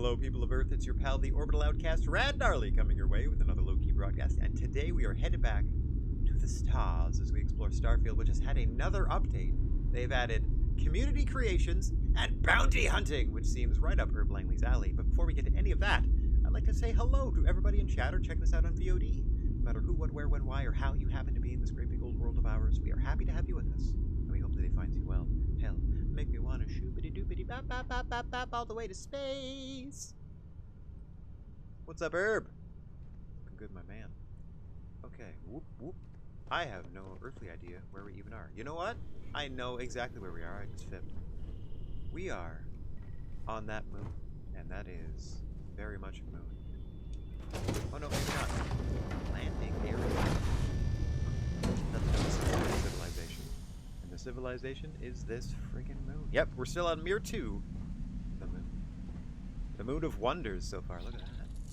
hello, people of Earth. It's your pal, the Orbital Outcast, Rad Gnarly, coming your way with another low-key broadcast. And today we are headed back to the stars as we explore Starfield, which has had another update. They've added community creations and bounty hunting, which seems right up Herb Langley's alley. But before we get to any of that, I'd like to say hello to everybody in chat or check this out on VOD. No matter who, what, where, when, why, or how you happen to be in this great big old world of ours, we are happy to have you with us. And we hope that it finds you well. Hell, make me want to shoopity-doopity bop bop bop bop bop all the way to space. What's up, Herb? Looking good, my man. Okay, whoop whoop. I have no earthly idea where we even are. You know what? I know exactly where we are. I just fibbed. We are on that moon, and that is very much a moon. Oh no, maybe not. Landing area. Nothing else is civilization. And the civilization is this friggin' moon. Yep, we're still on Mir 2. The moon. The moon of wonders so far. Look at that.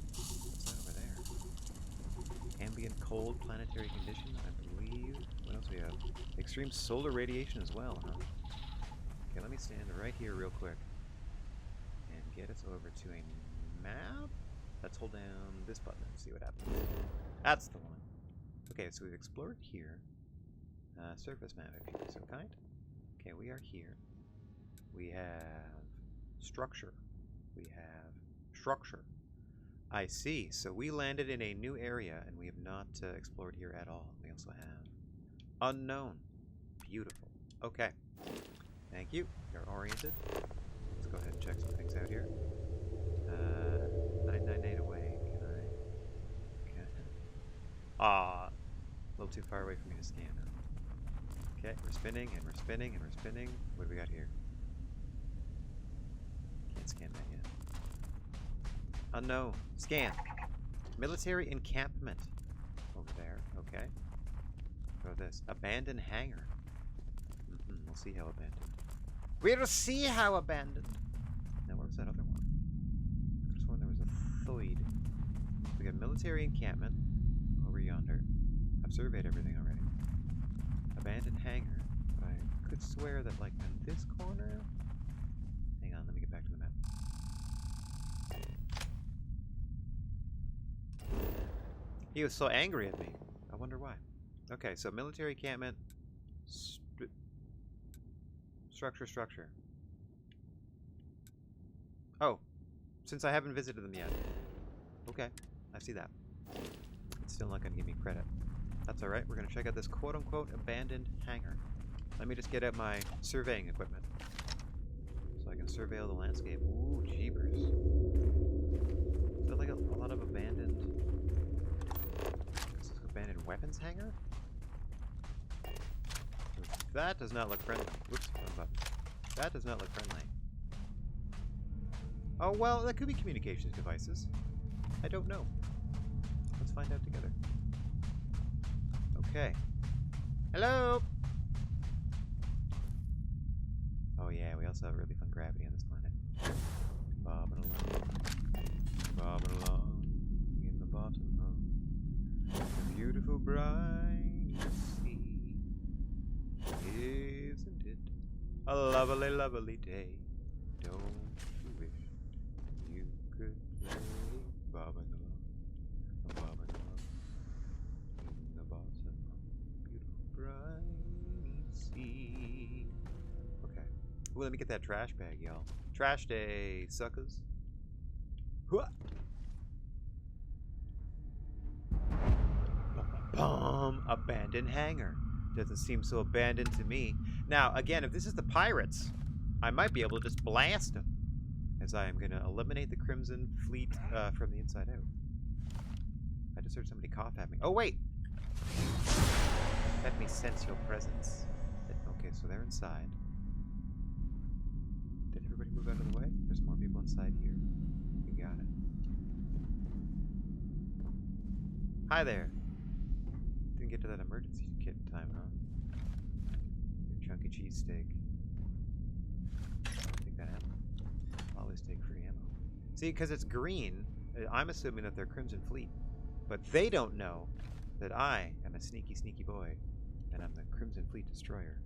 What's that over there? Ambient cold planetary condition, I believe. What else we have? Extreme solar radiation as well, huh? Okay, let me stand right here real quick and get us over to a map. Let's hold down this button and see what happens. That's the one. Okay, so we've explored here. Surface map, if you're so kind. Okay, we are here. We have structure. We have structure. I see. So we landed in a new area, and we have not explored here at all. We also have unknown. Beautiful. Okay. Thank you. You're oriented. Let's go ahead and check some things out here. 998 away. Can I? Okay. Ah, a little too far away for me to scan. Okay, we're spinning and we're spinning and we're spinning. What do we got here? Can't scan that yet. Unknown. Scan. Military encampment. Over there. Okay. Throw this. Abandoned hangar. We'll see how abandoned. We'll see how abandoned. Now, what was that other one? I could have sworn there was a thoid. We got military encampment over yonder. I've surveyed everything already. Abandoned hangar. But I could swear that, like, in this corner... Hang on, let me get back to the map. He was so angry at me. I wonder why. Okay, so military encampment... Structure. Oh, since I haven't visited them yet. Okay, I see that. It's still not going to give me credit. That's alright, we're going to check out this quote-unquote abandoned hangar. Let me just get out my surveying equipment. So I can surveil the landscape. Ooh, jeepers. Is there like a lot of abandoned... Is this abandoned weapons hangar? That does not look friendly. Whoops, wrong button. That does not look friendly. Oh, well, that could be communications devices. I don't know. Let's find out together. Okay. Hello! Oh yeah, we also have really fun gravity on this planet. Bobbing along in the bottom of the beautiful bright sea. Isn't it a lovely, lovely day? Don't you wish you could play bobbing along in the bottom of the beautiful bright sea? Okay. Ooh, let me get that trash bag, y'all. Trash day, suckers. Hooah! Bum! Abandoned hangar. Doesn't seem so abandoned to me. Now, again, if this is the pirates, I might be able to just blast them, as I am going to eliminate the Crimson Fleet from the inside out. I just heard somebody cough at me. Oh, wait! Let me sense your presence. Okay, so they're inside. Did everybody move out of the way? There's more people inside here. You got it. Hi there. Didn't get to that emergency kit in time, huh? Your chunky cheesesteak. Take that ammo. Always take free ammo. See, because it's green, I'm assuming that they're Crimson Fleet. But they don't know that I am a sneaky, sneaky boy, and I'm the Crimson Fleet Destroyer.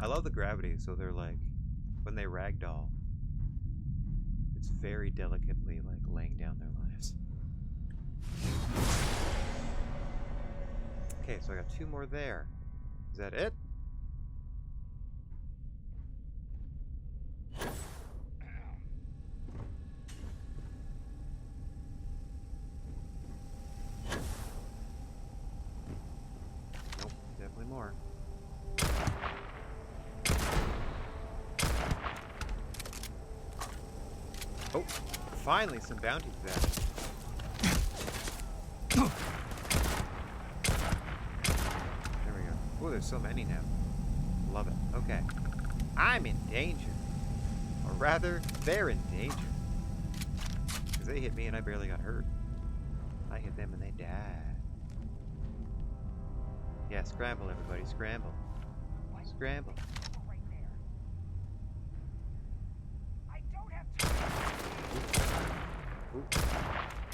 I love the gravity, so they're like, when they ragdoll, it's very delicately like laying down their lives. Okay, so I got 2 more there. Is that it? Nope, definitely more. Oh, finally some bounties added. There we go. Oh, there's so many now. Love it. Okay. I'm in danger. Or rather, they're in danger. Because they hit me and I barely got hurt. I hit them and they died. Yeah, scramble everybody, scramble. Scramble. Ooh.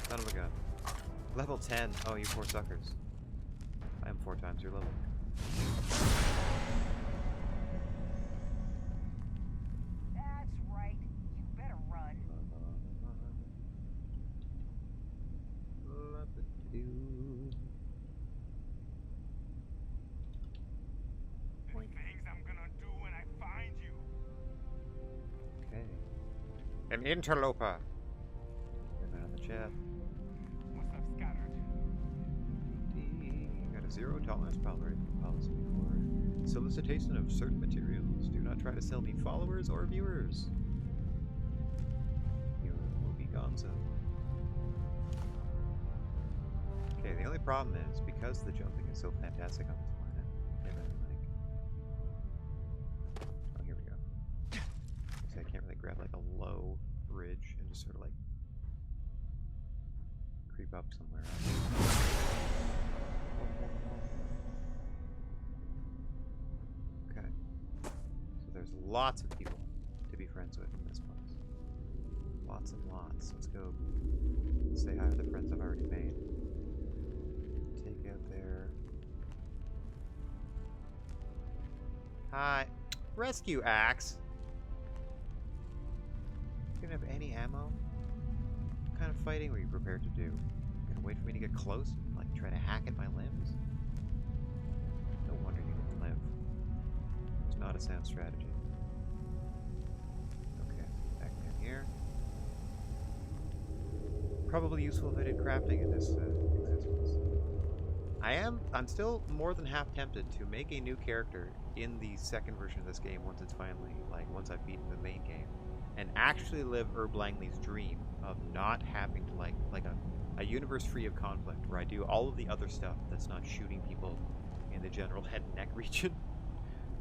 Son of a gun. Level 10. Oh, you poor suckers. I am 4 times your level. That's right. You better run. The things I'm gonna do when I find you. Okay. An interloper. And then on the chat. Must have scattered. Got a 0 tolerance policy for solicitation of certain materials. Do not try to sell me followers or viewers. You will be gonzo. Okay, the only problem is because the jumping is so fantastic on this planet, and then like, oh, here we go. So I can't really grab like a low ridge and just sort of like creep up somewhere. Okay. So there's lots of people to be friends with in this place. Lots and lots. Let's go say hi to the friends I've already made. Take out their... Hi. Rescue axe. You gonna have any ammo? What kind of fighting were you prepared to do? Gonna wait for me to get close and like try to hack at my limbs? No wonder you didn't live. It's not a sound strategy. Okay, back down here. Probably useful if I did crafting in this existence. I'm still more than half tempted to make a new character in the second version of this game once it's finally, like, once I've beaten the main game. And actually live Herb Langley's dream of not having to, like a universe free of conflict, where I do all of the other stuff that's not shooting people in the general head and neck region,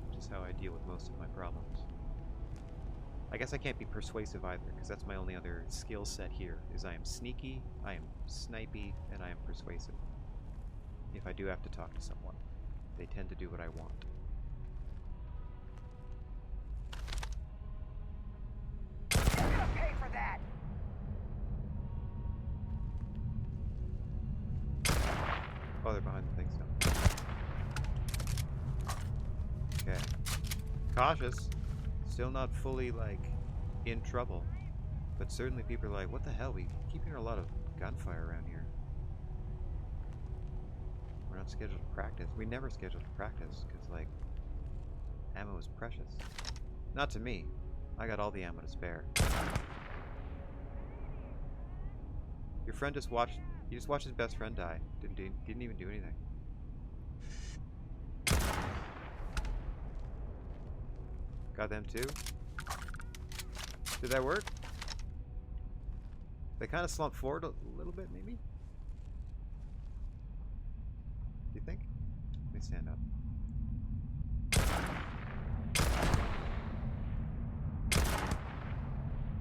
which is how I deal with most of my problems. I guess I can't be persuasive either, because that's my only other skill set here, is I am sneaky, I am snipey, and I am persuasive. If I do have to talk to someone, they tend to do what I want. You're gonna pay for that. Oh, they're behind the thing still. Okay. Cautious. Still not fully, like, in trouble. But certainly people are like, what the hell? We keep hearing a lot of gunfire around here. We're not scheduled to practice. We never scheduled to practice, because, like, ammo is precious. Not to me. I got all the ammo to spare. Your friend just watched... He just watched his best friend die. Didn't even do anything. Got them too? Did that work? They kind of slumped forward a little bit, maybe? Do you think? Let me stand up.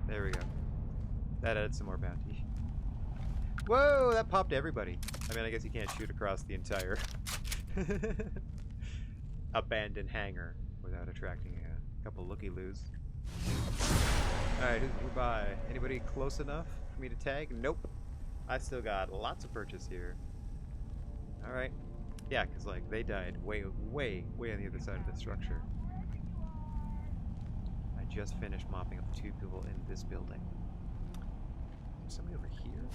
There we go. That added some more bounty. Whoa, that popped everybody. I mean, I guess you can't shoot across the entire abandoned hangar without attracting a couple looky-loos. Alright, who's by? Anybody close enough for me to tag? Nope. I still got lots of purchase here. Alright. Yeah, because, like, they died way, way, way on the other side of the structure. just finished mopping up the 2 people in this building. There's somebody over here.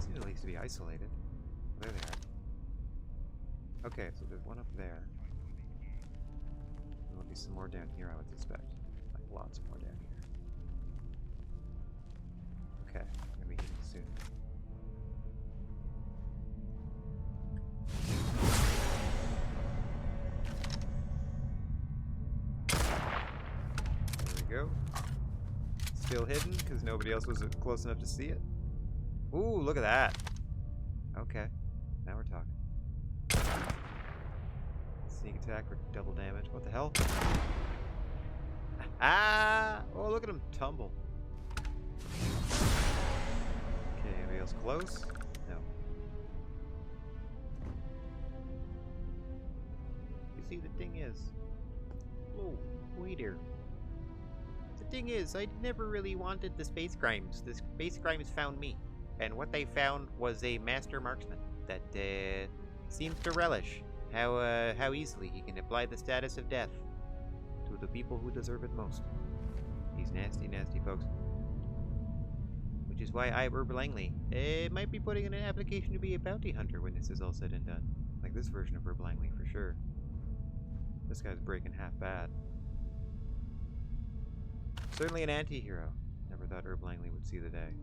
Seems at least to be isolated. There they are. Okay, so there's one up there. There'll be some more down here, I would suspect. Like lots more down here. Okay, I'm gonna be hitting soon. There we go. Still hidden because nobody else was close enough to see it. Ooh, look at that. Okay, now we're talking. Sneak attack for double damage. What the hell? Ah! Oh, look at him tumble. Okay, anybody else close? No. You see, the thing is... Oh, waiter. The thing is, I never really wanted the Space Grimes. The Space Grimes found me. And what they found was a master marksman that seems to relish how easily he can apply the status of death to the people who deserve it most. These nasty, nasty folks. Which is why I, Herb Langley, might be putting in an application to be a bounty hunter when this is all said and done. Like this version of Herb Langley, for sure. This guy's breaking half bad. Certainly an anti-hero. Never thought Herb Langley would see the day.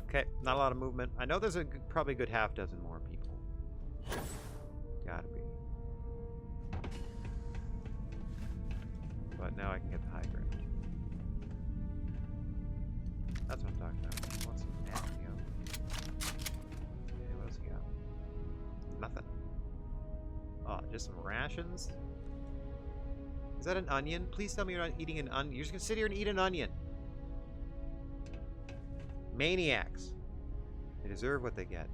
Okay, not a lot of movement. I know there's probably a good half dozen more people. Gotta be. But now I can get the high ground. That's what I'm talking about. I want some ammo. Okay, what else you got? Nothing. Oh, just some rations? Is that an onion? Please tell me you're not eating an onion. You're just gonna sit here and eat an onion. Maniacs. They deserve what they get.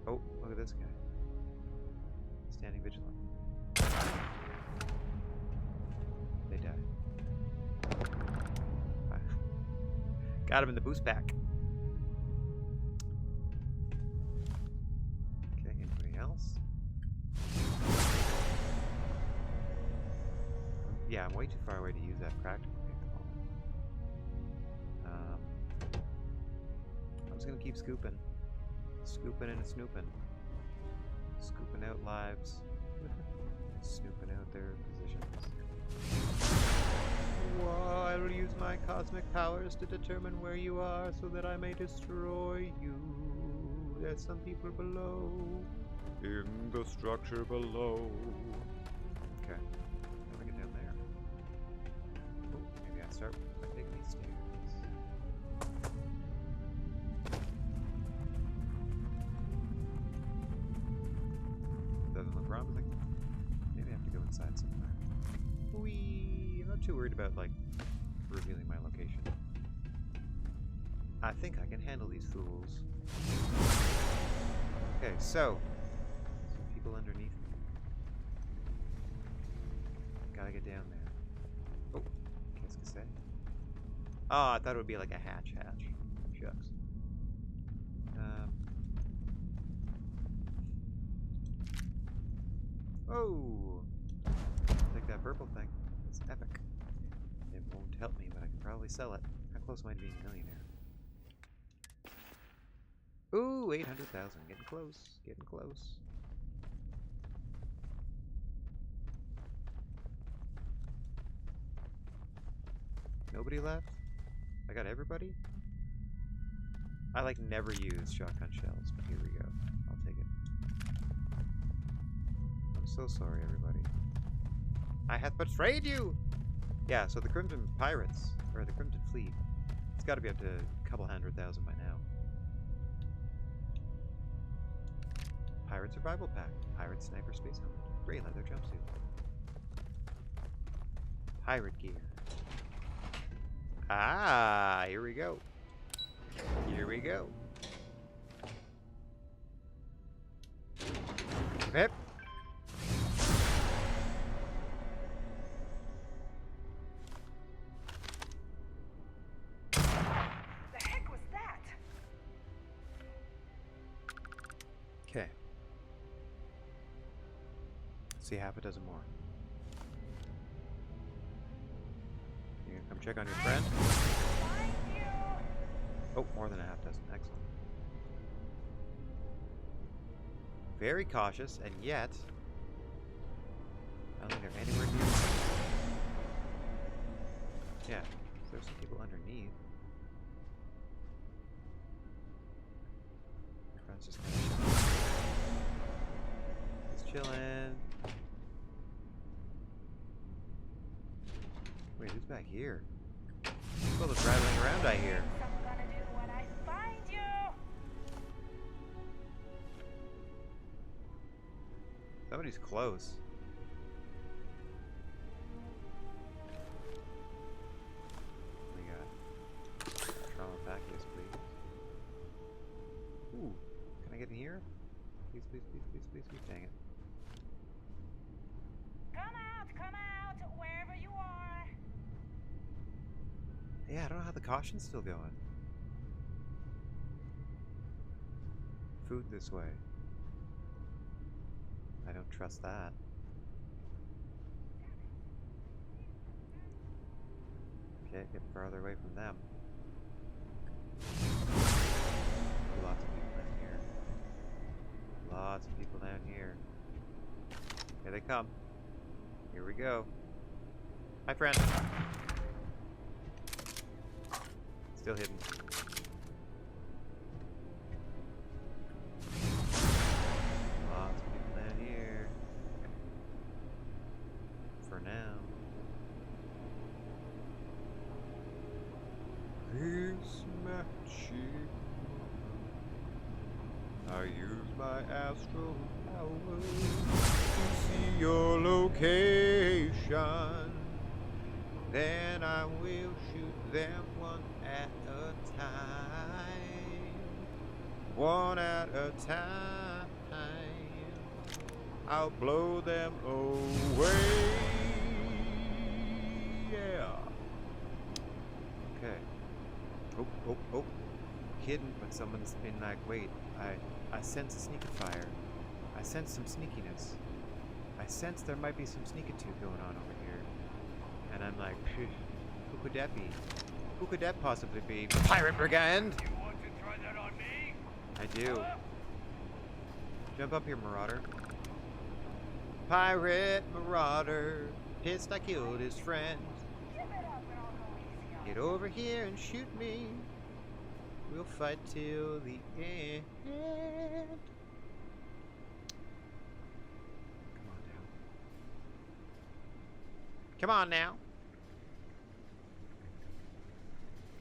Oh, look at this guy. Standing vigilant. They die. Got him in the boost pack. Okay, anybody else? Yeah, I'm way too far away to use that practically at the moment. I'm just gonna keep scooping. Scooping and snooping. Scooping out lives. Snooping out their positions. Whoa, I will use my cosmic powers to determine where you are so that I may destroy you. There's some people below. In the structure below. Okay. How do I get down there? Oh, maybe I start by taking these stairs. Doesn't look promising. Maybe I have to go inside somewhere. Whee! I'm not too worried about, like, revealing my location. I think I can handle these fools. Okay, so. Some people underneath me. Gotta get down there. Oh, qu'est-ce que c'est? Oh, I thought it would be like a hatch. Shucks. Oh! Take that purple thing. It's epic. It won't help me, but I can probably sell it. How close am I to being a millionaire? Ooh, 800,000. Getting close. Getting close. Nobody left? I got everybody? I like never use shotgun shells, but here we go. I'll take it. I'm so sorry, everybody. I have betrayed you! Yeah, so the Crimson Pirates, or the Crimson Fleet, it's got to be up to a couple 100,000 by now. Pirate Survival Pack, Pirate Sniper Space Helmet, Grey Leather Jumpsuit, Pirate Gear. Ah, here we go. Here we go. Hip. The heck was that? Okay. see half a dozen more. You gonna come check on your friend? Find you. Oh, more than a half dozen. Excellent. Very cautious, and yet I don't think they're anywhere near. Yeah, there's some people underneath. My friend's just kind of chilling. He's chilling. Wait, who's back here? People just rattling around, I hear. I'm gonna do when I find you. Somebody's close. We got trauma packets, please. Ooh, can I get in here? Please, please, please, please, please, please. Dang it. Come out, wherever you are. Yeah, I don't know how the caution's still going. Food this way. I don't trust that. Okay, get farther away from them. Lots of people down here. Lots of people down here. Here they come. Here we go. Hi, friend. Still hidden. Lots of people down here. For now. This magic. I use my astral powers to see your location. Then I will shoot them one at a time. One at a time. I'll blow them away. Yeah. Okay. Oh. Hidden, but someone's been like, wait, I sense a sneaky fire. I sense some sneakiness. I sense there might be some sneakitude going on over here. And I'm like, who could that be? Who could that possibly be? Pirate Brigand! You want to try that on me? I do. Jump up here, Marauder. Pirate Marauder, pissed I killed his friend. Give it up and I'll go easy on Get over here and shoot me. We'll fight till the end. Come on now.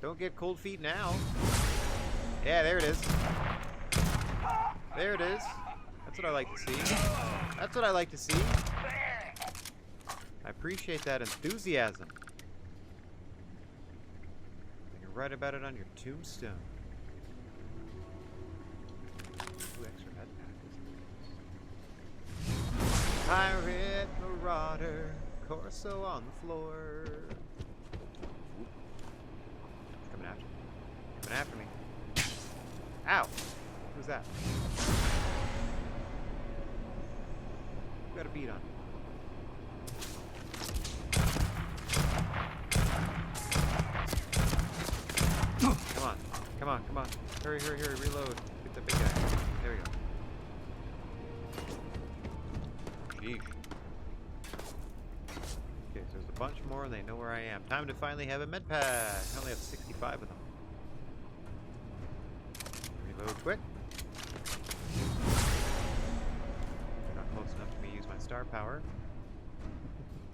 Don't get cold feet now. Yeah, there it is. There it is. That's what I like to see. That's what I like to see. I appreciate that enthusiasm. You can write about it on your tombstone. 2 extra med packs. Pirate Marauder, Corso on the floor. Coming after me. Coming after me. Ow! Who's that? Who got a beat on me? Come on. Come on, come on. Hurry, hurry, hurry. Reload. Get the big guy. There we go. Sheesh. Okay, so there's a bunch more and they know where I am. Time to finally have a med pack. I only have 65 of them. Reload quick. They're not close enough to me use my star power.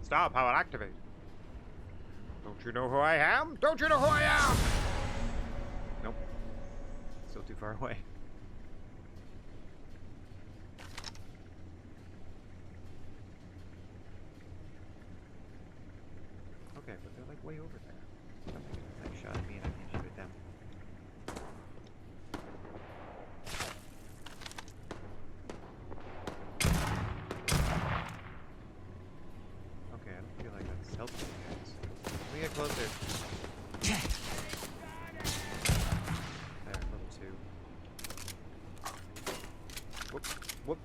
Star power activate. Don't you know who I am? Don't you know who I am? Nope. Still too far away. Okay, but they're like way over there. I'm taking a nice shot at me and I can shoot at them. Okay, I don't feel like that's helping you guys. Let me get closer. There, level 2. Whoop, whoop.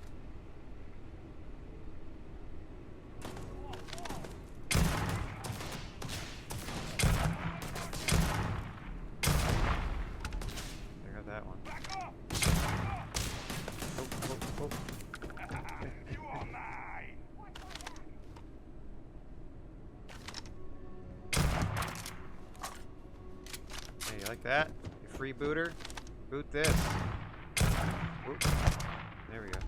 like that? You freebooter? Boot this. Oop. There we go.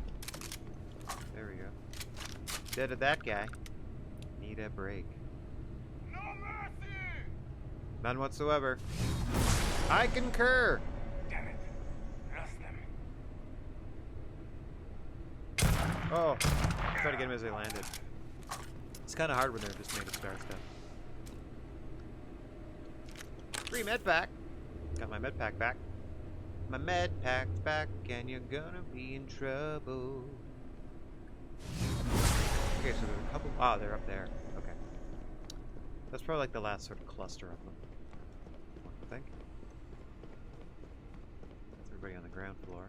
There we go. Dead at that guy. Need a break. No mercy! None whatsoever. I concur! Damn it. Lost them. Oh. Try to get him as they landed. It's kind of hard when they're just made of star stuff. Free med pack. Got my med pack back. My med pack's back, and you're gonna be in trouble. Okay, so there's a couple. Ah, they're up there. Okay. That's probably like the last sort of cluster of them. I think. That's everybody on the ground floor.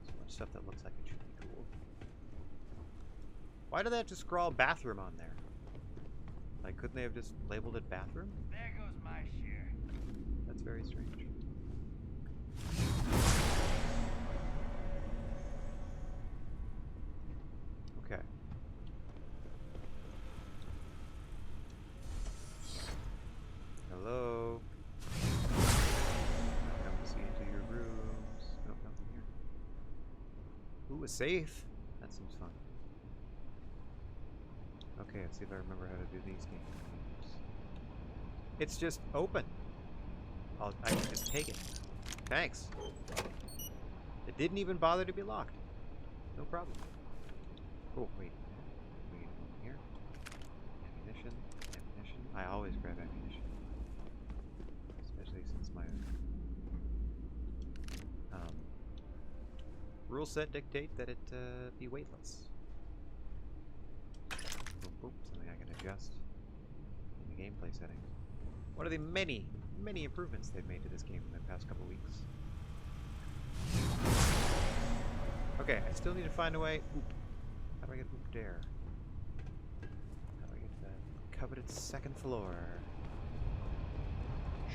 So much stuff that looks like it should be cool. Why do they have to scrawl bathroom on there? Like, couldn't they have just labeled it bathroom? There goes my share. That's very strange. Okay. Hello. Come see into your rooms. Nope, nothing here. Ooh, a safe. That seems fun. Okay, let's see if I remember how to do these games. It's just open. I can just take it. Thanks. It didn't even bother to be locked. No problem. Oh, wait. Wait, here. Ammunition. Ammunition. I always grab ammunition. Especially since my rule set dictate that it be weightless. Boop, boop. Something I can adjust in the gameplay settings. One of the many improvements they've made to this game in the past couple weeks. Okay, I still need to find a way. Oop. How do I get oop there? How do I get to that coveted second floor?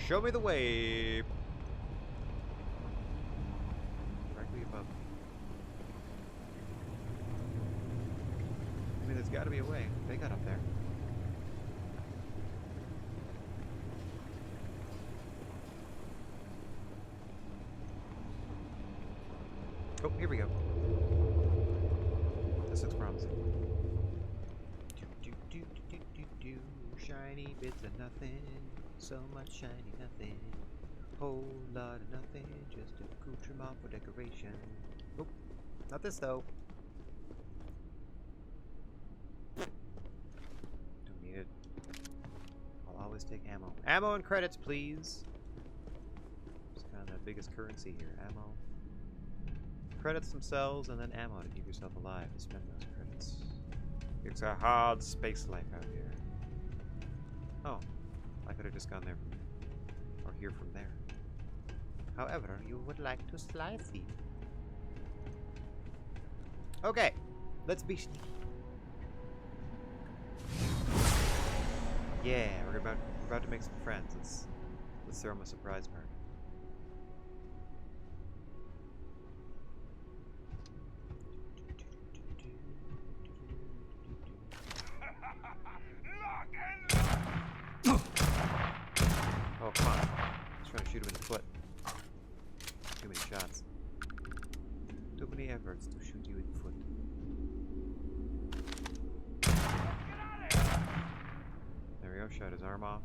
Show me the way. Directly above me. I mean, there's got to be a way. They got up there. Oh, here we go. This looks promising. Do. Shiny bits of nothing. So much shiny nothing. Whole lot of nothing. Just to accoutrement for decoration. Oh, not this though. Don't need it. I'll always take ammo. Ammo and credits, please. It's kind of the biggest currency here. Ammo. Credits themselves, and then ammo to keep yourself alive to spend those credits. It's a hard space life out here. Oh, I could have just gone there from there. Or here from there. However, you would like to slice it. Okay, let's be sneaky. Yeah, we're about to make some friends. Let's throw them a surprise party. Oh, come on. I was trying to shoot him in the foot. Too many shots. Too many efforts to shoot you in the foot. There we go, shot his arm off.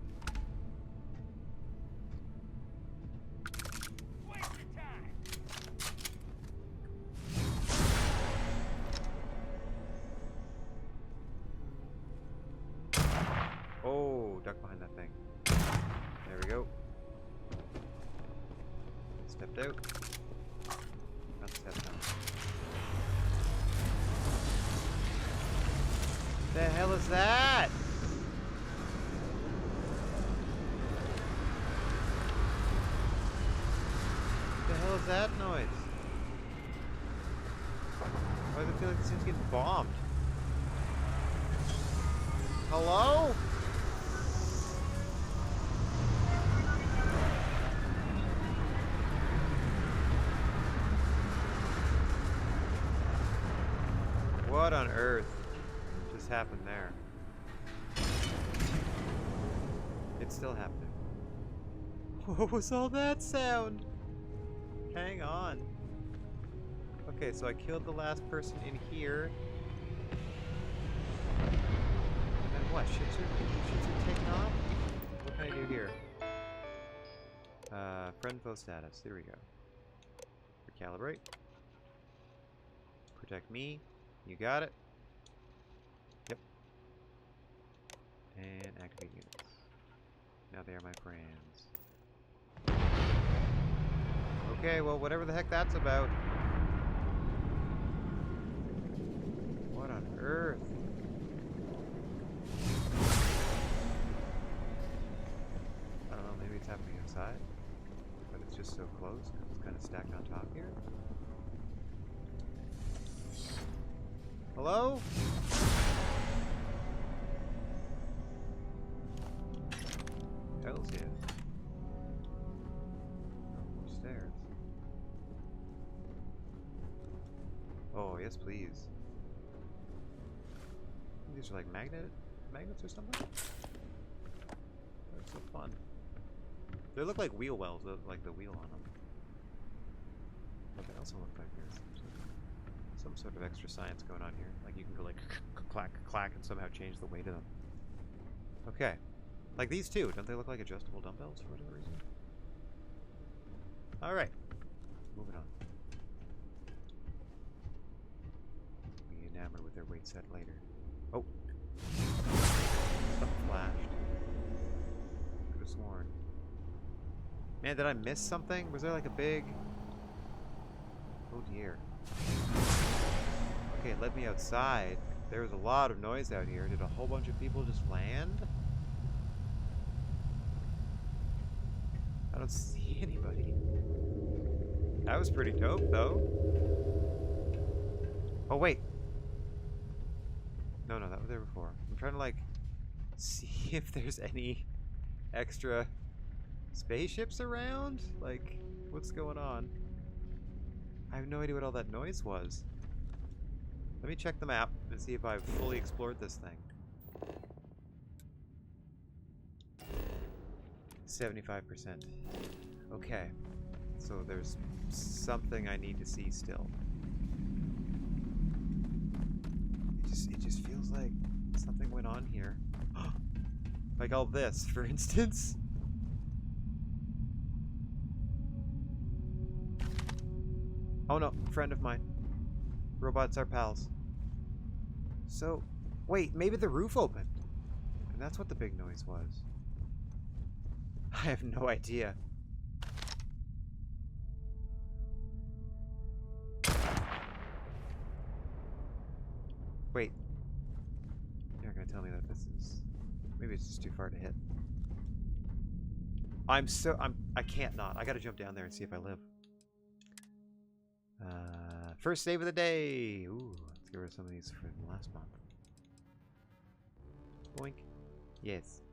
Oh, duck behind that thing. There we go. Stepped out. Not stepped down. The hell is that? The hell is that noise? Why does it feel like this thing's getting bombed? Hello? What on earth just happened there? It's still happening. What was all that sound? Hang on. Okay, so I killed the last person in here. And then what? Ships are taking off? What can I do here? Friend foe status. Here we go. Recalibrate. Protect me. You got it. Yep. And activate units. Now they are my friends. Okay, well, whatever the heck that's about. What on earth? I don't know, maybe it's happening inside. But it's just so close because it's kind of stacked on top here. Hello? Hells yeah. Oh, more stairs. Oh, yes please. These are like magnets or something? That's so fun. They look like wheel wells, like the wheel on them. What they also look like there's some sort of extra science going on here. Like you can go like clack, clack, and somehow change the weight of them. Okay. Like these two. Don't they look like adjustable dumbbells for whatever reason? Alright. Moving on. Be enamored with their weight set later. Oh. Something flashed. Could have sworn. Man, did I miss something? Was there like a big... Oh dear. Okay, it led me outside. There was a lot of noise out here. Did a whole bunch of people just land? I don't see anybody. That was pretty dope, though. Oh, wait. No, that was there before. I'm trying to, like, see if there's any extra spaceships around? Like, what's going on? I have no idea what all that noise was. Let me check the map and see if I've fully explored this thing. 75%. Okay. So there's something I need to see still. It just feels like something went on here. Like all this, for instance. Oh no, friend of mine. Robots are pals. So, wait, maybe the roof opened. And that's what the big noise was. I have no idea. Wait. You're not gonna tell me that this is... Maybe it's just too far to hit. I can't not. I gotta jump down there and see if I live. First save of the day! Ooh, let's get rid of some of these from last month. Boink. Yes.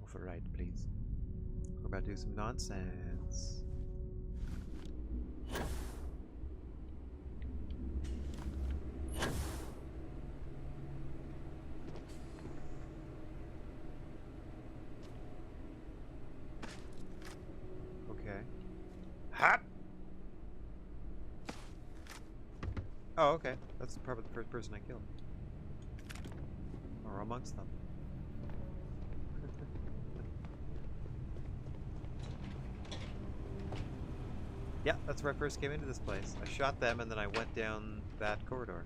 Override, please. We're about to do some nonsense. Okay. Hop! Oh, okay. That's probably the first person I killed. Or amongst them. Yeah, that's where I first came into this place. I shot them and then I went down that corridor.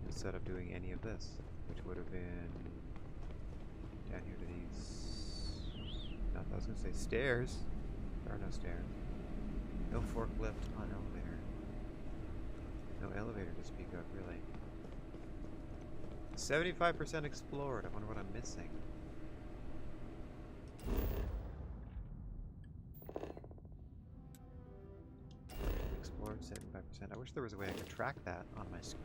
Instead of doing any of this. Which would have been... down here to these... Not, I was going to say stairs. There are no stairs. No forklift on elevator. No elevator to speak of, really. 75% explored. I wonder what I'm missing. Explored 75%. I wish there was a way I could track that on my screen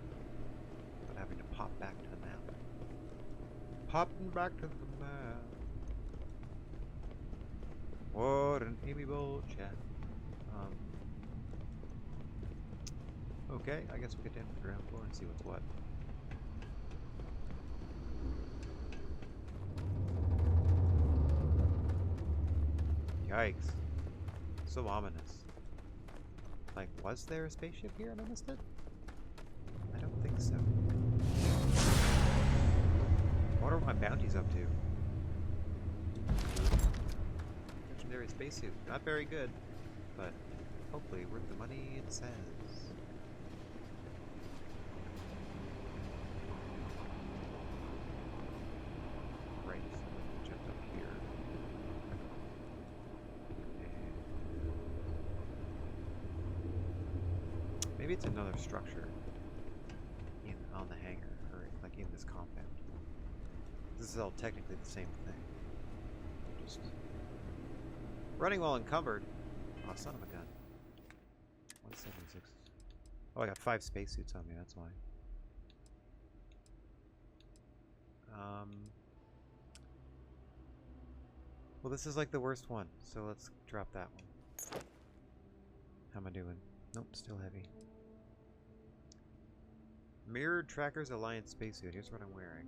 without having to pop back to the map. Popping back to the map. What an amiable chat. Okay, I guess we'll get down to the ground floor and see what's what. Yikes. So ominous. Like, was there a spaceship here and I missed it? I don't think so. What are my bounties up to? Legendary spacesuit. Not very good, but hopefully worth the money it says. Right, so let's jump up here. And maybe it's another structure on the hangar, or like in this compound. This is all technically the same thing. Just running while encumbered. Oh, son of a gun. 176. Oh, I got 5 spacesuits on me, that's why. Well, this is like the worst one, so let's drop that one. How am I doing? Nope, still heavy. Mirrored Trackers Alliance spacesuit. Here's what I'm wearing.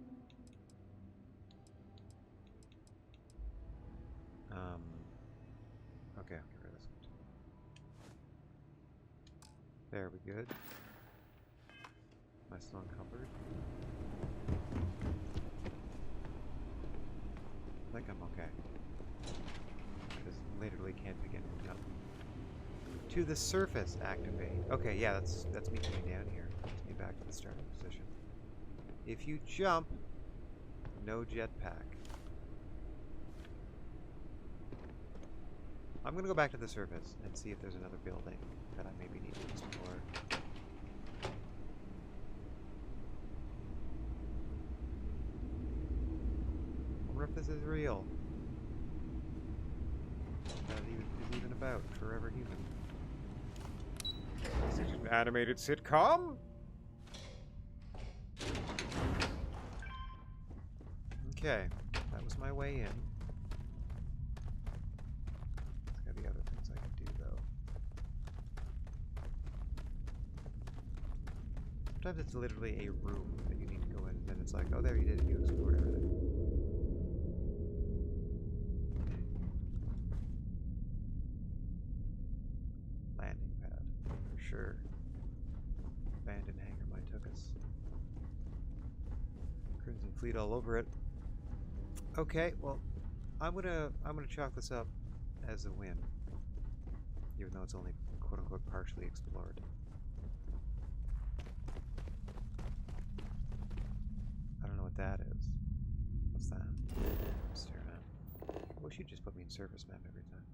Okay, I'll get rid of this one too. There, we good? Am I still encumbered? I think I'm okay. I just literally can't pick anything up. To the surface, activate. Okay, yeah, that's me coming down here. Let's get back to the starting position. If you jump, no jetpack. I'm gonna go back to the surface and see if there's another building that I maybe need to explore. I wonder if this is real. That is even about Forever Human. Is it an animated sitcom? Okay, that was my way in. There's gotta be other things I can do, though. Sometimes it's literally a room that you need to go in, and then it's like, oh, there you did it, you explored everything. Landing pad, for sure. Abandoned hangar might took us. Crimson Fleet all over it. Okay, well, I'm gonna chalk this up as a win, even though it's only quote unquote partially explored. I don't know what that is. What's that? Staring at. I wish you'd just put me in surface map every time.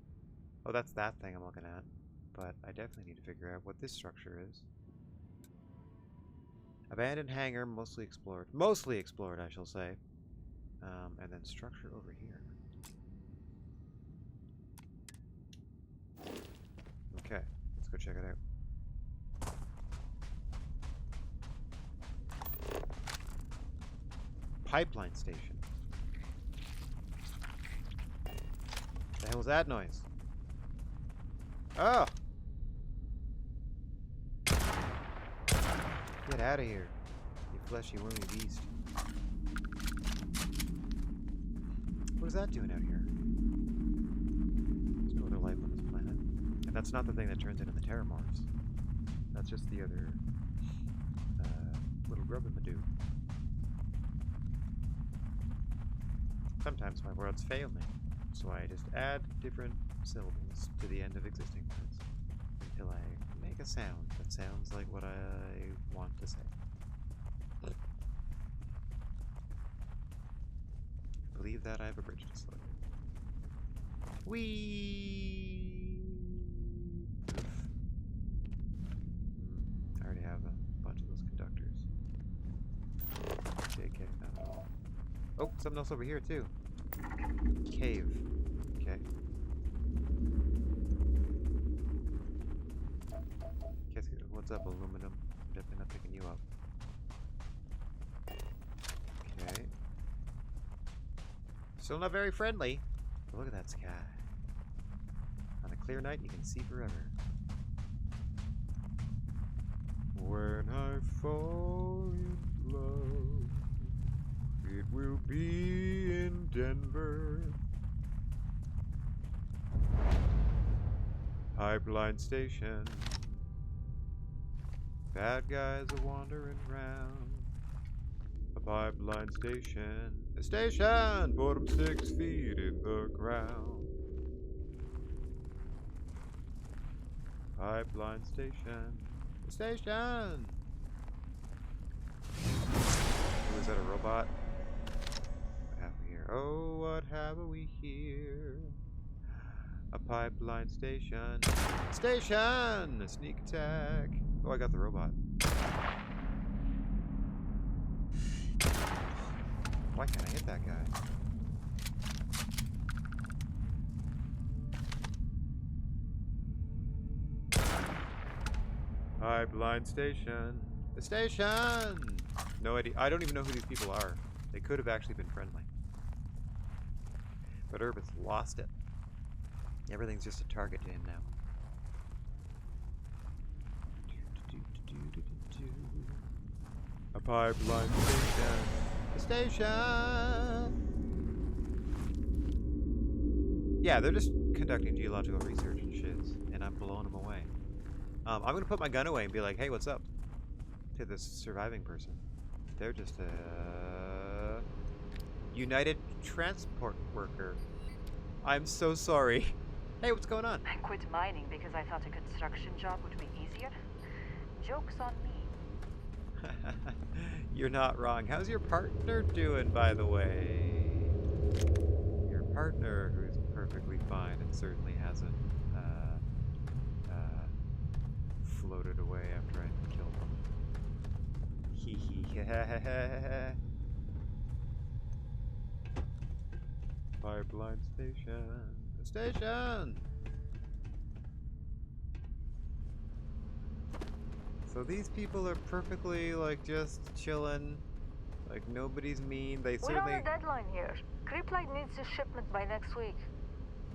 Oh, that's that thing I'm looking at. But I definitely need to figure out what this structure is. Abandoned hangar, mostly explored. Mostly explored, I shall say. And then structure over here. Okay, let's go check it out. Pipeline station. The hell was that noise? Oh! Get out of here, you fleshy, wormy beast. What is that doing out here? There's no other life on this planet. And that's not the thing that turns into the terramorphs. That's just the other little grub in the dew. Sometimes my words fail me, so I just add different syllables to the end of existing words until I make a sound that sounds like what I want to say. Believe that I've abridged it slightly. Whee! I already have a bunch of those conductors. JK, not at all. Oh, something else over here too. Cave. Okay. What's up, aluminum? I'm definitely not picking you up. Okay. Still not very friendly. But look at that sky. On a clear night, you can see forever. When I fall in love, it will be in Denver. Pipeline station. Bad guys are wandering round. A pipeline station. A station! Put 'em 6 feet in the ground. Pipeline station. A station! Oh, is that a robot? What have we here? Oh, what have we here? A pipeline station. Station! A sneak attack. Oh, I got the robot. Why can't I hit that guy? Pipeline station. The station! No idea. I don't even know who these people are. They could have actually been friendly. But Herb has lost it. Everything's just a target to him now. A pipeline station. The station! Yeah, they're just conducting geological research and shiz, and I'm blowing them away. I'm gonna put my gun away and be like, hey, what's up? To this surviving person. They're just a United Transport Worker. I'm so sorry. Hey, what's going on? I quit mining because I thought a construction job would be easier. Joke's on me. You're not wrong. How's your partner doing, by the way? Your partner, who's perfectly fine and certainly hasn't floated away after I killed him. Hee hee ha ha ha. Pipeline station. Station! So these people are perfectly, like, just chilling. Like, nobody's mean. They We're certainly... on a deadline here. Creeplight needs a shipment by next week.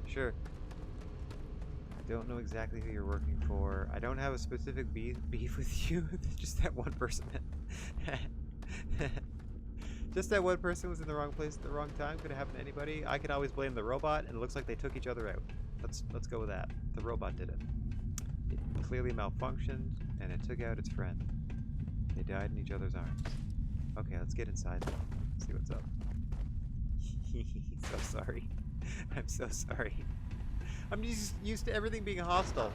Sure. I don't know exactly who you're working for. I don't have a specific beef with you. Just that one person. Just that one person was in the wrong place at the wrong time. Could have happened to anybody. I can always blame the robot, and it looks like they took each other out. Let's go with that. The robot did it. It clearly malfunctioned, and it took out its friend. They died in each other's arms. Okay, let's get inside. See what's up. So sorry. I'm so sorry. I'm just used to everything being hostile.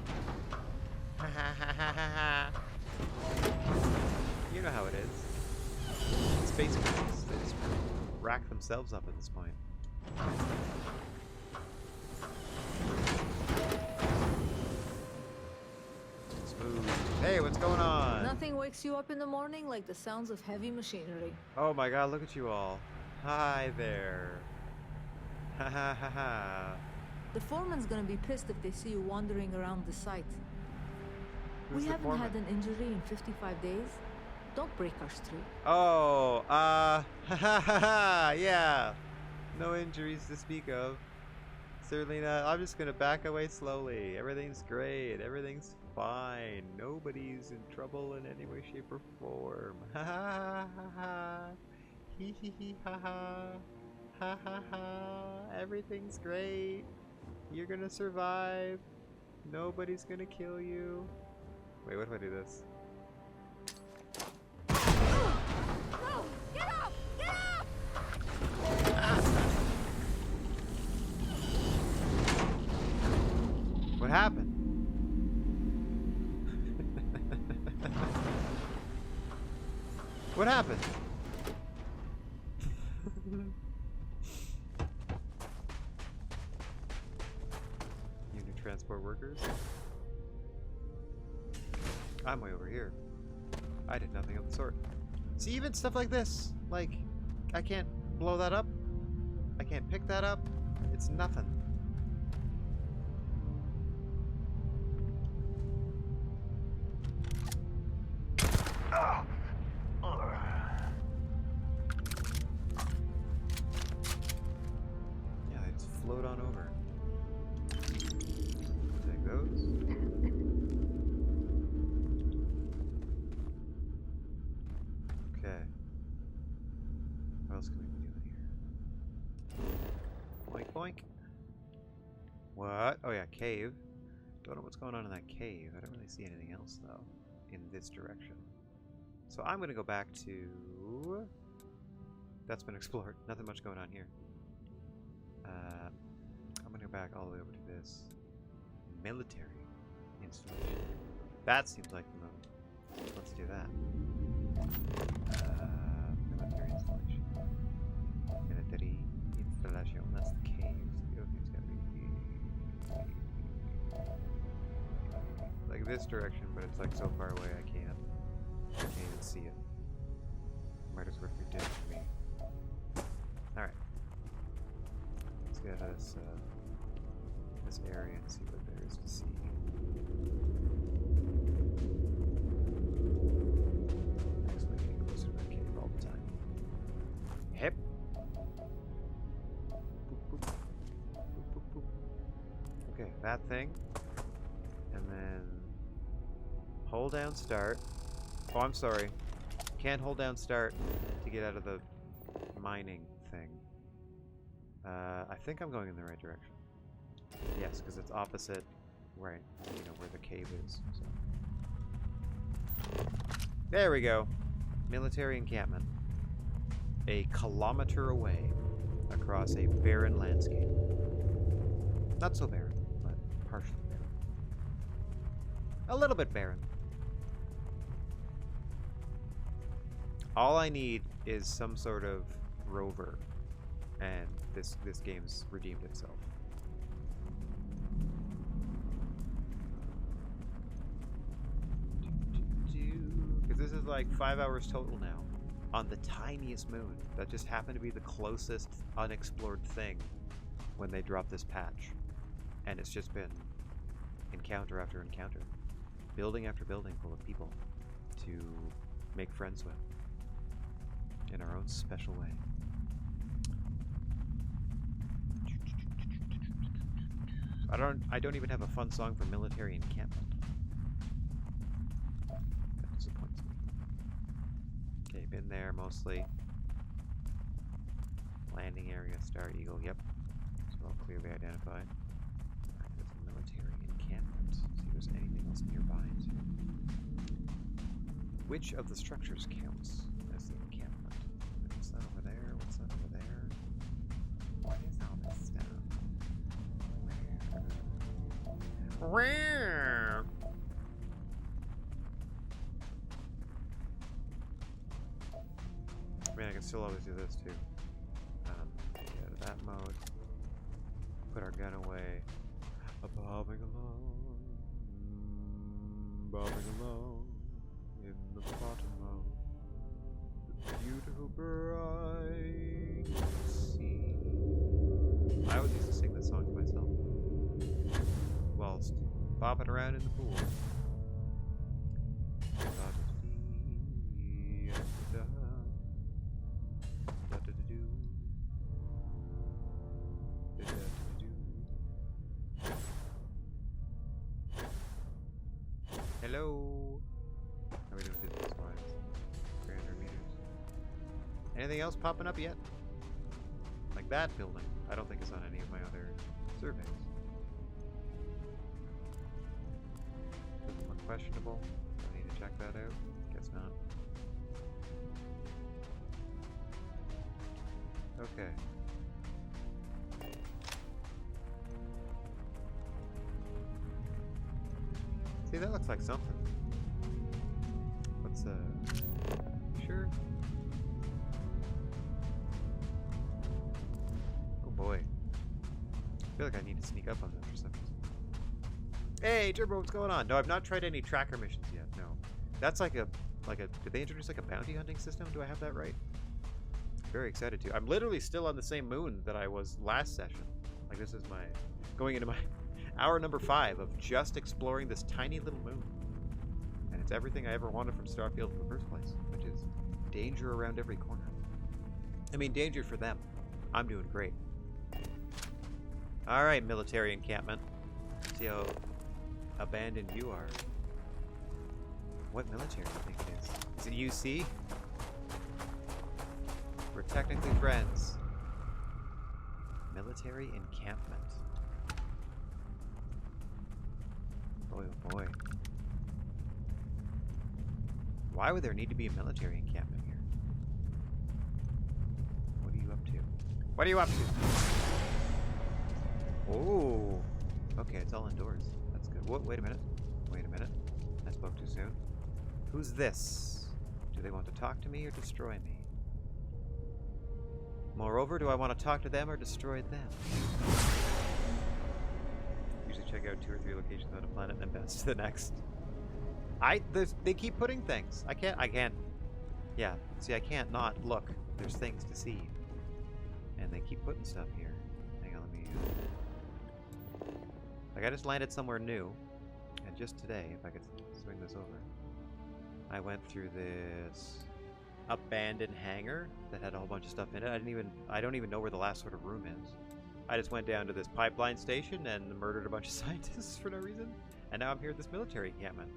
You know how it is. Space creatures, they just rack themselves up at this point. Smooth. Hey, what's going on? Nothing wakes you up in the morning like the sounds of heavy machinery. Oh my god, look at you all. Hi there. Ha ha ha ha. The foreman's gonna be pissed if they see you wandering around the site. Who's We the haven't foreman? had an injury in 55 days. Don't break our streak. Oh, ha ha ha ha, yeah. No injuries to speak of. Certainly not. I'm just gonna back away slowly. Everything's great. Everything's fine. Nobody's in trouble in any way, shape, or form. Ha ha ha ha. Hee hee hee ha ha. Ha ha ha. Everything's great. You're gonna survive. Nobody's gonna kill you. Wait, what if I do this? No! Get up! Get up! What happened? What happened? Union transport workers? I'm way over here. I did nothing of the sort. See, even stuff like this, like, I can't blow that up. I can't pick that up. It's nothing. Yeah, they just float on over. Take those. Okay. What else can we be doing here? Boink boink. What? Oh yeah, cave. Don't know what's going on in that cave. I don't really see anything else, though, in this direction. So I'm going to go back to... That's been explored. Nothing much going on here. I'm going to go back all the way over to this military installation. That seems like the move. Let's do that. Military installation. Military installation. That's the caves. The other thing's got to be like this direction, but it's like so far away I can't even see it. Might as well be dead for me. Alright. Let's get us this area and see what there is to see. Actually, getting closer to the cave all the time. Hip. Boop, boop. Boop, boop, boop. Okay, that thing. And then hold down start. Oh, I'm sorry. Can't hold down start to get out of the mining thing. I think I'm going in the right direction. Yes, because it's opposite, right? You know where the cave is. So. There we go. Military encampment. A kilometer away across a barren landscape. Not so barren, but partially barren. A little bit barren. All I need is some sort of rover, and this game's redeemed itself. Because this is like 5 hours total now on the tiniest moon that just happened to be the closest unexplored thing when they dropped this patch, and it's just been encounter after encounter, building after building full of people to make friends with in our own special way. I don't even have a fun song for military encampment. That disappoints me. Okay, been there mostly. Landing area, Star Eagle, yep. So all clearly identified. Alright, there's a military encampment. See if there's anything else nearby too. Which of the structures counts as the encampment? What's that over there? What's that over there? What is all this stuff? Where? I mean, I can still always do this too. Get out of that mode. Put our gun away. Bobbing along, in the bottom of the beautiful bright sea. I always used to sing this song to myself whilst bobbing around in the pool. Hello. How are we doing distance wise? 300 meters. Anything else popping up yet? Like that building. I don't think it's on any of my other surveys. Doesn't look questionable. I need to check that out. Guess not. Okay. See, that looks like something. Let's, sure. Oh boy. I feel like I need to sneak up on this for some reason. Hey, Turbo, what's going on? No, I've not tried any tracker missions yet, no. That's like a, did they introduce like a bounty hunting system? Do I have that right? Very excited to. I'm literally still on the same moon that I was last session. Like, this is my, going into my hour number 5 of just exploring this tiny little moon. And it's everything I ever wanted from Starfield in the first place, which is danger around every corner. I mean, danger for them. I'm doing great. Alright, military encampment. See how abandoned you are. What military do you think it is? Is it UC? We're technically friends. Military encampment. Boy, oh boy. Why would there need to be a military encampment here? What are you up to? What are you up to? Oh. Okay, it's all indoors. That's good. Whoa, wait a minute. Wait a minute. I spoke too soon. Who's this? Do they want to talk to me or destroy me? Moreover, do I want to talk to them or destroy them? Usually check out 2 or 3 locations on a planet and then best to the next. They keep putting things. I can't. Yeah, see, I can't not look. There's things to see. And they keep putting stuff here. Hang on, let me... Like, I just landed somewhere new. And just today, if I could swing this over, I went through this abandoned hangar that had a whole bunch of stuff in it. I don't even know where the last sort of room is. I just went down to this pipeline station and murdered a bunch of scientists for no reason. And now I'm here at this military encampment.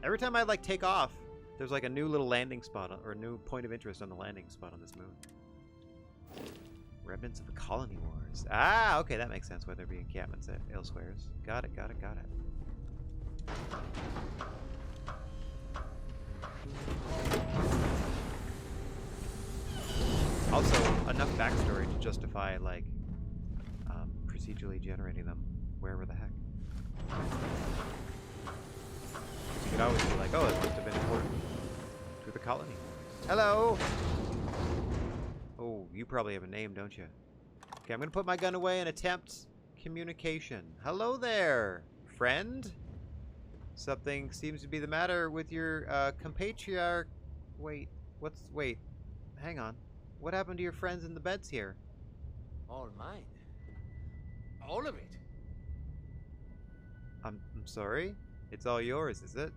Every time I, like, take off, there's, like, a new little landing spot, or a new point of interest on the landing spot on this moon. Remnants of the colony wars. Ah, okay, that makes sense why there'd be encampments elsewhere. Got it, got it, got it. Also, enough backstory to justify, like, procedurally generating them wherever the heck. You could always be like, oh, it must have been important to the colony. Hello! Oh, you probably have a name, don't you? Okay, I'm gonna put my gun away and attempt communication. Hello there, friend? Something seems to be the matter with your compatriarch. Wait, wait, hang on. What happened to your friends in the beds here? All mine. All of it. I'm sorry? It's all yours, is it?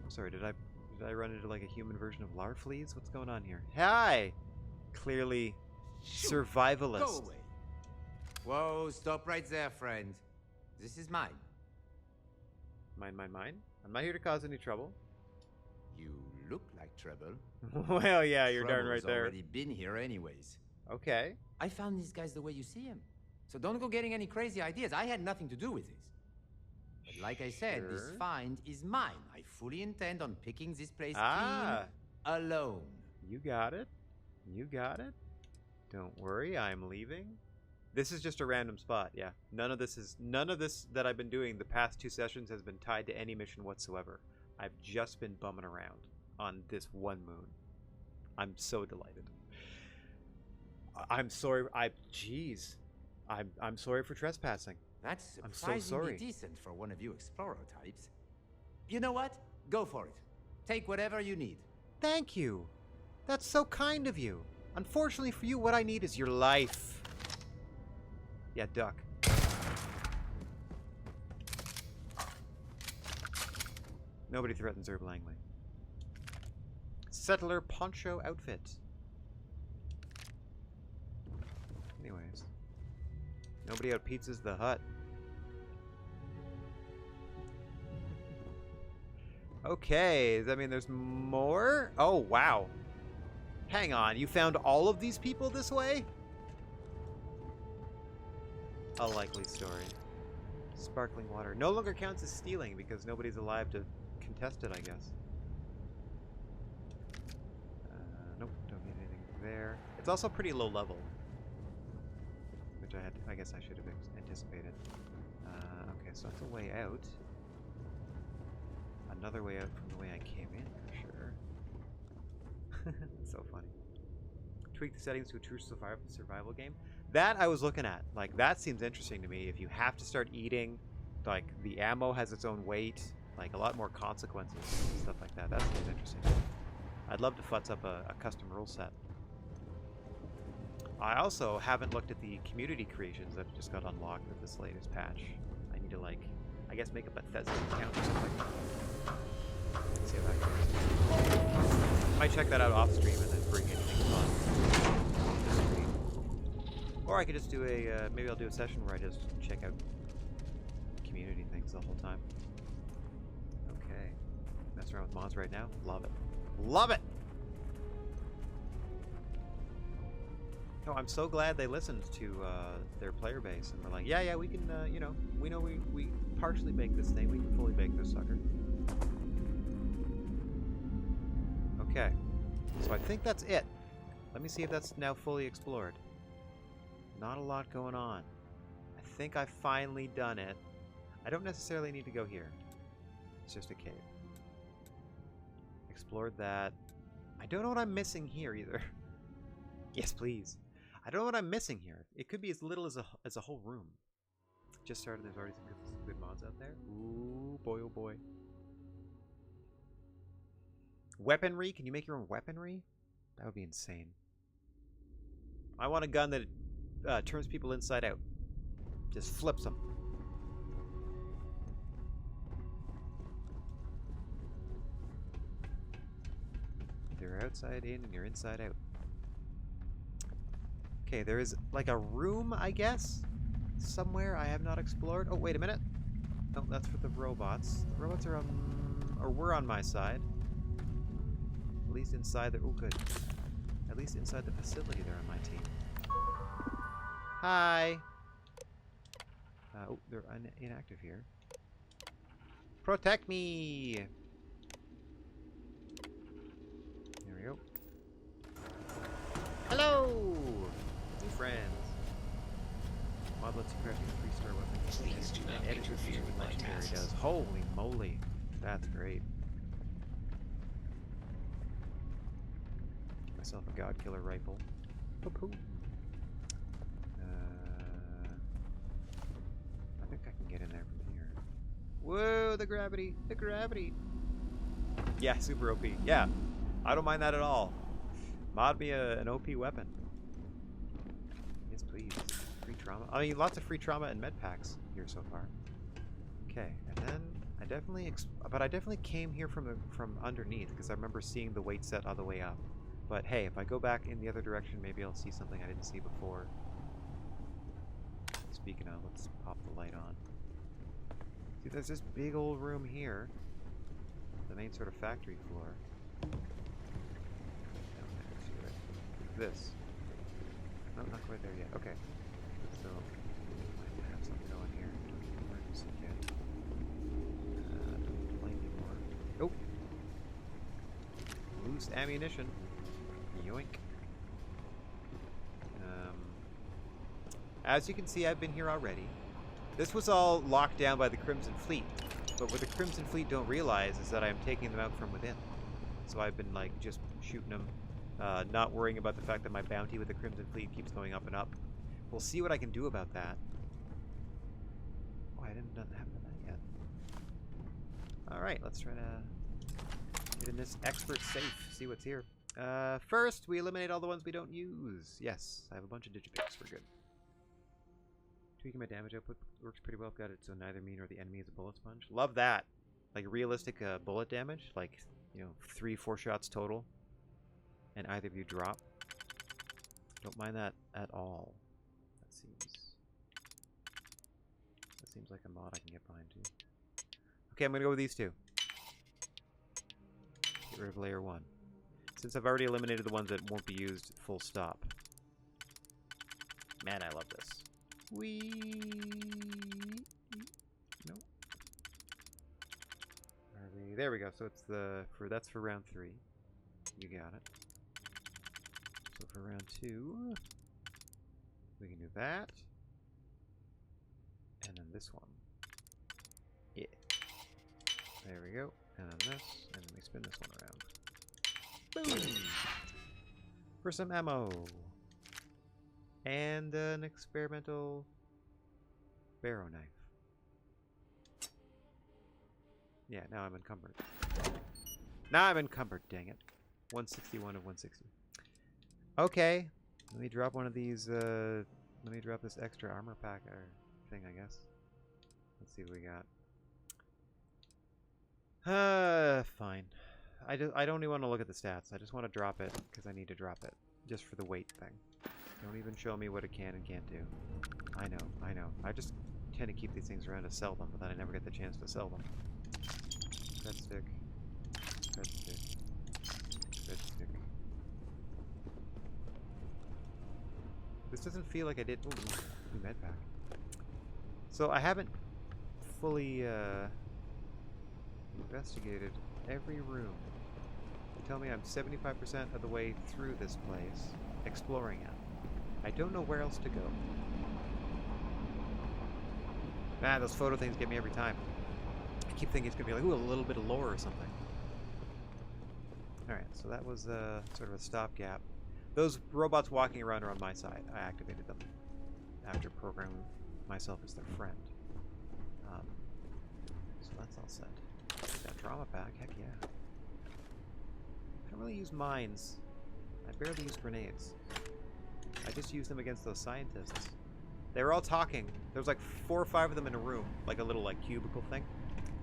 I'm sorry, did I run into like a human version of Larfleeze? What's going on here? Hi! Clearly survivalist. Go away. Whoa, stop right there, friend. This is mine. Mine? I'm not here to cause any trouble. You look like trouble. Well, yeah, you're darn right Trouble's there. already been here anyways. Okay. I found these guys the way you see them. So don't go getting any crazy ideas. I had nothing to do with this. But like I said, this Sure. find is mine. I fully intend on picking this place Ah. clean alone. You got it. You got it. Don't worry, I'm leaving. This is just a random spot, yeah. None of this that I've been doing the past 2 sessions has been tied to any mission whatsoever. I've just been bumming around on this one moon. I'm so delighted. I'm sorry. Jeez. I'm sorry for trespassing. That's I'm so surprisingly sorry. decent for one of you explorer types. You know what? Go for it. Take whatever you need. Thank you. That's so kind of you. Unfortunately for you, what I need is your life. Yeah, duck. Nobody threatens Herb Langley. Settler poncho outfit. Anyways. Nobody out pizzas the hut. Okay, does that mean there's more? Oh, wow. Hang on, you found all of these people this way? A likely story. Sparkling water. No longer counts as stealing because nobody's alive to contest it, I guess. Nope, don't need anything there. It's also pretty low level. Which I guess I should have anticipated. Okay, so that's a way out. Another way out from the way I came in, for sure. That's so funny. Tweak the settings to a true survival game. That I was looking at. Like, that seems interesting to me. If you have to start eating, like, the ammo has its own weight, like, a lot more consequences and stuff like that. That seems interesting. I'd love to futz up a custom rule set. I also haven't looked at the community creations that just got unlocked with this latest patch. I need to, like, I guess make a Bethesda account or something. Let's see how that goes. Might check that out off stream and then bring anything fun to the stream. Or I could just do a, maybe I'll do a session where I just check out community things the whole time. Okay. Mess around with mods right now. Love it. Love it! Oh, I'm so glad they listened to their player base and were like, yeah, we can, you know we partially bake this thing. We can fully bake this sucker. Okay. So I think that's it. Let me see if that's now fully explored. Not a lot going on. I think I've finally done it. I don't necessarily need to go here. It's just a cave. Explored that. I don't know what I'm missing here either. Yes, please. I don't know what I'm missing here. It could be as little as a whole room. Just started. There's already some good mods out there. Ooh, boy, oh boy. Weaponry? Can you make your own weaponry? That would be insane. I want a gun that turns people inside out. Just flips them. They're outside in and you're inside out. Okay, there is like a room, I guess, somewhere I have not explored. Oh, wait a minute. No, that's for the robots. The robots are on, or were on my side. At least inside the, oh good. At least inside the facility they're on my team. Hi. Oh, they're inactive here. Protect me. There we go. Hello. New friends. Mod lets you craft a 3-star weapon. Please do not interfere with my tasks. Does. Holy moly. That's great. Myself a god killer rifle. Poo-poo. I think I can get in there from here. Whoa, the gravity! The gravity! Yeah, super OP. Yeah, I don't mind that at all. Mod me an OP weapon. Yes, please. Free trauma. I mean, lots of free trauma and med packs here so far. Okay, and then I definitely came here from underneath because I remember seeing the weight set all the way up. But hey, if I go back in the other direction, maybe I'll see something I didn't see before. Speaking of, let's pop the light on. See, there's this big old room here. The main sort of factory floor. This. No, not quite there yet. Okay. So, might have something going here. Emergency kit. Don't need the light anymore. Oh! Loose ammunition. Yoink. As you can see, I've been here already. This was all locked down by the Crimson Fleet. But what the Crimson Fleet don't realize is that I'm taking them out from within. So I've been, like, just shooting them. Not worrying about the fact that my bounty with the Crimson Fleet keeps going up and up. We'll see what I can do about that. Oh, I haven't done that yet. Alright, let's try to get in this expert safe. See what's here. First, we eliminate all the ones we don't use. Yes, I have a bunch of digipicks. We're good. Tweaking my damage output works pretty well. I've got it so neither me nor the enemy is a bullet sponge. Love that. Like realistic bullet damage. Like, you know, 3-4 shots total. And either of you drop. Don't mind that at all. That seems like a mod I can get behind too. Okay, I'm gonna go with these two. Get rid of layer 1. Since I've already eliminated the ones that won't be used full stop. Man, I love this. No. There we go. So it's that's for round 3. You got it. So for round 2, we can do that. And then this one. Yeah. There we go. And then this. And then we spin this one around. Boom! For some ammo. And an experimental barrow knife. Yeah, now I'm encumbered. Now I'm encumbered, dang it. 161 of 160. Okay. Let me drop one of these, let me drop this extra armor pack or thing, I guess. Let's see what we got. Fine. I don't even want to look at the stats. I just want to drop it because I need to drop it. Just for the weight thing. Don't even show me what it can and can't do. I know. I just tend to keep these things around to sell them, but then I never get the chance to sell them. Red stick. Red stick. Red stick. This doesn't feel like I did... Ooh, new med pack. So I haven't fully investigated every room. They tell me I'm 75% of the way through this place, exploring it. I don't know where else to go. Man, those photo things get me every time. I keep thinking it's going to be like, ooh, a little bit of lore or something. Alright, so that was sort of a stopgap. Those robots walking around are on my side. I activated them after programming myself as their friend. So that's all set. That drama pack, heck yeah. I don't really use mines. I barely use grenades. I just use them against those scientists. They were all talking. There was like 4 or 5 of them in a room, like a little like cubicle thing,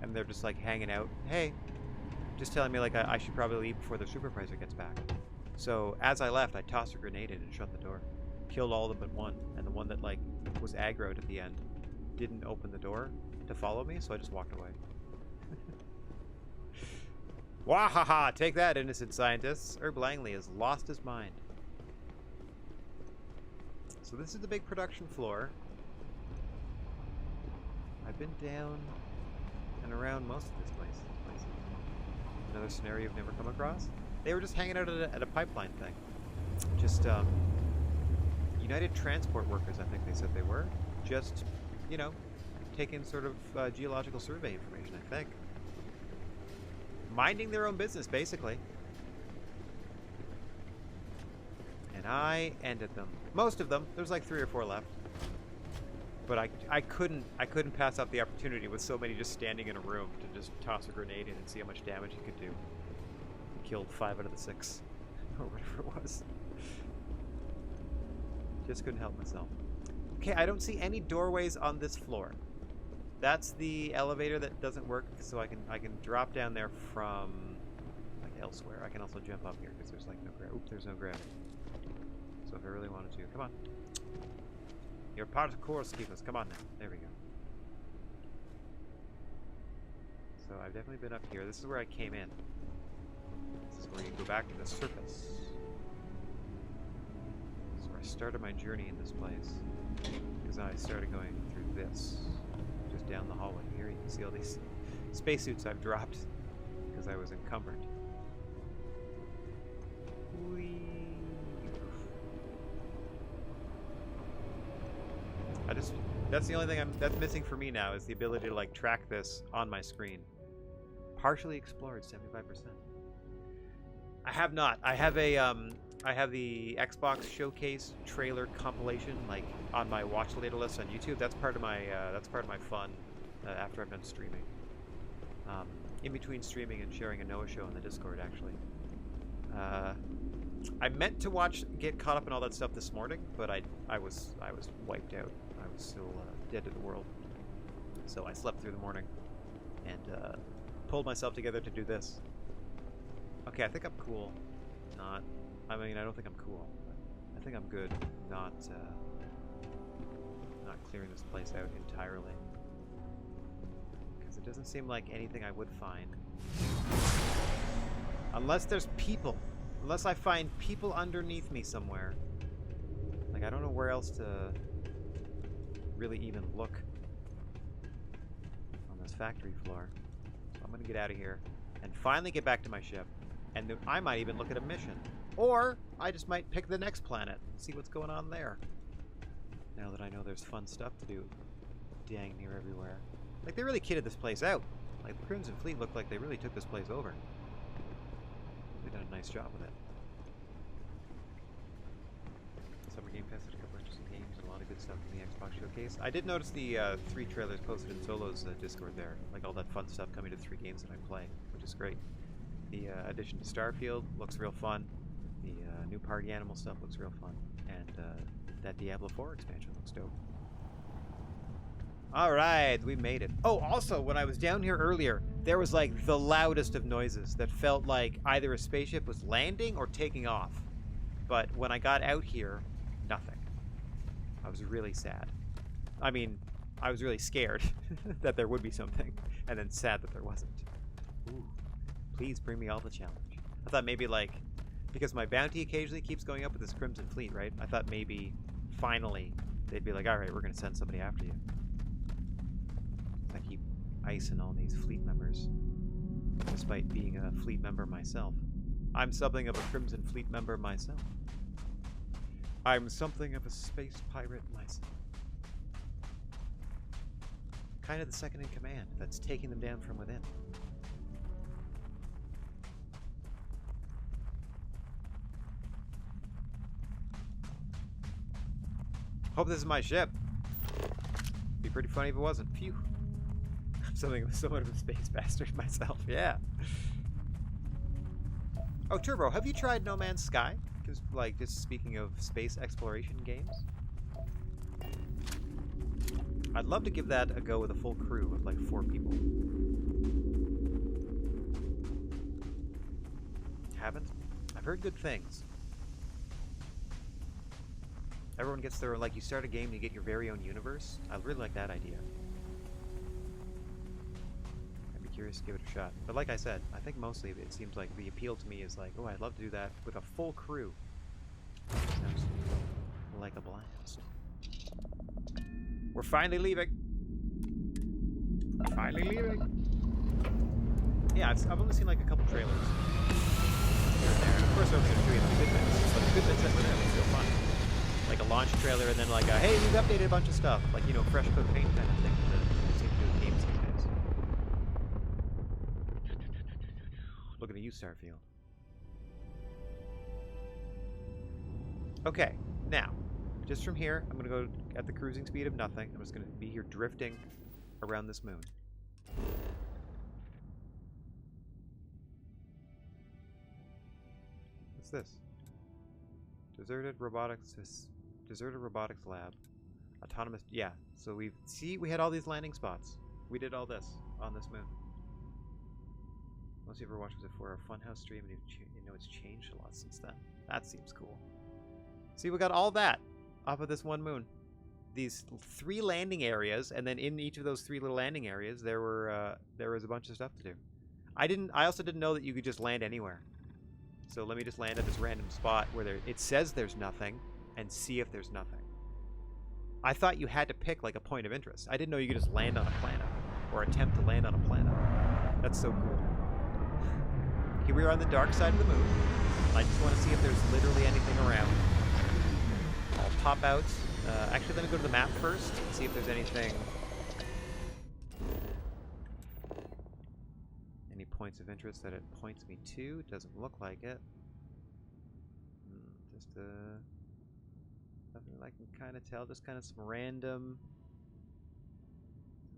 and they're just like hanging out. Hey, just telling me like I should probably leave before the supervisor gets back. So as I left, I tossed a grenade in and shut the door. Killed all of them but one, and the one that like was aggroed at the end didn't open the door to follow me, so I just walked away. Wahaha! Take that, innocent scientists. Herb Langley has lost his mind. So this is the big production floor. I've been down and around most of this place. Another scenario I've never come across. They were just hanging out at a pipeline thing. Just United Transport Workers, I think they said they were. Just, you know, taking sort of geological survey information, I think. Minding their own business, basically. And I ended them. Most of them. There's like 3 or 4 left. But I couldn't pass up the opportunity with so many just standing in a room to just toss a grenade in and see how much damage you could do. Killed 5 out of the 6. Or whatever it was. Just couldn't help myself. Okay, I don't see any doorways on this floor. That's the elevator that doesn't work, so I can drop down there from like elsewhere. I can also jump up here because there's like no gravity. Oop, there's no gravity. So if I really wanted to, come on. Your parkour keepers, come on now. There we go. So I've definitely been up here. This is where I came in. This is where you go back to the surface. This is where I started my journey in this place. Because I started going through this. Just down the hallway here. You can see all these spacesuits I've dropped because I was encumbered. Whee! That's the only thing that's missing for me now is the ability to like track this on my screen. Partially explored, 75%. I have not. I have the Xbox Showcase trailer compilation like on my watch later list on YouTube. That's part of my fun after I'm done streaming. In between streaming and sharing a Noah show on the Discord, actually. I meant to get caught up in all that stuff this morning, but I was wiped out. I was still dead to the world. So I slept through the morning and pulled myself together to do this. Okay, I think I'm cool. I don't think I'm cool. But I think I'm good. Not clearing this place out entirely. Because it doesn't seem like anything I would find. Unless there's people. Unless I find people underneath me somewhere. Like, I don't know where else to really even look on this factory floor. So I'm gonna get out of here and finally get back to my ship. And then I might even look at a mission. Or I just might pick the next planet and see what's going on there. Now that I know there's fun stuff to do dang near everywhere. Like, they really kitted this place out. Like, the Crimson Fleet looked like they really took this place over. They've done a nice job with it. Summer Game Fest had a couple interesting games and a lot of good stuff in the Xbox Showcase. I did notice the 3 trailers posted in Solo's Discord there. Like, all that fun stuff coming to the 3 games that I play, which is great. The addition to Starfield looks real fun. The new party animal stuff looks real fun. And that Diablo 4 expansion looks dope. Alright, we made it. Oh, also, when I was down here earlier, there was like the loudest of noises that felt like either a spaceship was landing or taking off. But when I got out here, nothing. I was really sad. I mean, I was really scared that there would be something, and then sad that there wasn't. Ooh, please bring me all the challenge. I thought maybe like, because my bounty occasionally keeps going up with this Crimson Fleet, right? I thought maybe finally they'd be like, all right, we're going to send somebody after you. I keep icing all these fleet members, despite being a fleet member myself. I'm something of a Crimson Fleet member myself. I'm something of a space pirate myself. Kind of the second in command that's taking them down from within. Hope this is my ship. Be pretty funny if it wasn't. Phew. I'm somewhat of a space bastard myself. Yeah. Oh, Turbo, have you tried No Man's Sky? Because, like, just speaking of space exploration games, I'd love to give that a go with a full crew of like 4 people. Haven't? I've heard good things. Everyone gets their, like, you start a game and you get your very own universe. I really like that idea. I'd be curious to give it a shot. But like I said, I think mostly it seems like the appeal to me is like, oh, I'd love to do that with a full crew. Sounds like a blast. We're finally leaving. We're finally leaving. Yeah, I've only seen like a couple trailers here and there. And of course, I was going to show you the good bits. But the good bits that were there were still fun. Like a launch trailer, and then like a, hey, we've updated a bunch of stuff. Like, you know, fresh coat paint kind of thing that you seem to do with games these days. Looking at you, Starfield. Okay, now, just from here, I'm going to go at the cruising speed of nothing. I'm just going to be here drifting around this moon. What's this? Deserted robotics lab. Autonomous, yeah. So we had all these landing spots. We did all this on this moon. Most of you ever watched it for a Funhouse stream, and you know it's changed a lot since then. That seems cool. See, we got all that off of this one moon. These 3 landing areas, and then in each of those 3 little landing areas, there was a bunch of stuff to do. I also didn't know that you could just land anywhere. So let me just land at this random spot where it says there's nothing, and see if there's nothing. I thought you had to pick like a point of interest. I didn't know you could just land on a planet, or attempt to land on a planet. That's so cool. Here we are on the dark side of the moon. I just want to see if there's literally anything around. I'll pop out. Actually, let me go to the map first and see if there's anything. Any points of interest that it points me to? Doesn't look like it. Just nothing I can kind of tell. Just kind of some random,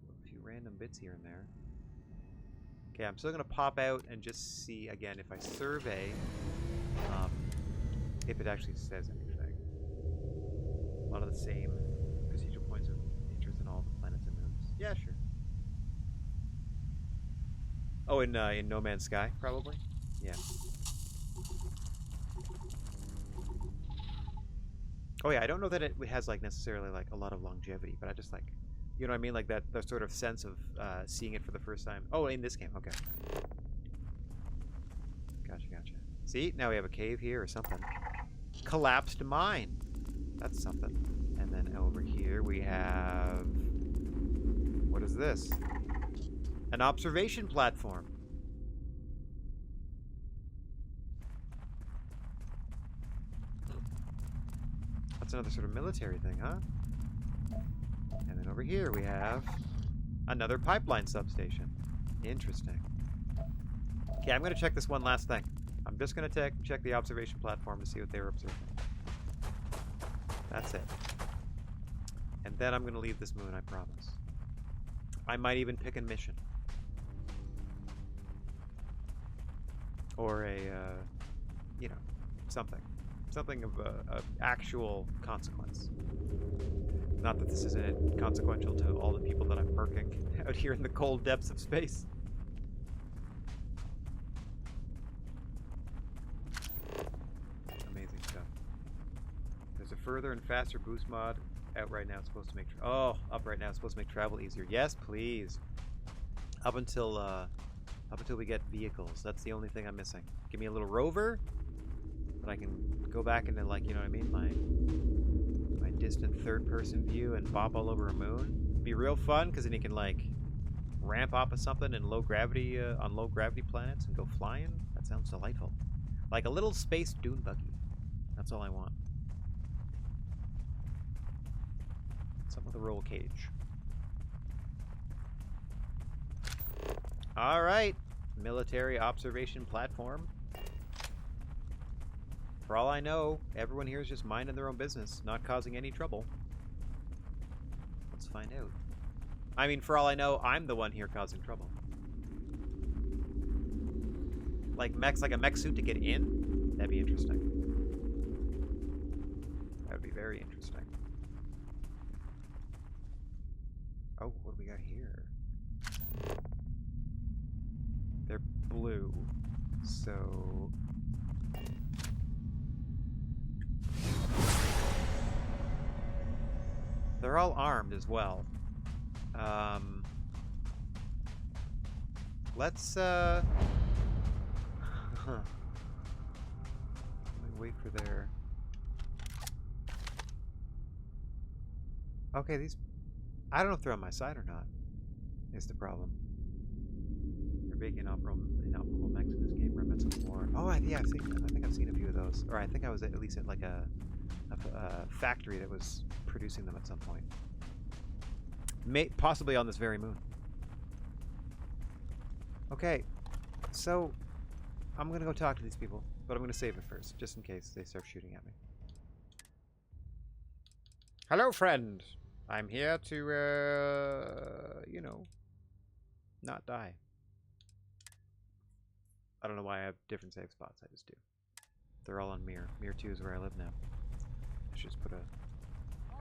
a few random bits here and there. Okay, I'm still gonna pop out and just see again if I survey, if it actually says anything. A lot of the same procedural points of interest in all the planets and moons. Yeah, sure. Oh, in No Man's Sky, probably? Yeah. Oh yeah, I don't know that it has like necessarily like a lot of longevity, but I just like, you know what I mean? Like that sort of sense of seeing it for the first time. Oh, in this game, okay. Gotcha. See, now we have a cave here or something. Collapsed mine. That's something. And then over here we have... What is this? An observation platform. That's another sort of military thing, huh? And then over here we have another pipeline substation. Interesting. Okay, I'm going to check this one last thing. I'm just going to check the observation platform to see what they're observing. That's it. And then I'm going to leave this moon, I promise. I might even pick a mission. Or a, you know, something. Something of actual consequence. Not that this isn't consequential to all the people that I'm murking out here in the cold depths of space. Amazing stuff. There's a further and faster boost mod out right now. It's supposed to make up right now. It's supposed to make travel easier. Yes, please. Up until we get vehicles. That's the only thing I'm missing. Give me a little rover, but I can go back into, like, you know what I mean, my distant third-person view and bop all over a moon. Be real fun, because then you can, like, ramp off of something in low gravity, on low gravity planets and go flying. That sounds delightful. Like a little space dune buggy. That's all I want. Something with a roll cage. Alright. Military observation platform. For all I know, everyone here is just minding their own business, not causing any trouble. Let's find out. I mean, for all I know, I'm the one here causing trouble. Like mechs, like a mech suit to get in? That'd be interesting. That would be very interesting. Oh, what do we got here? They're blue, so... They're all armed as well. Let's, let me wait for their... Okay, these... I don't know if they're on my side or not, is the problem. They're big inoperable mechs in this game, remnants of war. Oh, yeah, I think I've seen a few of those. Or I think I was at least at like a factory that was producing them at some point. Possibly on this very moon. Okay, so I'm gonna go talk to these people, but I'm gonna save it first, just in case they start shooting at me. Hello, friend. I'm here to, you know, not die. I don't know why I have different save spots. I just do. They're all on Mir. Mir 2 is where I live now. I should just put a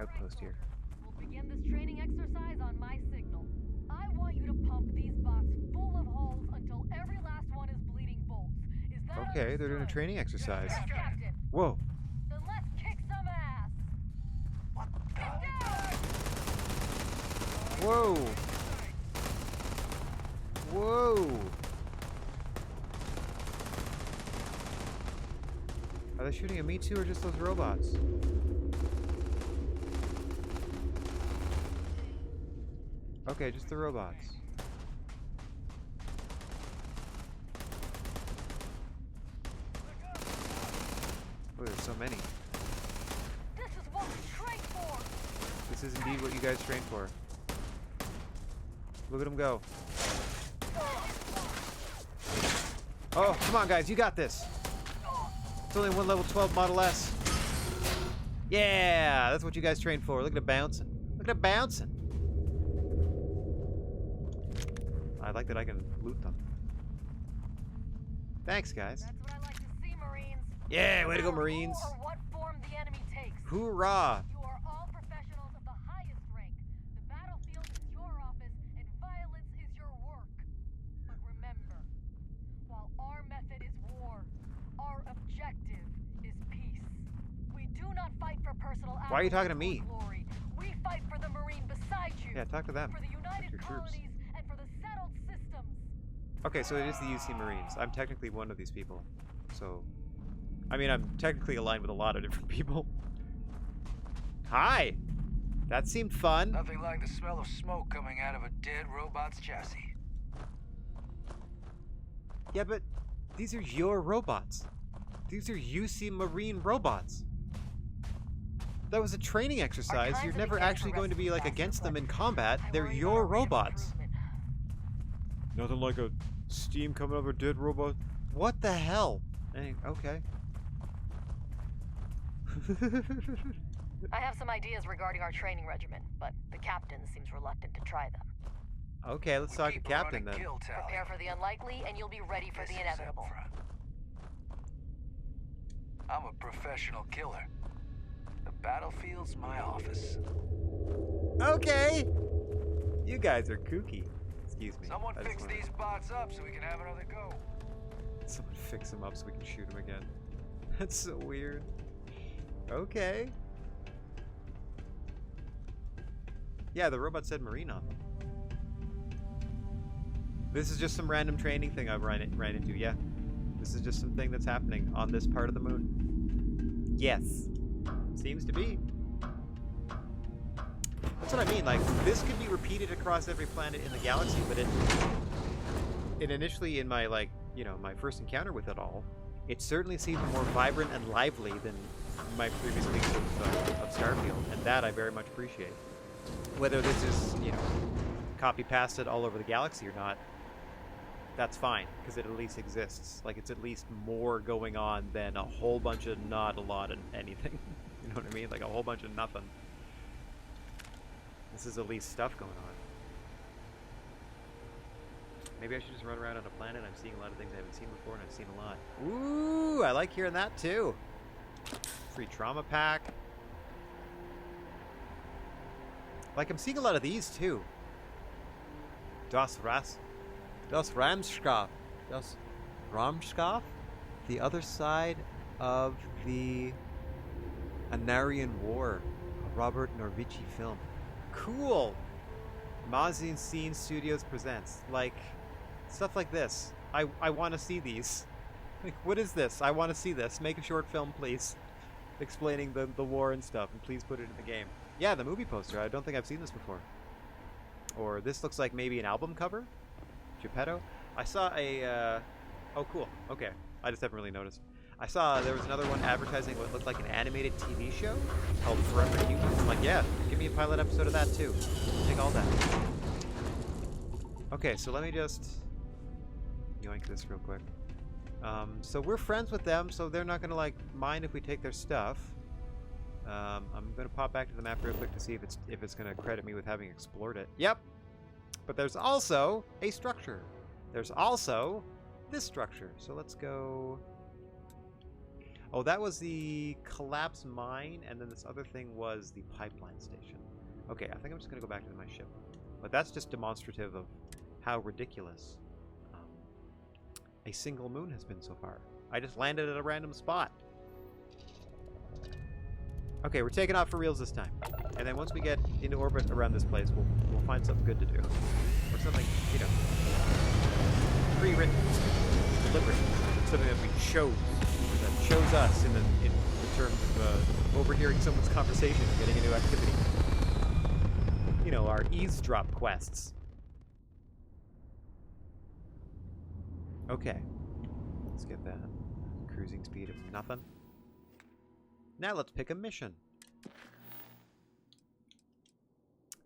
outpost here. We'll begin this training exercise on my signal. I want you to pump these bots full of holes until every last one is bleeding bolts. Is that okay? They're doing a training exercise. Yes, Captain. Whoa. Then let's kick some ass. Get down! Whoa. Whoa. Are they shooting at me too, or just those robots? Okay, just the robots. Oh, there's so many. This is what we trained for. This is indeed what you guys trained for. Look at them go. Oh, come on, guys, you got this. It's only one level 12 Model S. Yeah, that's what you guys trained for. Look at it bouncing. Look at it bouncing. I like that I can loot them. Thanks, guys. That's what I like to see, Marines. Yeah, way to go, Marines. Who or what form the enemy takes. Hoorah. You are all professionals of the highest rank. The battlefield is your office, and violence is your work. But remember, while our method is war, our objective is peace. We do not fight for personal Why are you talking to accolades me? or glory. We fight for the Marine beside you. Yeah, talk to them. For the United your troops. Colonies and for the settled systems. Okay, so it is the UC Marines. I'm technically one of these people. So, I mean, I'm technically aligned with a lot of different people. Hi! That seemed fun. Nothing like the smell of smoke coming out of a dead robot's chassis. Yeah, but these are your robots. These are UC Marine robots. That was a training exercise. You're never actually going to be, like, against them in combat. They're your robots. Nothing like a steam coming over a dead robot. What the hell? Hey, okay. I have some ideas regarding our training regimen, but the captain seems reluctant to try them. Okay, let's talk to Captain then. Prepare for the unlikely, and you'll be ready for the inevitable. I'm a professional killer. The battlefield's my office. Okay! You guys are kooky. Excuse me. Someone fix these bots up so we can have another go. Someone fix them up so we can shoot them again. That's so weird. Okay. Yeah, the robot said Marine on them. This is just some random training thing I've ran into, yeah. This is just something that's happening on this part of the moon. Yes. Seems to be. what I mean. Like, this could be repeated across every planet in the galaxy, but it initially, in my, like, you know, my first encounter with it all, it certainly seemed more vibrant and lively than my previous weeks of Starfield, and that I very much appreciate. Whether this is, you know, copy-pasted all over the galaxy or not, that's fine, because it at least exists. Like, it's at least more going on than a whole bunch of not a lot of anything. You know what I mean? Like, a whole bunch of nothing. This is at least stuff going on. Maybe I should just run around on a planet. I'm seeing a lot of things I haven't seen before, and I've seen a lot. Ooh, I like hearing that, too. Free trauma pack. Like, I'm seeing a lot of these, too. Das Ramskaf. Das Ramskaf? The other side of the Anarian War. A Robert Norvici film. Cool! Mazin Scene Studios presents. Like, stuff like this. I want to see these. Like, what is this? I want to see this. Make a short film, please. Explaining the war and stuff, and please put it in the game. Yeah, the movie poster. I don't think I've seen this before. Or this looks like maybe an album cover? Geppetto? I saw a... oh, cool. Okay. I just haven't really noticed. I saw there was another one advertising what looked like an animated TV show called Forever Human. I'm like, yeah, give me a pilot episode of that, too. Take all that. Okay, so let me just yoink this real quick. So we're friends with them, so they're not going to, like, mind if we take their stuff. I'm going to pop back to the map real quick to see if it's going to credit me with having explored it. Yep. But there's also a structure. There's also this structure. So let's go... Oh, that was the collapsed mine, and then this other thing was the pipeline station. Okay, I think I'm just going to go back to my ship. But that's just demonstrative of how ridiculous a single moon has been so far. I just landed at a random spot. Okay, we're taking off for reals this time. And then once we get into orbit around this place, we'll find something good to do. Or something, you know, pre-written, deliberate. Something that we chose. That chose us in the terms of overhearing someone's conversation and getting a new activity. You know, our eavesdrop quests. Okay. Let's get that. Cruising speed of nothing. Now let's pick a mission.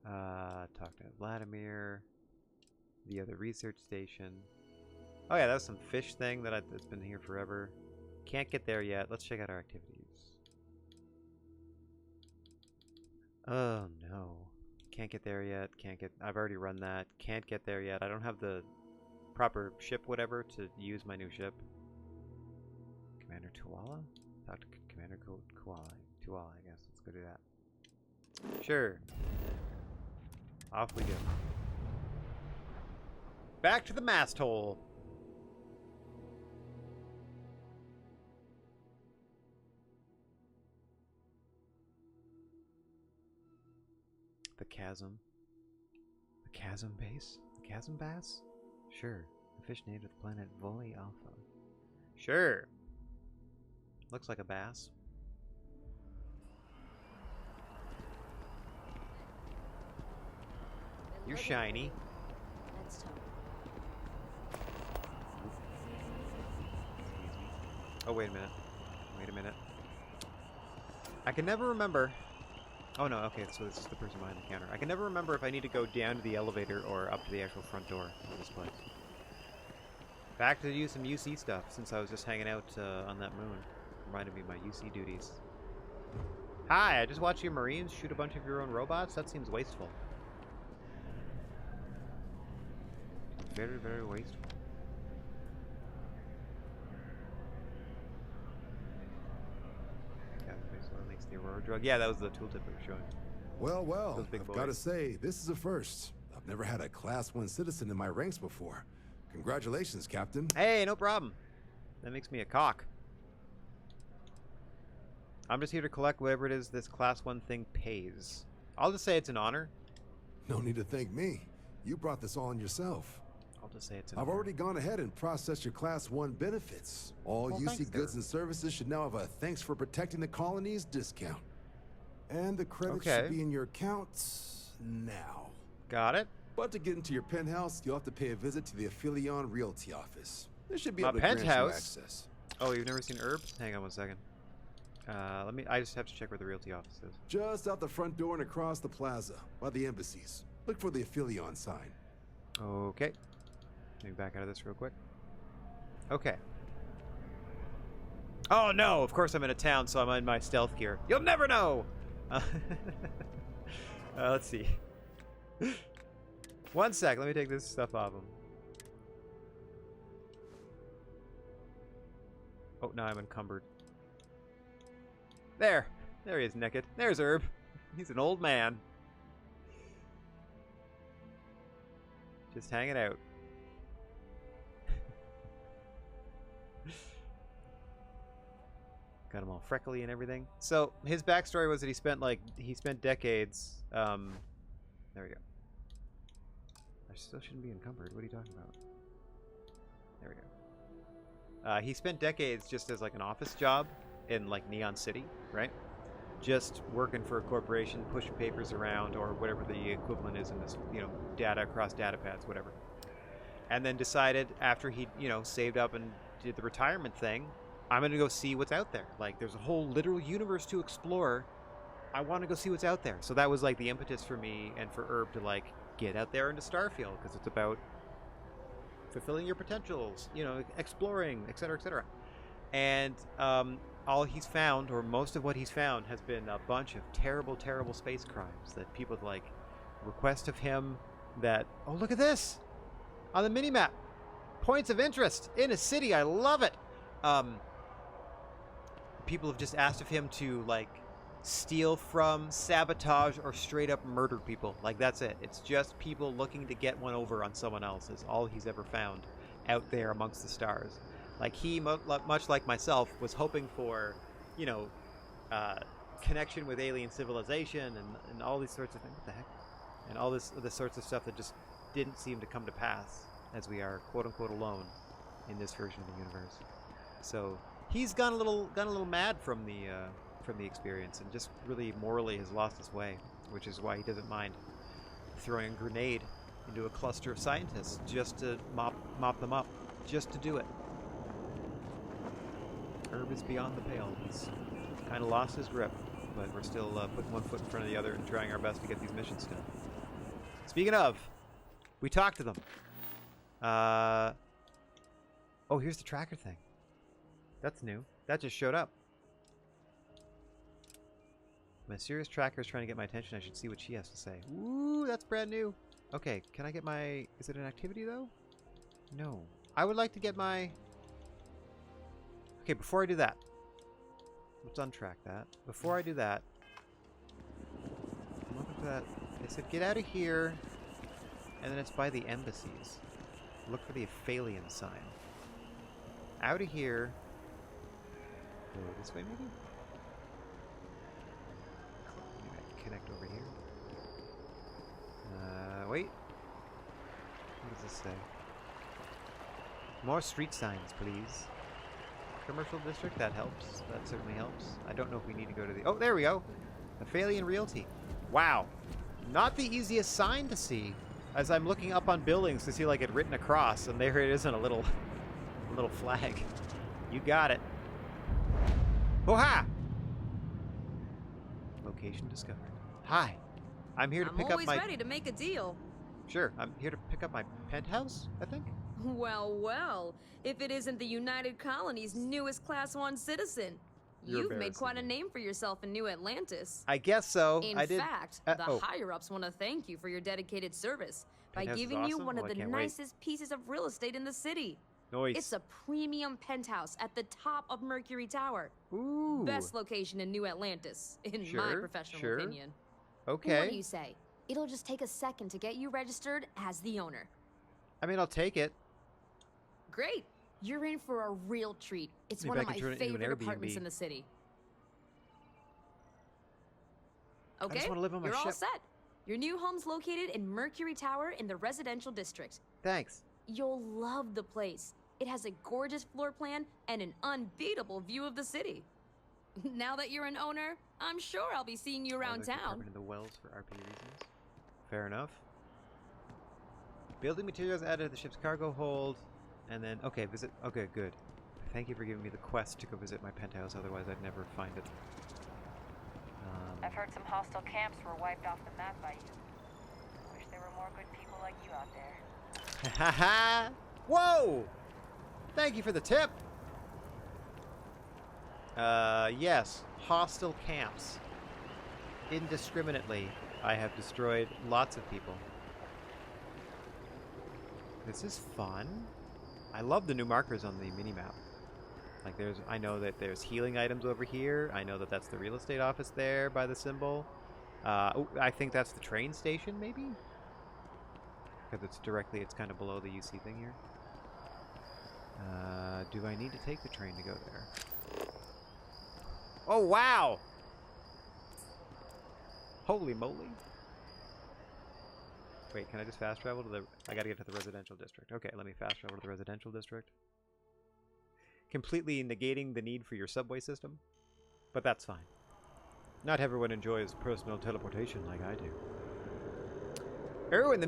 Talk to Vladimir. The other research station. Oh yeah, that was some fish thing that's been here forever. Can't get there yet. Let's check out our activities. Oh no. Can't get there yet. I've already run that. Can't get there yet. I don't have the proper ship whatever to use my new ship. Commander Tuala? Talk to Commander Tuala, I guess. Let's go do that. Sure. Off we go. Back to the mast hole. The chasm. The chasm base? The chasm bass? Sure. A fish native to the planet Voli Alpha. Sure. Looks like a bass. You're shiny. Let's talk. Oh, wait a minute. Wait a minute. I can never remember. Oh, no. Okay, so this is the person behind the counter. I can never remember if I need to go down to the elevator or up to the actual front door of this place. Back to do some UC stuff, since I was just hanging out on that moon. Reminded me of my UC duties. Hi, I just watched your Marines shoot a bunch of your own robots? That seems wasteful. Very, very wasteful. Makes the Aurora drug. Yeah, that was the tooltip we were showing. Well, I've got to say, this is a first. I've never had a Class 1 citizen in my ranks before. Congratulations, Captain. Hey, no problem. That makes me a cock. I'm just here to collect whatever it is this Class 1 thing pays. I'll just say it's an honor. No need to thank me. You brought this all on yourself. I'll just say it's an I've honor. already gone ahead and processed your Class 1 benefits. All Well, UC thanks, goods sir. and services should now have a thanks for protecting the colonies discount. And the credits Okay. should be in your accounts now. Got it. But to get into your penthouse, you'll have to pay a visit to the Affilion Realty office. They should be My able to grant you penthouse? access. Oh, you've never seen Herb? Hang on one second. I just have to check where the realty office is. Just out the front door and across the plaza, by the embassies. Look for the Affilion sign. Okay. Let me back out of this real quick. Okay. Oh no, of course I'm in a town, so I'm in my stealth gear. You'll never know! Let's see. One sec, let me take this stuff off him. Oh, now I'm encumbered. There he is, naked. There's Herb. He's an old man. Just hanging out. Got him all freckly and everything. So his backstory was that he spent decades. There we go. I still shouldn't be encumbered. What are you talking about? There we go. He spent decades just as like an office job in like Neon City, right? Just working for a corporation, pushing papers around or whatever the equivalent is in this, data across data pads, whatever. And then decided after he, saved up and did the retirement thing, I'm going to go see what's out there. Like, there's a whole literal universe to explore. I want to go see what's out there. So that was, like, the impetus for me and for Herb to, like, get out there into Starfield, because it's about fulfilling your potentials, exploring, etc., etc. And all he's found, or most of what he's found, has been a bunch of terrible, terrible space crimes that people, like, request of him that, oh, look at this! On the minimap! Points of interest in a city, I love it! People have just asked of him to, like, steal from, sabotage, or straight up murder people. Like, that's it. It's just people looking to get one over on someone else is all he's ever found out there amongst the stars. Like, he, much like myself, was hoping for, connection with alien civilization and all these sorts of things. What the heck? And all the sorts of stuff that just didn't seem to come to pass, as we are quote-unquote alone in this version of the universe. So he's gone a little mad from the experience, and just really morally has lost his way, which is why he doesn't mind throwing a grenade into a cluster of scientists just to mop them up, just to do it. Herb is beyond the pale. He's kind of lost his grip, but we're still putting one foot in front of the other and trying our best to get these missions done. Speaking of, we talked to them. Oh, here's the tracker thing. That's new. That just showed up. My serious tracker is trying to get my attention. I should see what she has to say. Ooh, that's brand new. Okay, can I get my... Is it an activity, though? No. I would like to get my... Okay, before I do that, let's untrack that. Before I do that, I'm looking for that. They said get out of here, and then it's by the embassies. Look for the Affilion sign. Out of here. Go this way, maybe? Maybe I can connect over here. Wait. What does this say? More street signs, please. Commercial district, that helps. That certainly helps. I don't know if we need to go to the... Oh, there we go. Affilion Realty. Wow. Not the easiest sign to see. As I'm looking up on buildings to see like it written across, and there it is in a little flag. You got it. Oh-ha! Location discovered. Hi. I'm here to pick up my... I'm always ready to make a deal. Sure. I'm here to pick up my penthouse, I think. Well, well. If it isn't the United Colony's newest Class 1 citizen. You've made quite a name for yourself in New Atlantis. I guess so. In fact, the higher-ups want to thank you for your dedicated service by giving you one of the nicest pieces of real estate in the city. Nice. It's a premium penthouse at the top of Mercury Tower. Ooh. Best location in New Atlantis, in my professional opinion. Okay. What do you say? It'll just take a second to get you registered as the owner. I mean, I'll take it. Great. You're in for a real treat. It's one of my favorite apartments in the city. Okay, I just want to live on my you're ship. all set. Your new home's located in Mercury Tower in the residential district. Thanks. You'll love the place. It has a gorgeous floor plan and an unbeatable view of the city. Now that you're an owner, I'm sure I'll be seeing you around town. In the wells for RP reasons. Fair enough. Building materials added to the ship's cargo hold. And then, okay, visit. Okay, good. Thank you for giving me the quest to go visit my penthouse, otherwise I'd never find it. I've heard some hostile camps were wiped off the map by you. Wish there were more good people like you out there. Ha ha! Whoa! Thank you for the tip! Yes. Hostile camps. Indiscriminately, I have destroyed lots of people. This is fun. I love the new markers on the minimap. Like I know that there's healing items over here. I know that that's the real estate office there by the symbol. I think that's the train station, maybe? Because it's kind of below the UC thing here. Do I need to take the train to go there? Oh, wow! Holy moly. Wait, can I just fast travel to the... I gotta get to the residential district. Okay, let me fast travel to the residential district. Completely negating the need for your subway system. But that's fine. Not everyone enjoys personal teleportation like I do. Oh, in the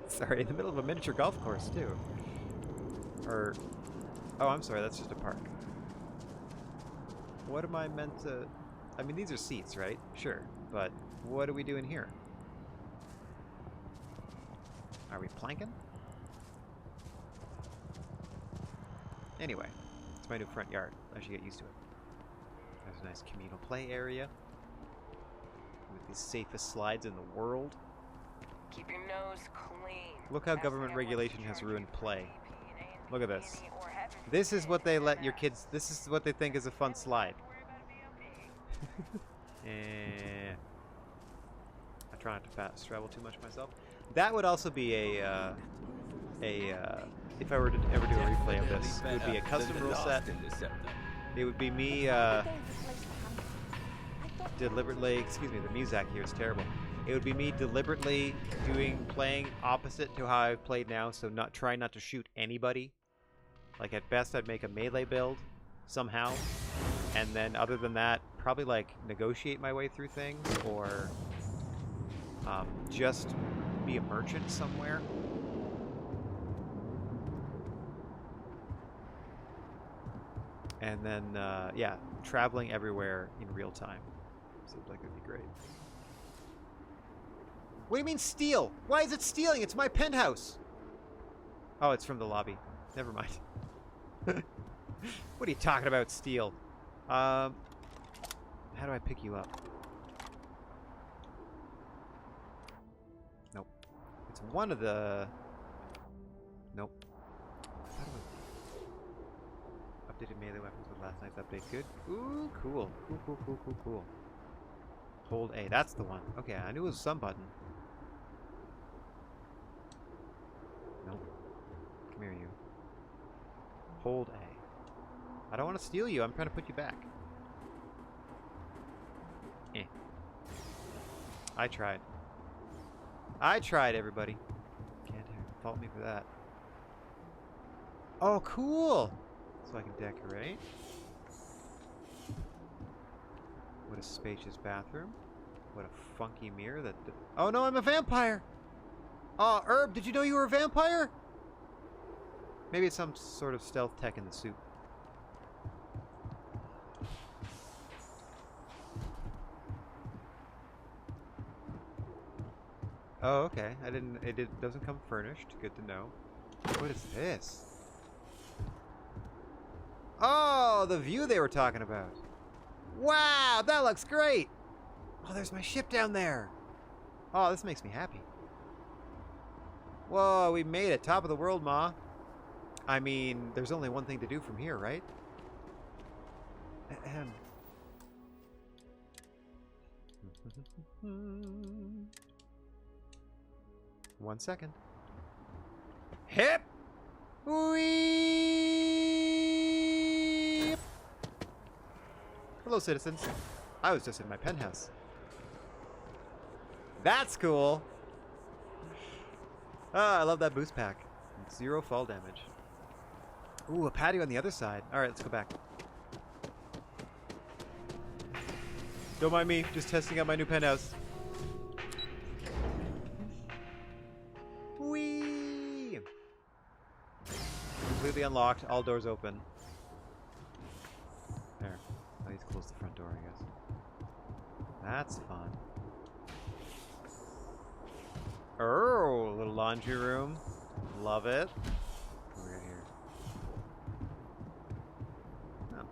sorry, in the middle of a miniature golf course, too. Or... Oh, I'm sorry, that's just a park. What am I meant to... I mean, these are seats, right? Sure. But what are we doing here? Are we planking? Anyway, it's my new front yard. I should get used to it. There's a nice communal play area with the safest slides in the world. Keep your nose clean. Look how government regulation has ruined play. Look at this. This is what they let your kids... This is what they think is a fun slide. I try not to fast travel too much myself. That would also be if I were to ever do a replay of this, it would be a custom rule set. It would be me deliberately, excuse me, the music here is terrible. It would be me deliberately playing opposite to how I've played now, so trying not to shoot anybody. Like at best I'd make a melee build somehow. And then other than that, probably like negotiate my way through things or just be a merchant somewhere. And then, yeah, traveling everywhere in real time. Seems like it'd be great. What do you mean steal? Why is it stealing? It's my penthouse. Oh, it's from the lobby. Never mind. What are you talking about, steal? How do I pick you up? Nope. It's one of the... Nope. How do I... Updated melee weapons with last night's update. Good. Ooh, cool. Cool. Hold A. That's the one. Okay, I knew it was some button. Nope. Come here, you. Hold A. I don't want to steal you. I'm trying to put you back. Eh. I tried. Everybody. Can't fault me for that. Oh, cool! So I can decorate. What a spacious bathroom. What a funky mirror that... Oh no, I'm a vampire! Oh, Herb, did you know you were a vampire? Maybe it's some sort of stealth tech in the soup. Oh, okay. It doesn't come furnished. Good to know. What is this? Oh, the view they were talking about. Wow, that looks great. Oh, there's my ship down there. Oh, this makes me happy. Whoa, we made it. Top of the world, Ma. I mean, there's only one thing to do from here, right? Ahem. 1 second. Hip! Weep! Hello, citizens. I was just in my penthouse. That's cool. Ah, I love that boost pack. 0 fall damage. Ooh, a patio on the other side. Alright, let's go back. Don't mind me, just testing out my new penthouse. completely unlocked. All doors open. There. I need to close the front door, I guess. That's fun. Oh, little laundry room. Love it. What do we got here? Oh.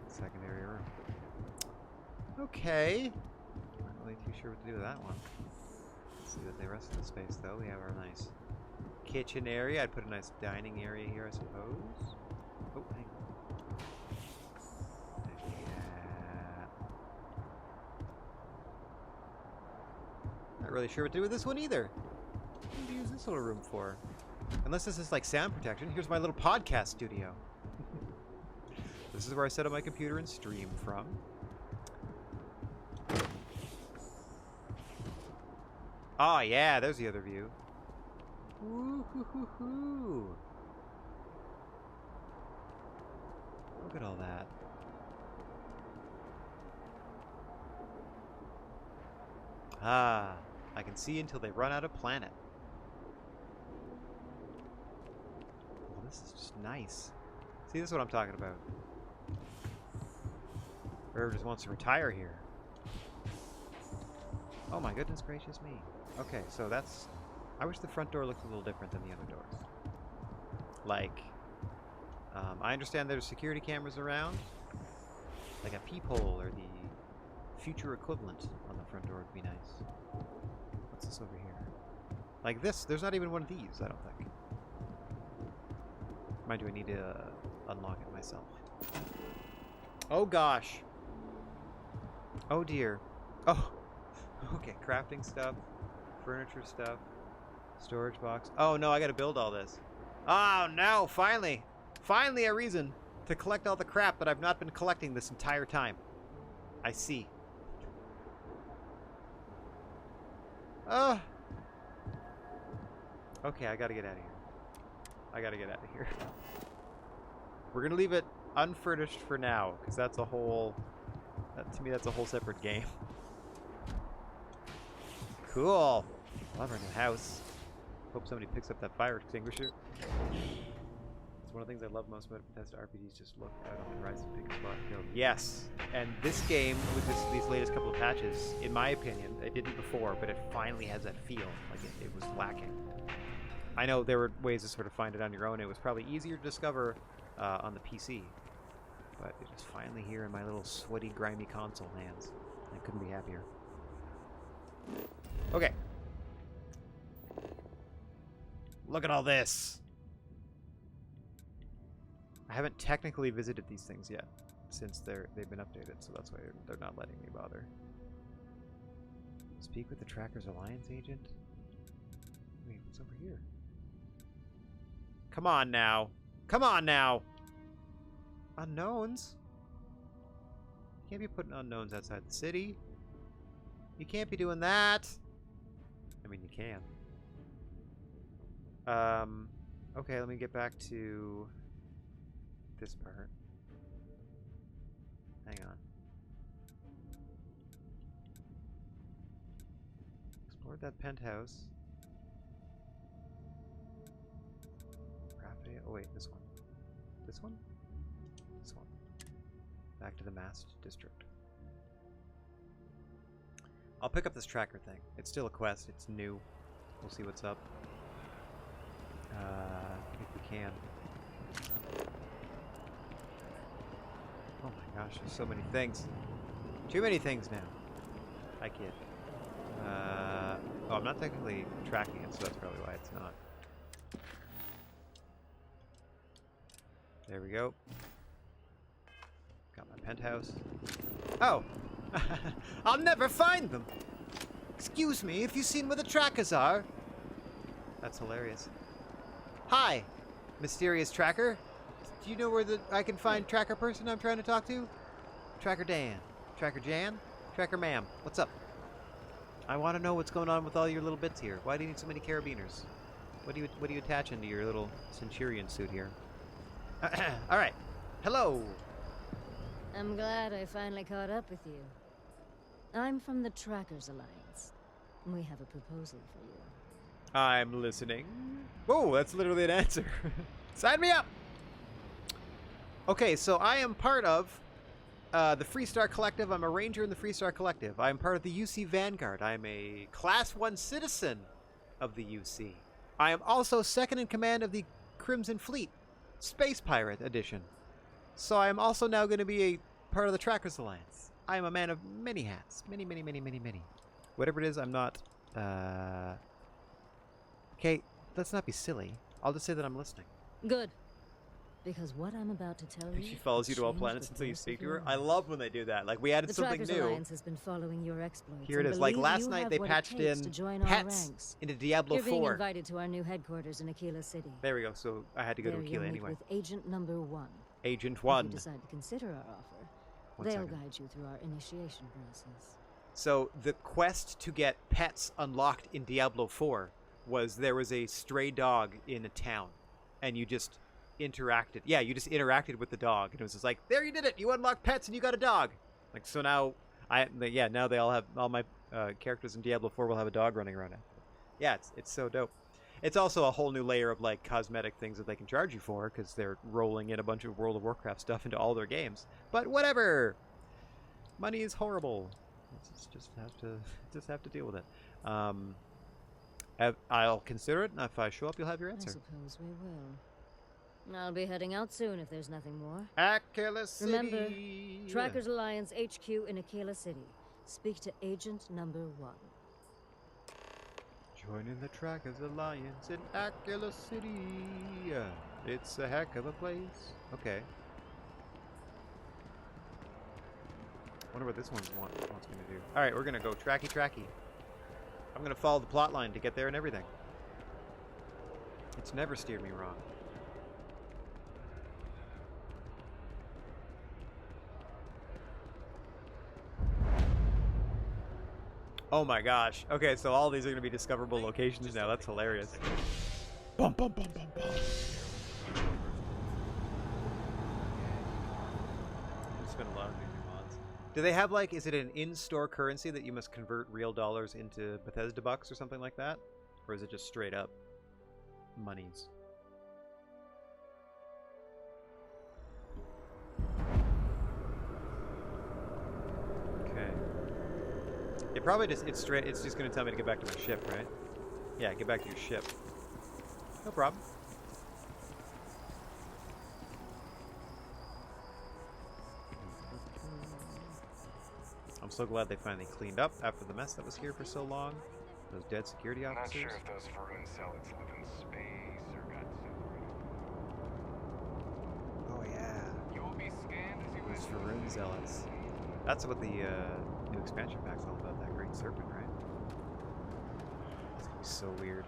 Secondary room. Okay. Not really too sure what to do with that one. Let's see what the rest of the space, though. We have our nice kitchen area. I'd put a nice dining area here, I suppose. Oh, hang on. Not really sure what to do with this one either. What do you use this little room for? Unless this is like sound protection. Here's my little podcast studio. This is where I set up my computer and stream from. Oh yeah, there's the other view. Woo-hoo-hoo-hoo. Look at all that. Ah, I can see until they run out of planet. Well, this is just nice. See, this is what I'm talking about. Herb just wants to retire here. Oh my goodness gracious me. Okay, so that's... I wish the front door looked a little different than the other doors. Like, I understand there's security cameras around. Like a peephole or the future equivalent on the front door would be nice. What's this over here? Like this, there's not even one of these, I don't think. Mind you, I need to unlock it myself. Oh gosh. Oh dear. Oh. Okay, crafting stuff, furniture stuff, storage box. Oh no, I gotta build all this. Oh no, finally! Finally a reason to collect all the crap that I've not been collecting this entire time. I see. Okay, I gotta get out of here. I gotta get out of here. We're gonna leave it unfurnished for now, because that's a whole... to me, that's a whole separate game. Cool. Love our new house. Hope somebody picks up that fire extinguisher. It's one of the things I love most about Bethesda RPGs. Just look out on the horizon, pick a spot, and go. Yes. And this game, with these latest couple of patches, in my opinion, it didn't before, but it finally has that feel. Like it was lacking. I know there were ways to sort of find it on your own. It was probably easier to discover on the PC. But it was finally here in my little sweaty, grimy console hands. I couldn't be happier. Okay. Look at all this. I haven't technically visited these things yet, since they've been updated, so that's why they're not letting me bother. Speak with the Tracker's Alliance agent? Wait, what's over here? Come on now. Come on now! Unknowns? You can't be putting unknowns outside the city. You can't be doing that. I mean, you can. Okay, let me get back to this part. Hang on. Explored that penthouse. Rapid. Oh wait, this one. This one? This one. Back to the Mast District. I'll pick up this tracker thing. It's still a quest. It's new. We'll see what's up. If we can. Oh my gosh, there's so many things. Too many things now. I kid. Oh, I'm not technically tracking it, so that's probably why it's not. There we go. Got my penthouse. Oh! I'll never find them! Excuse me, have you seen where the trackers are? That's hilarious. Hi, mysterious tracker. Do you know where I can find tracker person I'm trying to talk to? Tracker Dan. Tracker Jan? Tracker Ma'am. What's up? I want to know what's going on with all your little bits here. Why do you need so many carabiners? What do you attach into your little Centurion suit here? Alright. Hello! I'm glad I finally caught up with you. I'm from the Trackers Alliance. We have a proposal for you. I'm listening. Whoa, that's literally an answer. Sign me up! Okay, so I am part of the Freestar Collective. I'm a ranger in the Freestar Collective. I'm part of the UC Vanguard. I'm a Class 1 citizen of the UC. I am also second in command of the Crimson Fleet, Space Pirate Edition. So I am also now going to be a part of the Trackers Alliance. I am a man of many hats. Many, many, many, many, many. Whatever it is, I'm not... Okay, let's not be silly. I'll just say that I'm listening. Good. Because what I'm about to tell you... She follows you to all planets until you speak to her. I love when they do that. Like, we added something Trackers new. Alliance has been following your exploits. Here it is. Like, last night they patched in pets into Diablo 4. You're being invited to our new headquarters in Aquila City. There we go. So I had to go to There Aquila you'll meet anyway. with Agent Number 1. Agent 1. If you decide to consider our offer, One they'll second. guide you through our initiation process. So the quest to get pets unlocked in Diablo 4 was there was a stray dog in a town, and you just interacted. Yeah, you just interacted with the dog, and it was just like, there, you did it. You unlocked pets, and you got a dog. Like, so now, now they all have, all my characters in Diablo 4 will have a dog running around it. Yeah, it's so dope. It's also a whole new layer of, like, cosmetic things that they can charge you for, because they're rolling in a bunch of World of Warcraft stuff into all their games. But whatever! Money is horrible. Just have to deal with it. I'll consider it, and if I show up, you'll have your answer. I suppose we will. I'll be heading out soon if there's nothing more. Aquila City! Remember, Trackers Alliance HQ in Aquila City. Speak to Agent Number 1. Joining the Trackers Alliance in Aquila City. It's a heck of a place. Okay. Wonder what this one's wants me to do. Alright, we're gonna go tracky. I'm gonna follow the plot line to get there and everything. It's never steered me wrong. Oh my gosh. Okay, so all these are gonna be discoverable locations now. That's hilarious. Bum bum bum bum bum. There's been a lot of new mods. Do they have, like, is it an in-store currency that you must convert real dollars into Bethesda bucks or something like that? Or is it just straight up monies? Okay. It probably just, it's just gonna tell me to get back to my ship, right? Yeah, get back to your ship. No problem. I'm so glad they finally cleaned up after the mess that was here for so long. Those dead security officers. Not sure if those Faroon zealots live in space or got separated. Oh yeah. You will be scanned as you Those enter. Faroon zealots. That's what the new expansion pack's all about, that great serpent, right? It's gonna be so weird.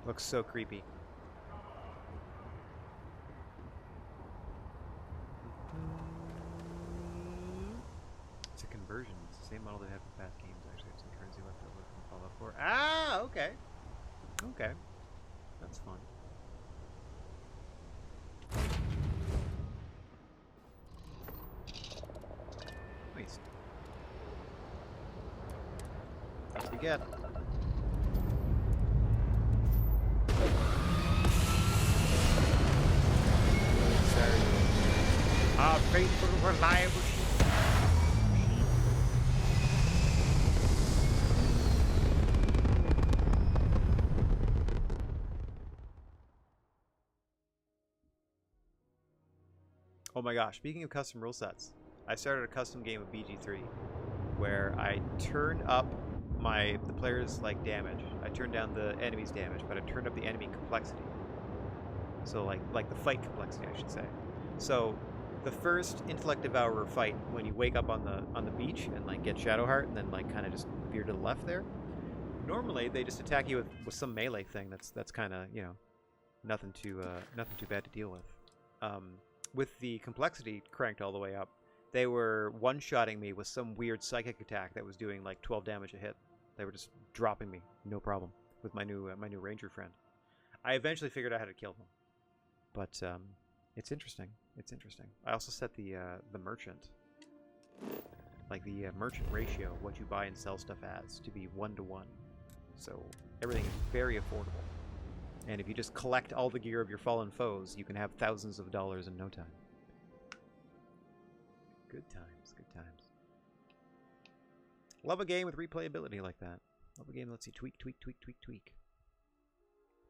Looks so creepy. It's a conversion. It's the same model they have for past games, actually. Have some currency left over from Fallout 4. Ah, okay. Okay. That's fun. Nice. That's what we get. Sorry. Our faithful, reliable sheep. Oh my gosh, speaking of custom rule sets, I started a custom game of BG3 where I turned up the player's like damage. I turned down the enemy's damage, but I turned up the enemy complexity. So like the fight complexity, I should say. So the first Intellect Devourer fight, when you wake up on the beach and like get Shadowheart and then like kind of just veer to the left there, normally they just attack you with some melee thing that's kind of, you know, nothing too bad to deal with. With the complexity cranked all the way up, they were one-shotting me with some weird psychic attack that was doing like 12 damage a hit. They were just dropping me, no problem, with my new ranger friend. I eventually figured out how to kill them, but it's interesting. It's interesting. I also set the merchant, like the merchant ratio, what you buy and sell stuff as, to be 1-to-1. So everything is very affordable. And if you just collect all the gear of your fallen foes, you can have thousands of dollars in no time. Good times, good times. Love a game with replayability like that. Love a game that lets you tweak.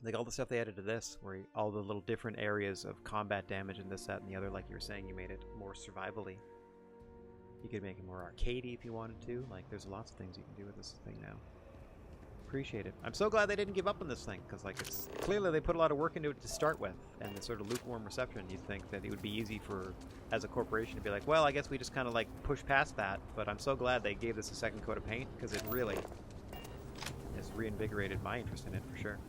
Like all the stuff they added to this, where all the little different areas of combat damage and this, that, and the other, like you were saying, you made it more survivally. You could make it more arcadey if you wanted to. Like, there's lots of things you can do with this thing now. Appreciate it. I'm so glad they didn't give up on this thing, because like it's clearly they put a lot of work into it to start with, and the sort of lukewarm reception. You'd think that it would be easy for, as a corporation, to be like, well, I guess we just kind of like push past that. But I'm so glad they gave this a second coat of paint, because it really has reinvigorated my interest in it for sure.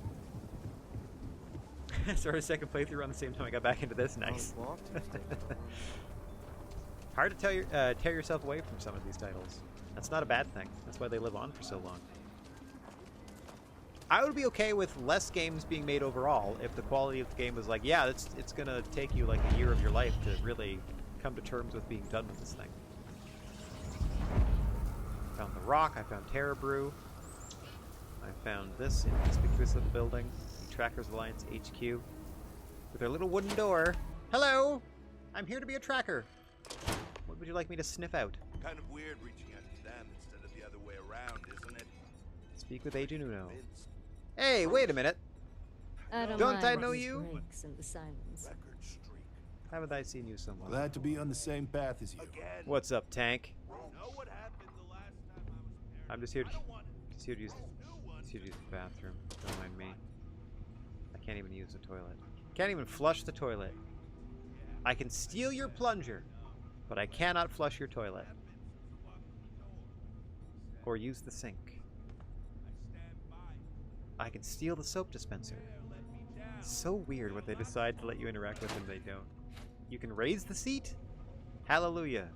Started a second playthrough around the same time I got back into this. Nice. Hard to tear yourself away from some of these titles. That's not a bad thing. That's why they live on for so long. I would be okay with less games being made overall if the quality of the game was like, yeah, it's gonna take you like a year of your life to really come to terms with being done with this thing. Found the rock. I found Terra Brew. I found this inconspicuous little building, the Trackers Alliance HQ, with their little wooden door. Hello, I'm here to be a tracker. What would you like me to sniff out? Kind of weird reaching out to them instead of the other way around, isn't it? Speak with Agent Uno. Hey, wait a minute. Don't I know you? In the silence. Haven't I seen you somewhere? Glad to be on the same path as you. What's up, Tank? I'm just here to use the bathroom. Don't mind me. I can't even use the toilet. Can't even flush the toilet. I can steal your plunger, but I cannot flush your toilet. Or use the sink. I can steal the soap dispenser. It's so weird what they decide to let you interact with and they don't. You can raise the seat? Hallelujah.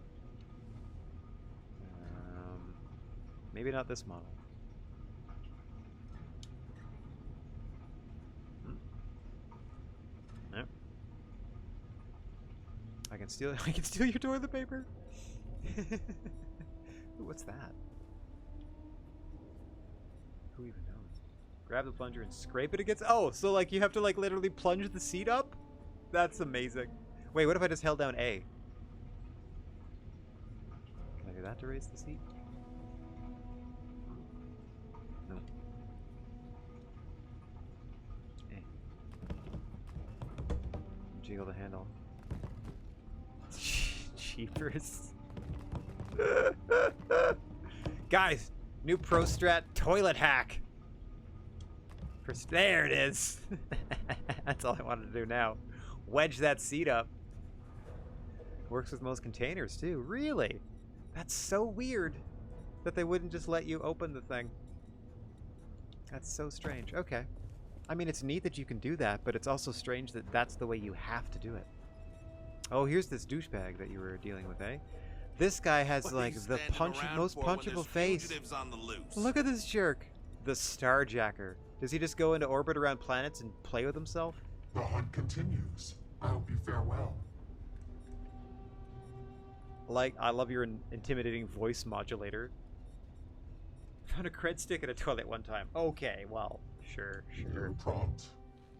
Maybe not this model. Nope. I can steal your toilet paper. Ooh, what's that? Who even knows? Grab the plunger and scrape it against. Oh, so like you have to like literally plunge the seat up? That's amazing. Wait, what if I just held down A? Can I do that to raise the seat? No. A. Jiggle the handle. Cheapers. Guys, new Pro Strat toilet hack. There it is. That's all I wanted to do now. Wedge that seat up. Works with most containers too. Really? That's so weird that they wouldn't just let you open the thing. That's so strange. Okay. I mean, it's neat that you can do that, but it's also strange that that's the way you have to do it. Oh, here's this douchebag that you were dealing with, eh? This guy has like the most punchable face. Look at this jerk. The Starjacker. Does he just go into orbit around planets and play with himself? The hunt continues. I hope you fare well. Like, I love your intimidating voice modulator. Found a cred stick at a toilet one time. Okay, well, sure. You're prompt.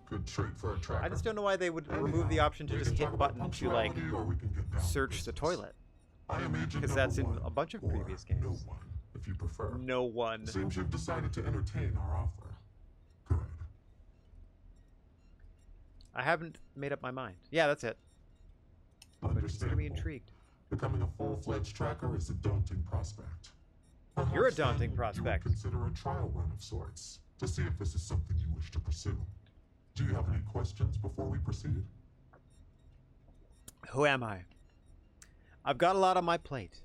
Good trait for a tracker. I just don't know why they would remove the option to just hit button to, like, search the toilet. Because that's in a bunch of previous games. No one, if you prefer. No one. Seems you've decided to entertain our offer. Good. I haven't made up my mind. Yeah, that's it. But consider me intrigued. Becoming a full-fledged tracker is a daunting prospect. Perhaps you're a daunting prospect. You would consider a trial run of sorts to see if this is something you wish to pursue. Do you have any questions before we proceed? Who am I? I've got a lot on my plate.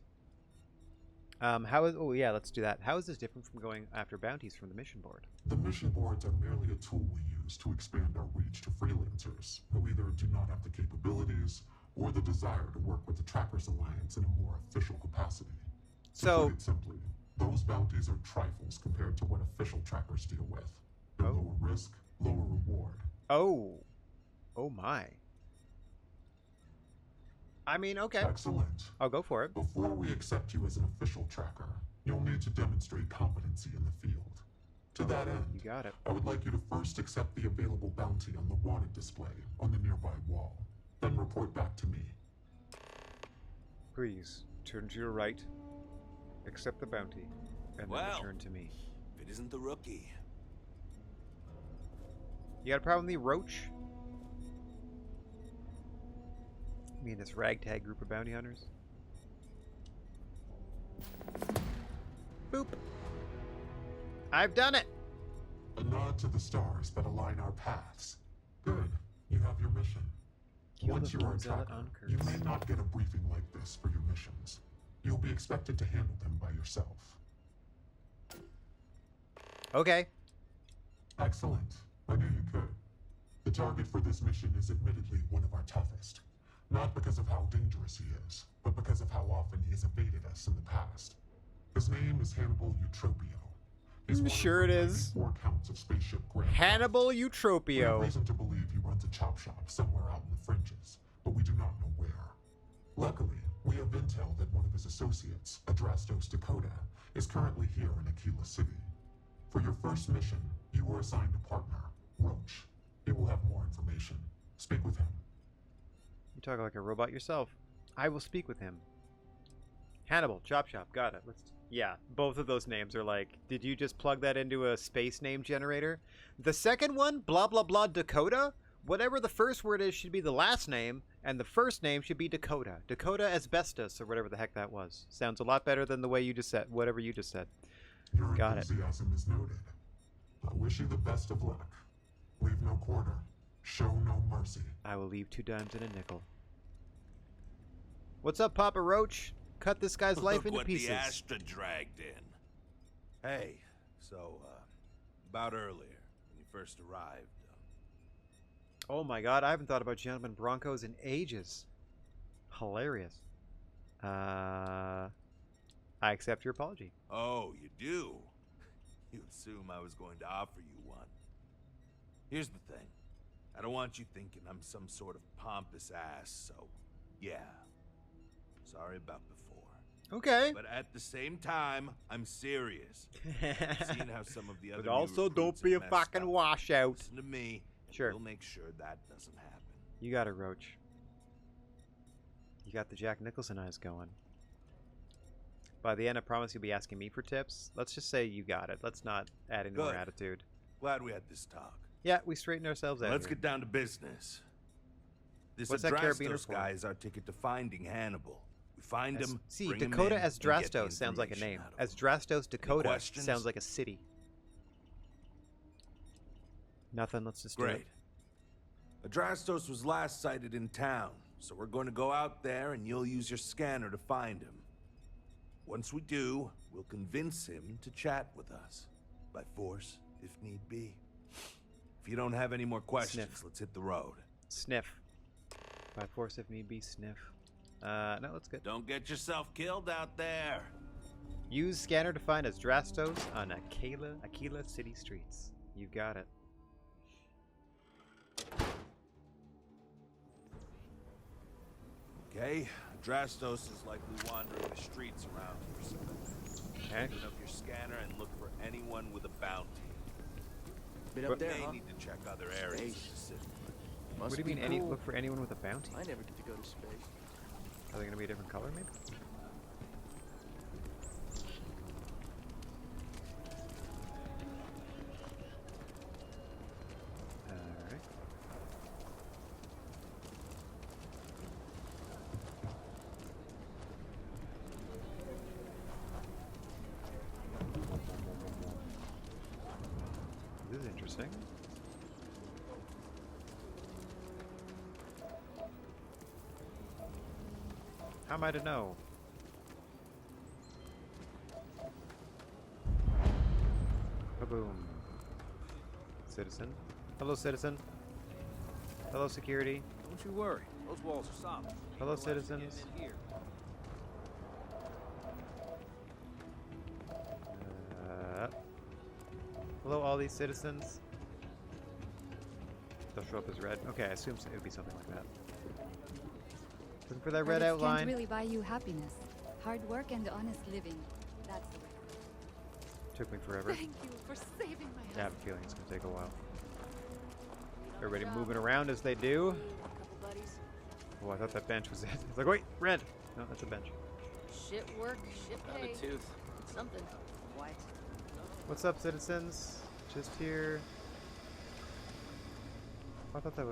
Oh yeah, let's do that. How is this different from going after bounties from the mission board? The mission boards are merely a tool we use to expand our reach to freelancers who either do not have the capabilities or the desire to work with the Trackers Alliance in a more official capacity. To put it simply, those bounties are trifles compared to what official trackers deal with. They're lower risk, lower reward. Oh my. I mean, okay. Excellent. I'll go for it. Before we accept you as an official tracker, you'll need to demonstrate competency in the field. To that end, you got it. I would like you to first accept the available bounty on the wanted display on the nearby wall, then report back to me. Please, turn to your right, accept the bounty, and then return to me. If it isn't the rookie. You got a problem with me, Roach? Me and this ragtag group of bounty hunters? Boop. I've done it! A nod to the stars that align our paths. Good. You have your mission. Once you are a tracker, you may not get a briefing like this for your missions. You'll be expected to handle them by yourself. Okay. Excellent. I knew you could. The target for this mission is admittedly one of our toughest. Not because of how dangerous he is, but because of how often he has evaded us in the past. His name is Hannibal Eutropio. I'm sure it is. 4 counts of spaceship Grand Hannibal We have Eutropio. reason to believe he runs a chop shop somewhere out in the fringes, but we do not know where. Luckily, we have intel that one of his associates, Adrastos Dakota, is currently here in Aquila City. For your first mission, you were assigned a partner, Roach. He will have more information. Speak with him. You talk like a robot yourself. I will speak with him. Hannibal, Chop Shop, got it. Yeah, both of those names are like, did you just plug that into a space name generator? The second one, blah blah blah Dakota, whatever the first word is should be the last name, and the first name should be Dakota. Dakota Asbestos, or whatever the heck that was. Sounds a lot better than the way you just said, whatever you just said. Your Got it. enthusiasm is noted. I wish you the best of luck. Leave no quarter. Show no mercy. I will leave 2 dimes and a nickel. What's up, Papa Roach? Cut this guy's life into pieces. Look what the Astra dragged in. Hey, so, about earlier, when you first arrived. Oh my god, I haven't thought about Gentleman Broncos in ages. Hilarious. I accept your apology. Oh, you do? You assume I was going to offer you one. Here's the thing. I don't want you thinking I'm some sort of pompous ass, so yeah. Sorry about before. Okay. But at the same time, I'm serious. I've seen how some of the other But also, don't be a fucking washout. Listen to me, and sure. we'll make sure that doesn't happen. You got it, Roach. You got the Jack Nicholson eyes going. By the end, I promise you'll be asking me for tips. Let's just say you got it. Let's not add any more attitude. Glad we had this talk. Yeah, we straightened ourselves out. Let's here. get down to business. This What's that carabiner Adrastos for? guy is our ticket to finding Hannibal. We find him. See, bring him Dakota in, and get the Asdrastos sounds like a information name. out of him. Asdrastos Dakota questions? sounds like a city. Nothing. Let's just do it. Great. Adrastos was last sighted in town, so we're going to go out there and you'll use your scanner to find him. Once we do, we'll convince him to chat with us. By force, if need be. If you don't have any more questions, let's hit the road. Sniff. By force if need be, sniff. No, that's good. Don't get yourself killed out there. Use scanner to find Asdrastos on Aquila City streets. You got it. Okay, Adrastos is likely wandering the streets around here somewhere. Okay. Open up your scanner and look for anyone with a bounty. Been up there, may huh? need to check other areas of the city. What do you mean, look for anyone with a bounty? I never get to go to space. Are they going to be a different color, maybe? Alright. This is interesting. How am I to know? Kaboom. Citizen. Hello, citizen. Hello, security. Don't you worry. Those walls are solid. Hello, citizens. Here. Hello, all these citizens. They'll show up as red. Okay, I assume it would be something like that. Looking for that red Credits outline. can't really buy you happiness. Hard work and honest living. That's the way. Took me forever. Thank you for saving my I have a feeling it's gonna take a while. Everybody moving around as they do. Oh, I thought that bench was it. It's like, wait, red. No, that's a bench. Shit work, shit Found pay. a tooth. Something. What? What's up, citizens? Just here. I thought that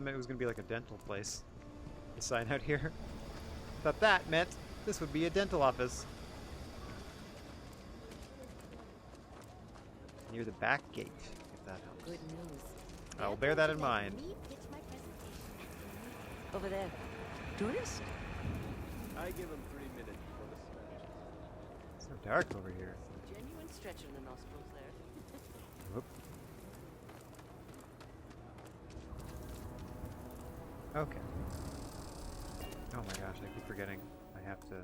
meant it was gonna be like a dental place. The sign out here. I thought that meant this would be a dental office. Near the back gate, if that helps. Good news. I'll bear that in mind. Over there. Tourist? I give him 3 minutes before the smash. It's so dark over here. Genuine stretch in the nostrils there. Whoop. Okay. Oh my gosh, I keep forgetting. I have to...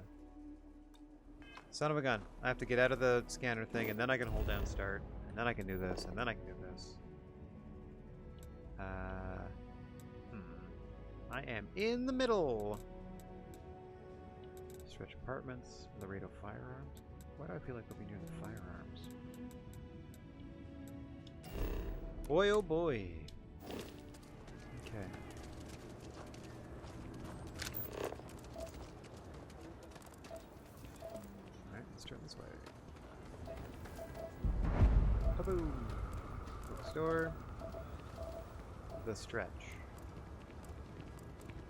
Son of a gun. I have to get out of the scanner thing, and then I can hold down start. And then I can do this, and then I can do this. I am in the middle! Stretch apartments, Laredo firearms. Why do I feel like they'll be near the firearms? Boy, oh boy. Okay. Alright, let's turn this way. Kaboom! Bookstore. The stretch.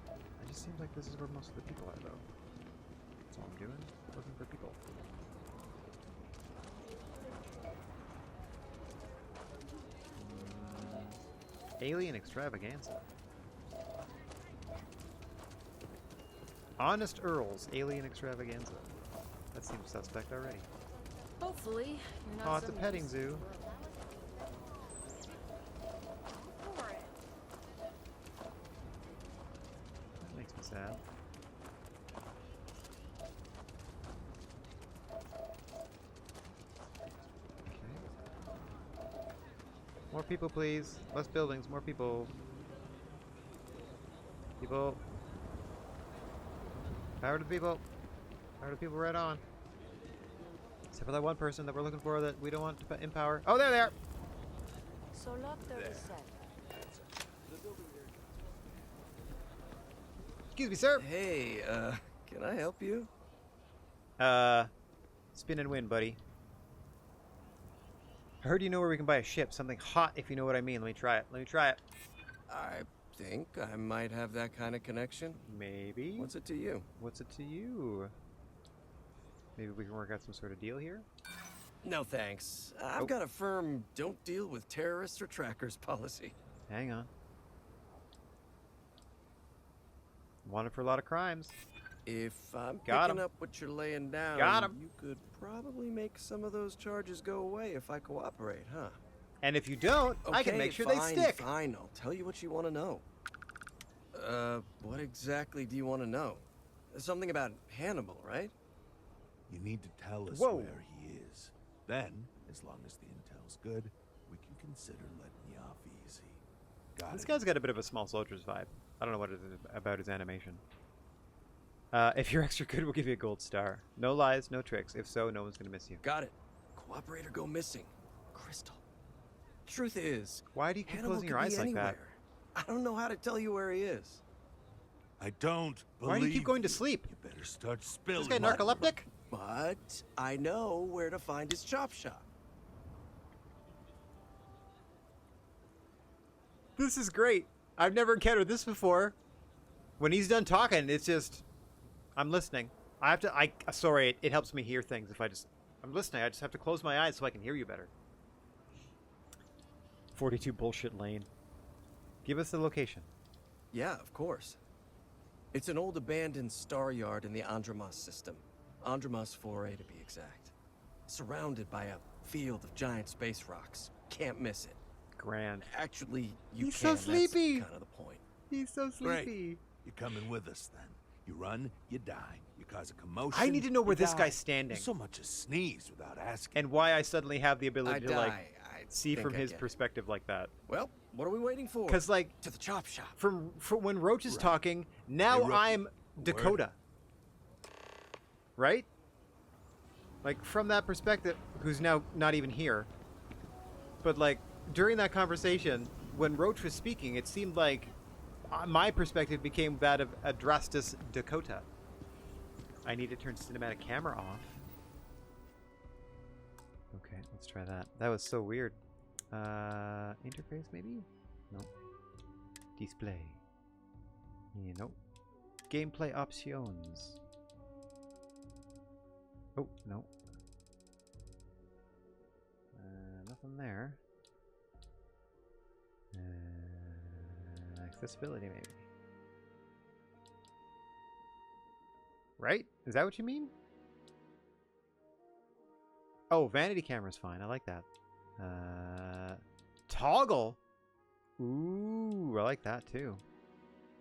It just seems like this is where most of the people are, though. That's all I'm doing. Looking for people. Alien extravaganza. Honest Earl's alien extravaganza. That seems suspect already. Hopefully, you're not. Oh, it's a petting zoo. That makes me sad. More people, please. Less buildings, more people. People. Power to the people. Power to the people right on. Except for that one person that we're looking for that we don't want to empower. Oh, there they are! So lock 37. Excuse me, sir. Hey, can I help you? Spin and win, buddy. I heard you know where we can buy a ship. Something hot, if you know what I mean. Let me try it. Let me try it. I think I might have that kind of connection. Maybe. What's it to you? What's it to you? Maybe we can work out some sort of deal here? No thanks. I've got a firm don't deal with terrorists or trackers policy. Hang on. Wanted for a lot of crimes. If I'm Got picking 'em. up what you're laying down, Got 'em. you could probably make some of those charges go away if I cooperate, huh? And if you don't, I can make sure they stick. Fine, I'll tell you what you want to know. What exactly do you want to know? Something about Hannibal, right? You need to tell us Whoa. where he is. Then, as long as the intel's good, we can consider letting you off easy. Got This it? guy's got a bit of a Small Soldiers vibe. I don't know what it is about his animation. If you're extra good, we'll give you a gold star. No lies, no tricks. If so, no one's gonna miss you. Got it. Cooperator go missing. Crystal. Truth is, why do you keep Hannibal closing your could eyes be like anywhere. that? I don't know how to tell you where he is. I don't believe Why do you keep going to sleep? You better start spilling. Is this guy narcoleptic? But I know where to find his chop shop. This is great. I've never encountered this before. When he's done talking, it's just... I'm listening. Sorry, it helps me hear things if I'm listening. I just have to close my eyes so I can hear you better. 42 Bullshit Lane. Give us the location. Yeah, of course. It's an old abandoned star yard in the Andromos system. Andromos 4A to be exact. Surrounded by a field of giant space rocks. Can't miss it. Grand. Actually, you He's can. so sleepy. That's kind of the point. He's so sleepy. Great. You're coming with us then. You run, you die. You cause a commotion. I need to know where you this die. guy's standing. You so much as sneeze without asking. And why I suddenly have the ability to, like, I see think from I his get it. perspective like that. Well, what are we waiting for? Because, like, to the chop shop. from when Roach is talking, now Hey, Rookie. I'm Dakota. Right? Like, from that perspective, who's now not even here. But, like, during that conversation, when Roach was speaking, it seemed like my perspective became that of Adrastus Dakota. I need to turn cinematic camera off. Okay, let's try that. That was so weird. Interface, maybe? No. Display. Yeah, nope. Gameplay options. Oh, no. Nothing there. Accessibility, maybe. Right? Is that what you mean? Oh, vanity camera's fine. I like that. Toggle? Ooh, I like that too.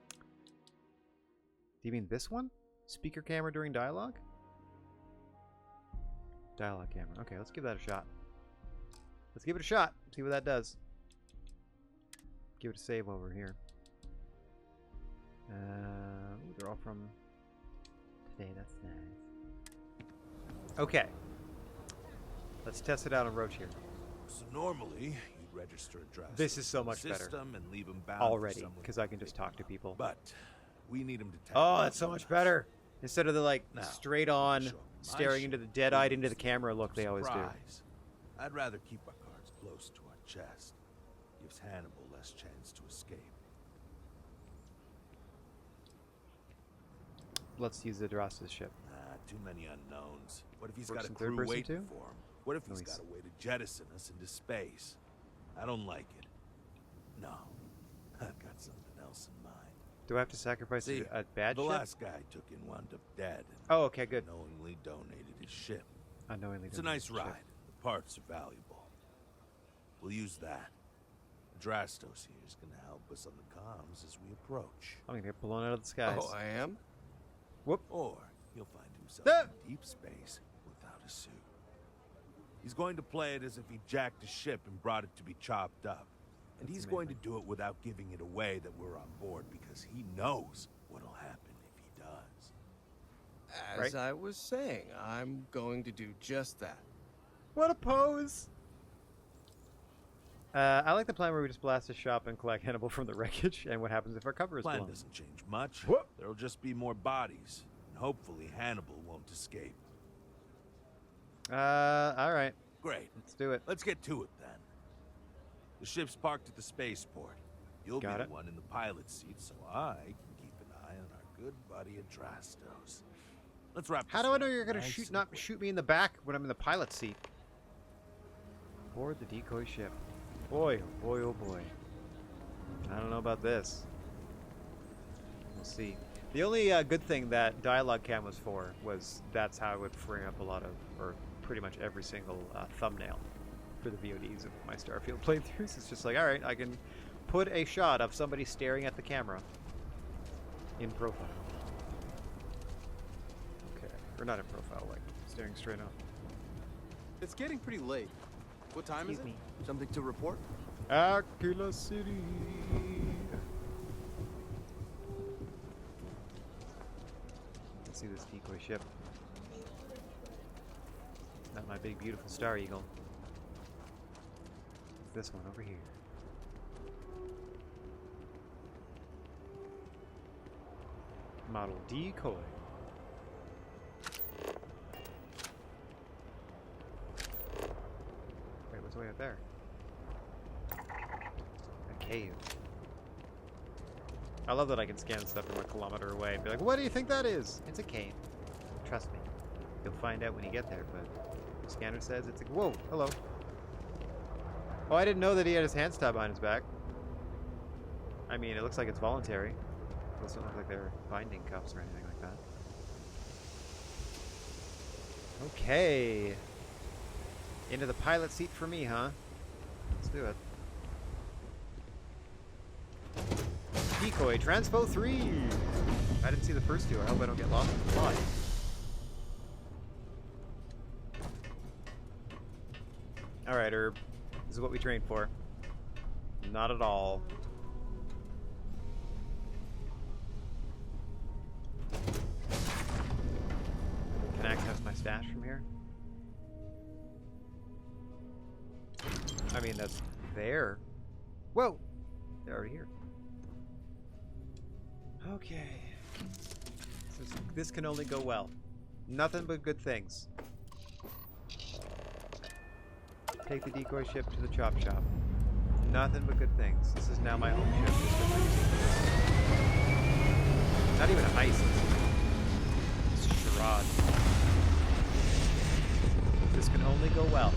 Do you mean this one? Speaker camera during dialogue? Dialogue camera. Okay, let's give that a shot. Let's give it a shot. See what that does. Give it a save while we're here. Ooh, they're all from today. That's nice. Okay. Let's test it out on Roach here. So normally, you'd register a dress. This is so much better And leave them bound already, because I can just talk to people. But we need them to. Oh, that's so much better. Instead of the like straight on, staring into the dead-eyed into the camera look they always do. I'd rather keep our cards close to our chest. Gives Hannibal less chance to escape. Let's use the Adrastus ship. Too many unknowns. What if he's Works got a in third crew person waiting too? for him? What if he's got a way to jettison us into space? I don't like it. No. I've got something else in mind. Do I have to sacrifice a bad the ship? The last guy I took in wound up dead. Oh, okay, good. Unknowingly donated his ship. Unknowingly It's a nice ride. The parts are valuable. We'll use that. Adrastos here is going to help us on the comms as we approach. I'm going to get blown out of the skies. Oh, I am? Whoop. Or he'll find himself in deep space without a suit. He's going to play it as if he jacked a ship and brought it to be chopped up. And he's going to do it without giving it away that we're on board, because he knows what'll happen if he does. As I was saying, I'm going to do just that. What a pose! I like the plan where we just blast a shop and collect Hannibal from the wreckage, and what happens if our cover is blown. Plan doesn't change much. Whoop. There'll just be more bodies, and hopefully Hannibal won't escape. Alright. Great. Let's do it. Let's get to it then. The ship's parked at the spaceport. You'll be the one in the pilot's seat, so I can keep an eye on our good buddy Adrastos. Let's wrap. How do I know you're gonna shoot me in the back when I'm in the pilot's seat? Board the decoy ship. Boy, oh boy, oh boy. I don't know about this. We'll see. The only good thing that dialogue cam was for was that's how I would bring up a lot of, or pretty much every single thumbnail for the VODs of my Starfield playthroughs. It's just like, alright, I can put a shot of somebody staring at the camera in profile. Okay. Or not in profile, like staring straight up. It's getting pretty late. What time is it? Something to report? Aquila City. Let's see this decoy ship. Not my big beautiful Star Eagle. It's this one over here. Model decoy. Wait, what's way up there? A cave. I love that I can scan stuff from a kilometer away and be like, what do you think that is? It's a cave. Trust me. You'll find out when you get there, but the scanner says it's a... Whoa, hello. Oh, I didn't know that he had his hands tied behind his back. I mean, it looks like it's voluntary. It doesn't look like they're binding cuffs or anything like that. Okay. Into the pilot seat for me, huh? Let's do it. Decoy Transpo 3! I didn't see the first two. I hope I don't get lost in the plot. Alright, Herb. This is what we trained for. Not at all. Can I access my stash from here? I mean, that's there. Whoa! They're already here. Okay. This can only go well. Nothing but good things. Take the decoy ship to the chop shop. Nothing but good things. This is now my home ship. Not even a heist. It's a charade. This can only go well.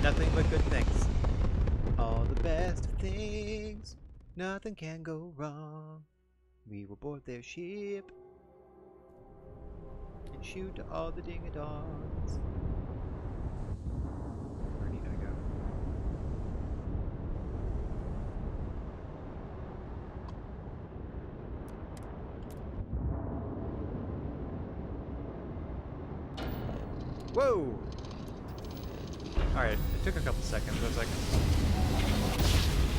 Nothing but good things. All the best of things. Nothing can go wrong. We will board their ship and shoot all the ding-a-dongs. Where need I go? Whoa! Alright, it took a couple seconds. I was like,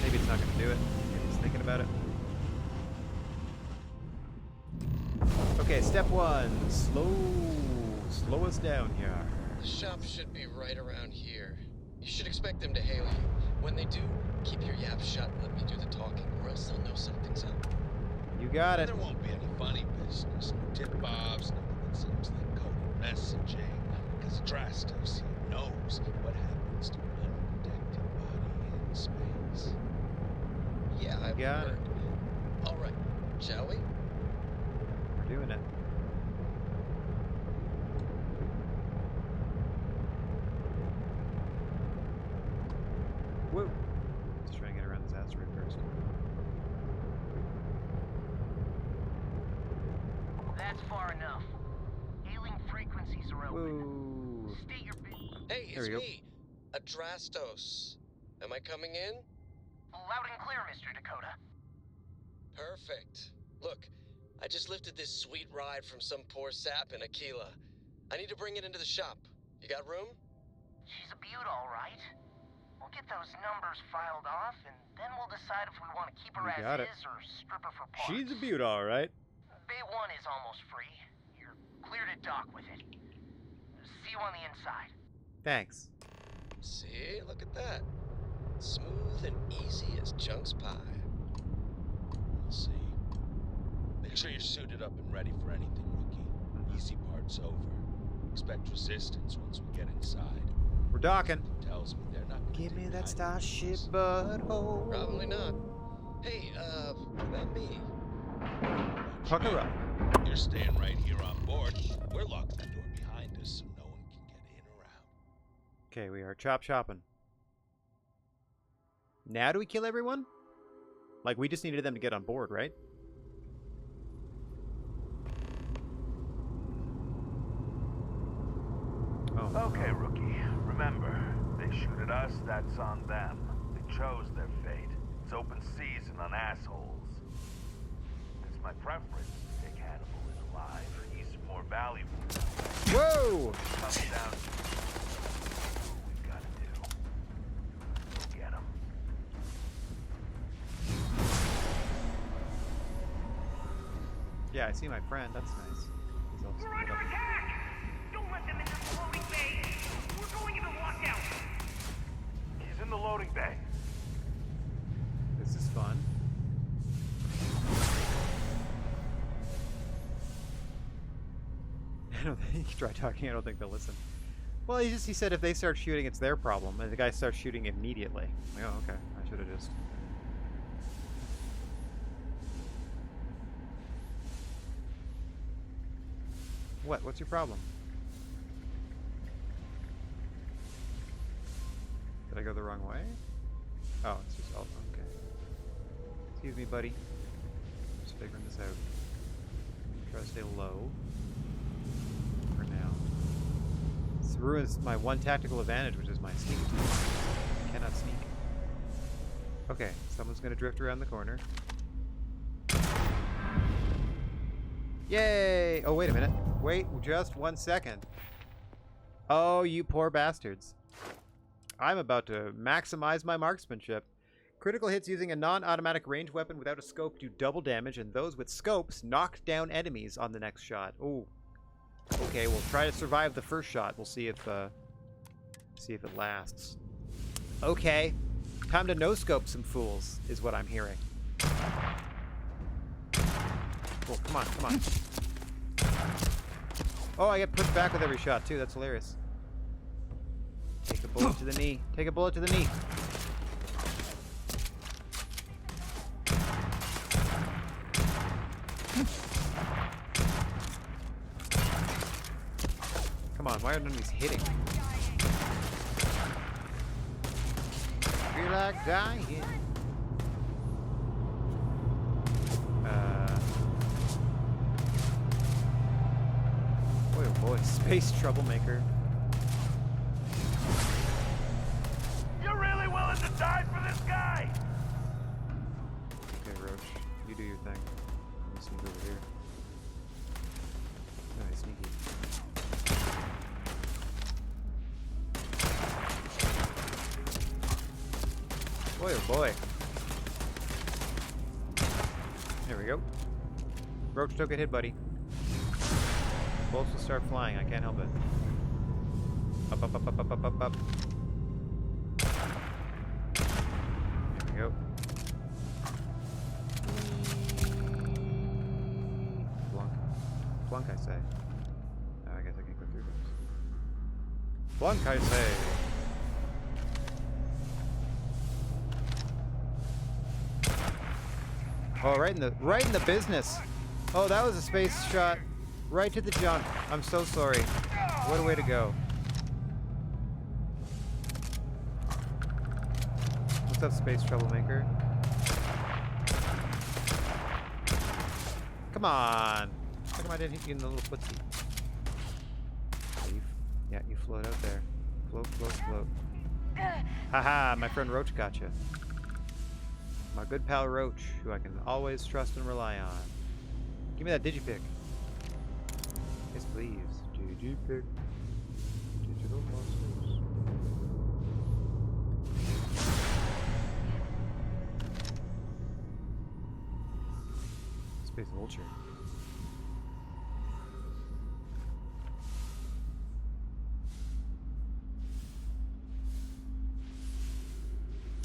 maybe it's not going to do it. Maybe it's thinking about it. Okay, step one. Slow us down here. The shop should be right around here. You should expect them to hail you. When they do, keep your yap shut and let me do the talking, or else they'll know something's up. You got it. There won't be any funny business. No tip-offs, nothing that seems like coded messaging. Because Drastos, he knows what happens to an unprotected body in space. Yeah, I've heard. All right, shall we? We're doing it. Woo! Let's try and get around this asteroid first. That's far enough. Hailing frequencies are open. Woo! State your Hey, it's me, Adrastos. Am I coming in? Loud and clear, Mr. Dakota. Perfect. Look, I just lifted this sweet ride from some poor sap in Aquila. I need to bring it into the shop. You got room? She's a beaut, all right. We'll get those numbers filed off, and then we'll decide if we want to keep her as is or strip her for parts. She's a beaut, all right. Bay 1 is almost free. You're clear to dock with it. See you on the inside. Thanks. See? Look at that. Smooth and easy as Chunk's pie. We'll see. Make sure you're suited up and ready for anything, rookie. Easy part's over. Expect resistance once we get inside. We're docking. Tells me they're not. Give me that starship butthole. Probably not. Hey, what about me? Pucker up. You're staying right here on board. We're locking the door behind us so no one can get in or out. Okay, we are chop chopping. Now do we kill everyone? Like, we just needed them to get on board, right? Oh. Okay, rookie. Remember, they shoot at us, that's on them. They chose their fate. It's open season on assholes. It's my preference to take Hannibal is alive. He's more valuable. Whoa! It comes down to what we've got to do. Go get him. Yeah, I see my friend. That's nice. We're under attack! Don't let them into the loading bay! We're going into lockdown! He's in the loading bay. This is fun. I don't think he tried talking. I don't think they'll listen. Well, he said if they start shooting, it's their problem, and the guy starts shooting immediately. Like, oh, okay. I should have just. What? What's your problem? Did I go the wrong way? Oh, it's just oh, okay. Excuse me, buddy. I'm just figuring this out. Try to stay low for now. This ruins my one tactical advantage, which is my sneak. I cannot sneak. Okay, someone's gonna drift around the corner. Yay! Oh, wait a minute. Wait just 1 second. Oh, you poor bastards. I'm about to maximize my marksmanship. Critical hits using a non-automatic ranged weapon without a scope do double damage, and those with scopes knock down enemies on the next shot. Oh. Okay, we'll try to survive the first shot. We'll see if it lasts. Okay. Time to no-scope some fools, is what I'm hearing. Oh, come on, come on. Oh, I get pushed back with every shot, too. That's hilarious. Take a bullet to the knee. Take a bullet to the knee. Come on, why are none of these hitting? Feel like dying. Boy, oh boy, space troublemaker. You're really willing to die for this guy? Okay, Roach, you do your thing. Let me sneak over here. Nice, sneaky. Boy, oh boy. There we go. Roach, don't get hit, buddy. Bolts will start flying. I can't help it. Up, up, up, up, up, up, up, up. There we go. Blunk. Blunk, I say. Oh, I guess I can't go through this. Blunk, I say. Oh, right in the business. Oh, that was a space shot. Right to the junk. I'm so sorry. What a way to go. What's up, space troublemaker? Come on. How come I didn't hit you in the little footsie? Yeah, you float out there. Float, float, float. Haha, my friend Roach got you. My good pal Roach, who I can always trust and rely on. Give me that digipick. Yes, please. Digipick. Digital monsters. Space vulture.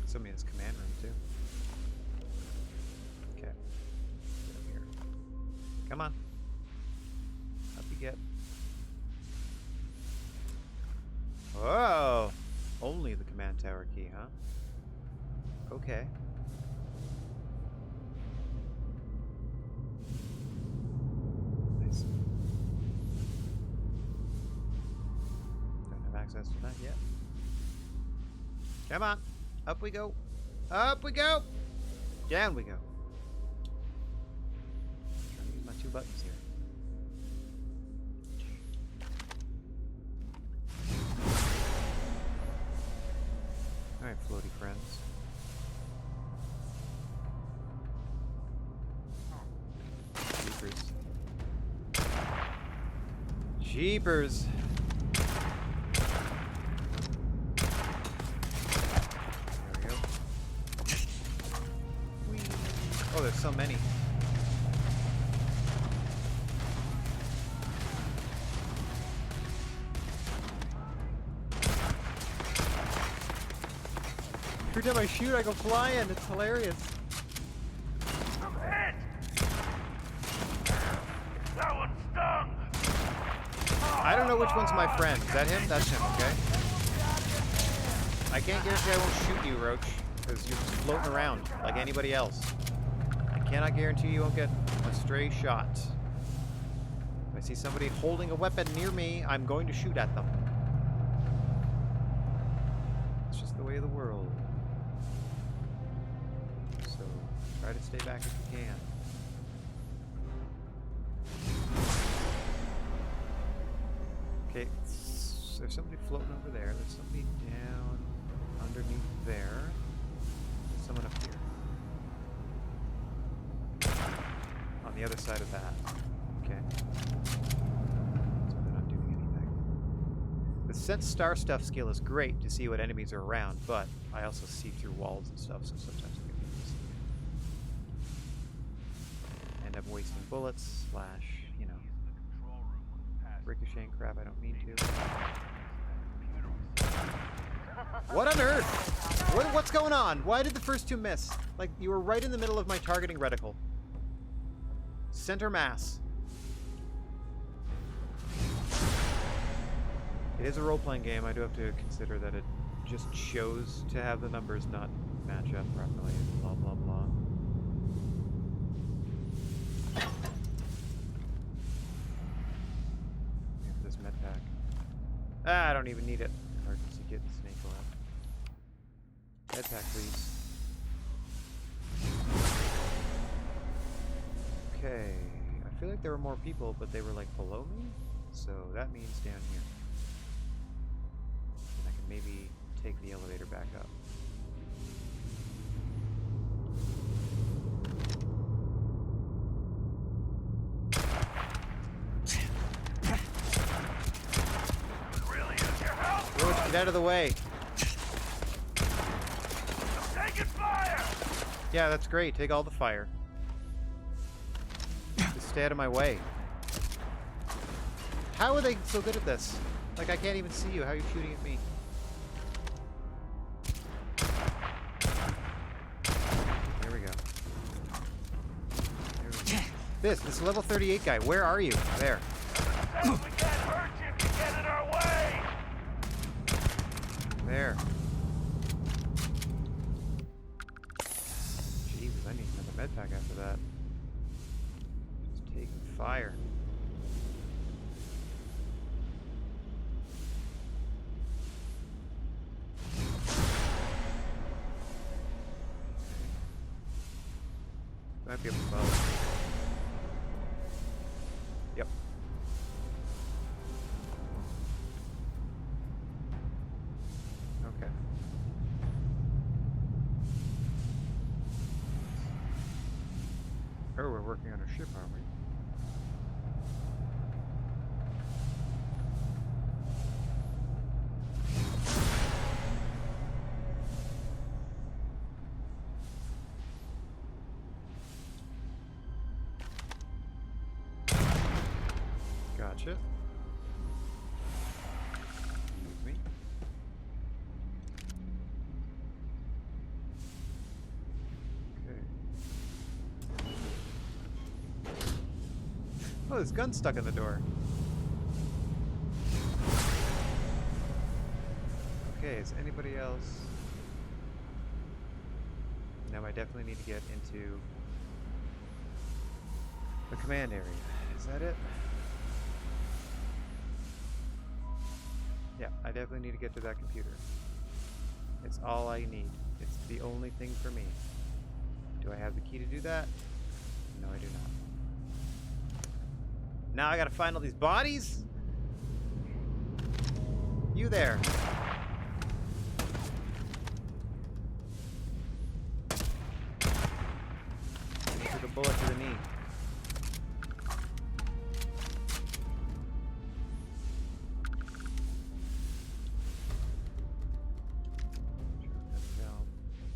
Somebody in his command room, too. Okay. Get up here. Come on. Up you get. Whoa! Only the command tower key, huh? Okay. Nice. Don't have access to that yet. Come on! Up we go! Up we go! Down we go. I'm trying to use my two buttons here. Alright, floaty friends. Jeepers. Jeepers! There we go. Whee. Oh, there's so many. Every time I shoot, I go flying. It's hilarious. Hit! That one stung! I don't know which one's my friend. Is that him? That's him, okay? I can't guarantee I won't shoot you, Roach, because you're just floating around like anybody else. I cannot guarantee you won't get a stray shot. If I see somebody holding a weapon near me, I'm going to shoot at them. It's just the way of the world. So, try to stay back if you can. Okay, so there's somebody floating over there. There's somebody down underneath there. There's someone up here. On the other side of that. Okay. So they're not doing anything. The sense star stuff skill is great to see what enemies are around, but I also see through walls and stuff, so sometimes I get end up wasting bullets, slash, you know, ricocheting crap I don't mean to. What on earth? What's going on? Why did the first two miss? Like, you were right in the middle of my targeting reticle. Center mass. It is a role-playing game. I do have to consider that it just chose to have the numbers not match up properly. Blah, blah, blah. This med pack. Ah, I don't even need it. Emergency kit and snake oil. Med pack, please. Okay. I feel like there were more people, but they were like below me. So that means down here. And I can maybe take the elevator back up. Get out of the way. I'm taking fire! Yeah, that's great. Take all the fire. Just stay out of my way. How are they so good at this? Like, I can't even see you. How are you shooting at me? There we go. There we go. This level 38 guy. Where are you? There. We can't hurt you if you get in our way! There. Jesus, I need another med pack after that. Just taking fire. Might be up above. Yep. Okay. Oh, we're working on a ship, aren't we? Gotcha. Excuse me. Okay. Oh, this gun's stuck in the door. Okay, is anybody else? No, I definitely need to get into the command area. Is that it? Yeah, I definitely need to get to that computer. It's all I need. It's the only thing for me. Do I have the key to do that? No, I do not. Now I gotta find all these bodies? You there. Took a bullet to the knee.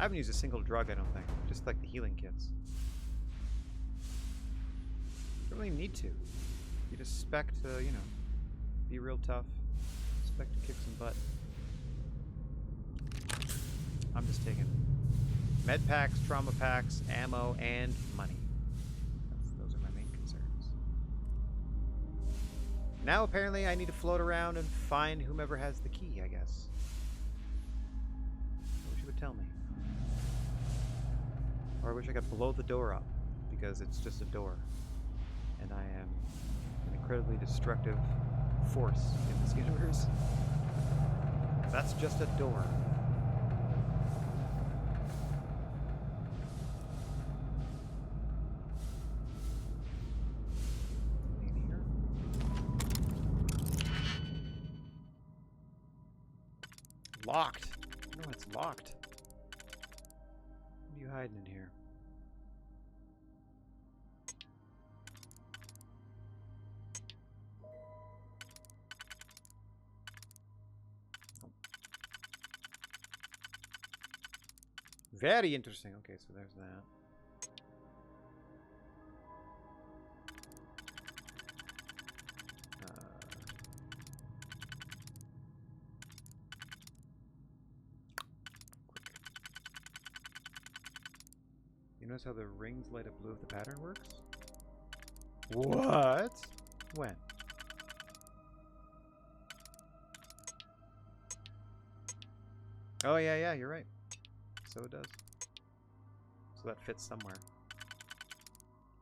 I haven't used a single drug, I don't think. Just like the healing kits. Don't really need to. You just expect to, you know, be real tough. Expect to kick some butt. I'm just taking med packs, trauma packs, ammo, and money. Those are my main concerns. Now apparently I need to float around and find whomever has the key, I guess. I wish you would tell me. Or I wish I could blow the door up, because it's just a door. And I am an incredibly destructive force in this universe. That's just a door. In here? Locked. No, it's locked. What are you hiding in here? Very interesting. Okay, so there's that. You notice how the rings light up blue if the pattern works? What? When? Oh, yeah, you're right. So it does. So that fits somewhere.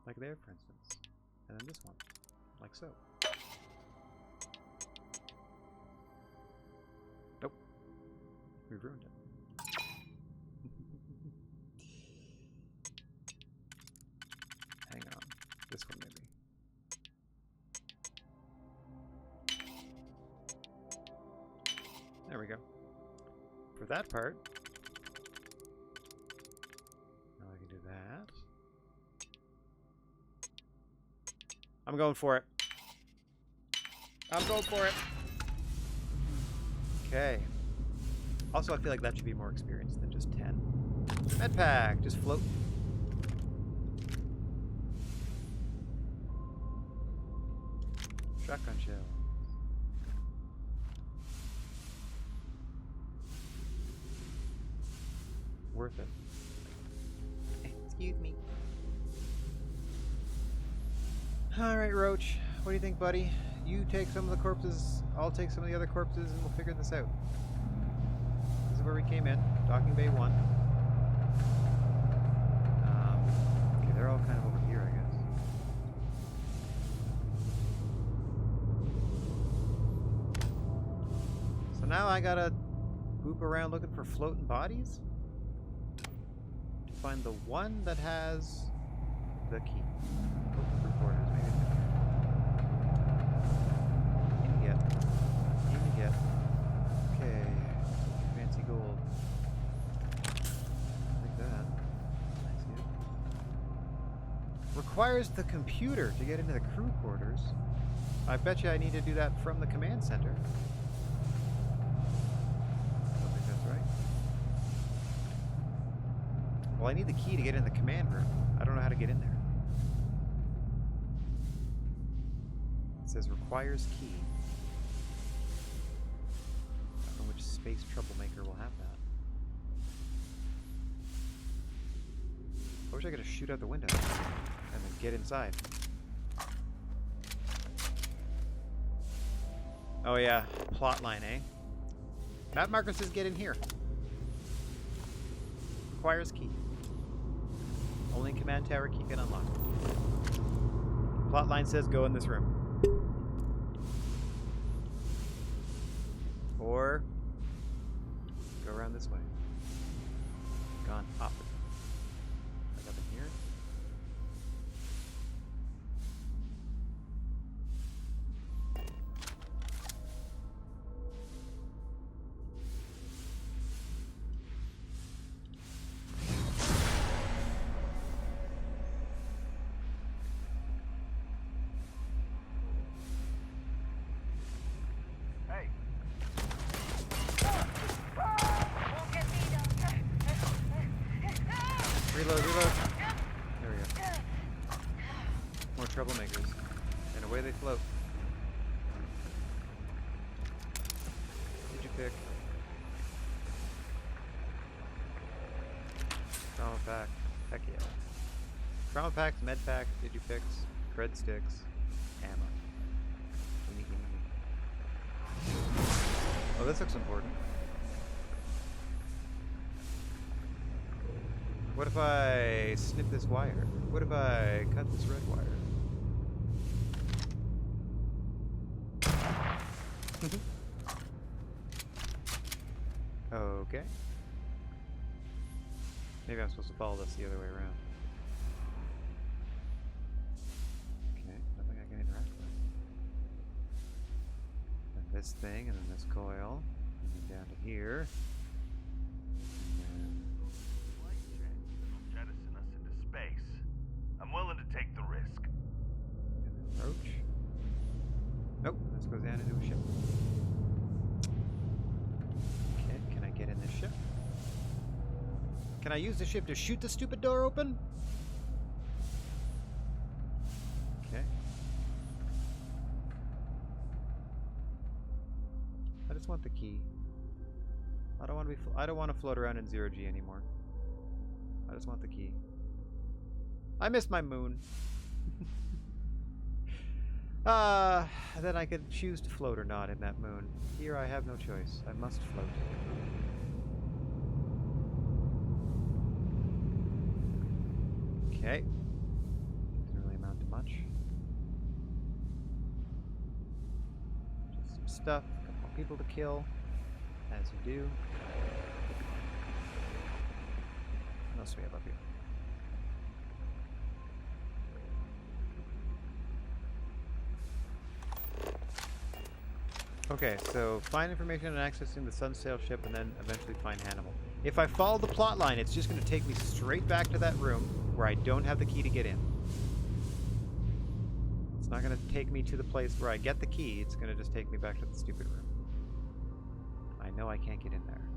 Like there, for instance. And then this one. Like so. Nope. We've ruined it. Hang on. This one, maybe. There we go. For that part, now I can do that. I'm going for it. I'm going for it. Okay. Also, I feel like that should be more experience than just 10. Med pack, just float. Shotgun shell. Worth it. Excuse me. Alright, Roach. What do you think, buddy? You take some of the corpses, I'll take some of the other corpses, and we'll figure this out. This is where we came in. Docking Bay 1. Okay, they're all kind of over here, I guess. So now I gotta boop around looking for floating bodies? Find the one that has the key. Open recorders, maybe. Give me get. Okay. Fancy gold. Like that. Nice, yeah. Requires the computer to get into the crew quarters. I bet you I need to do that from the command center. Well, I need the key to get in the command room. I don't know how to get in there. It says requires key. I don't know which space troublemaker will have that. I wish I could just shoot out the window and then get inside. Oh yeah, plot line, eh? Map marker says get in here. Requires key. Only command tower key can unlock. Plotline says go in this room. Or go around this way. Gone up. Like up in here. Reload. There we go. More troublemakers. And away they float. Did you pick? Trauma pack. Heck yeah. Trauma packs, med packs, digipicks, cred sticks, ammo. Oh, this looks important. What if I snip this wire? What if I cut this red wire? Okay. Maybe I'm supposed to follow this the other way around. Okay, nothing I can interact with. And this thing, and then this coil, and then down to here. I'm willing to take the risk. Approach. Nope, this goes down into a ship. Okay, can I get in this ship? Can I use the ship to shoot the stupid door open? Okay. I just want the key. I don't want to float around in 0G anymore. I just want the key. I miss my moon. Then I could choose to float or not in that moon. Here I have no choice. I must float. Okay. Doesn't really amount to much. Just some stuff, a couple more people to kill, as you do. What else do we have up here? Okay, so find information on accessing the Sunsail ship and then eventually find Hannibal. If I follow the plot line, it's just going to take me straight back to that room where I don't have the key to get in. It's not going to take me to the place where I get the key. It's going to just take me back to the stupid room. I know I can't get in there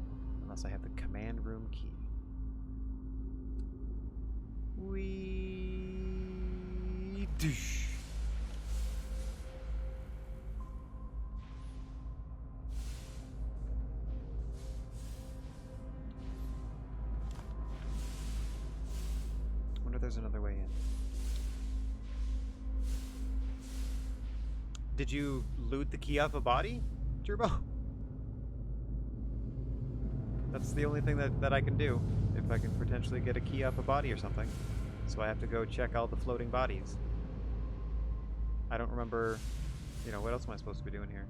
unless I have the command room key. Wee douche. There's another way in. Did you loot the key off a body, Turbo? That's the only thing that I can do. If I can potentially get a key off a body or something. So I have to go check all the floating bodies. I don't remember, you know, what else am I supposed to be doing here?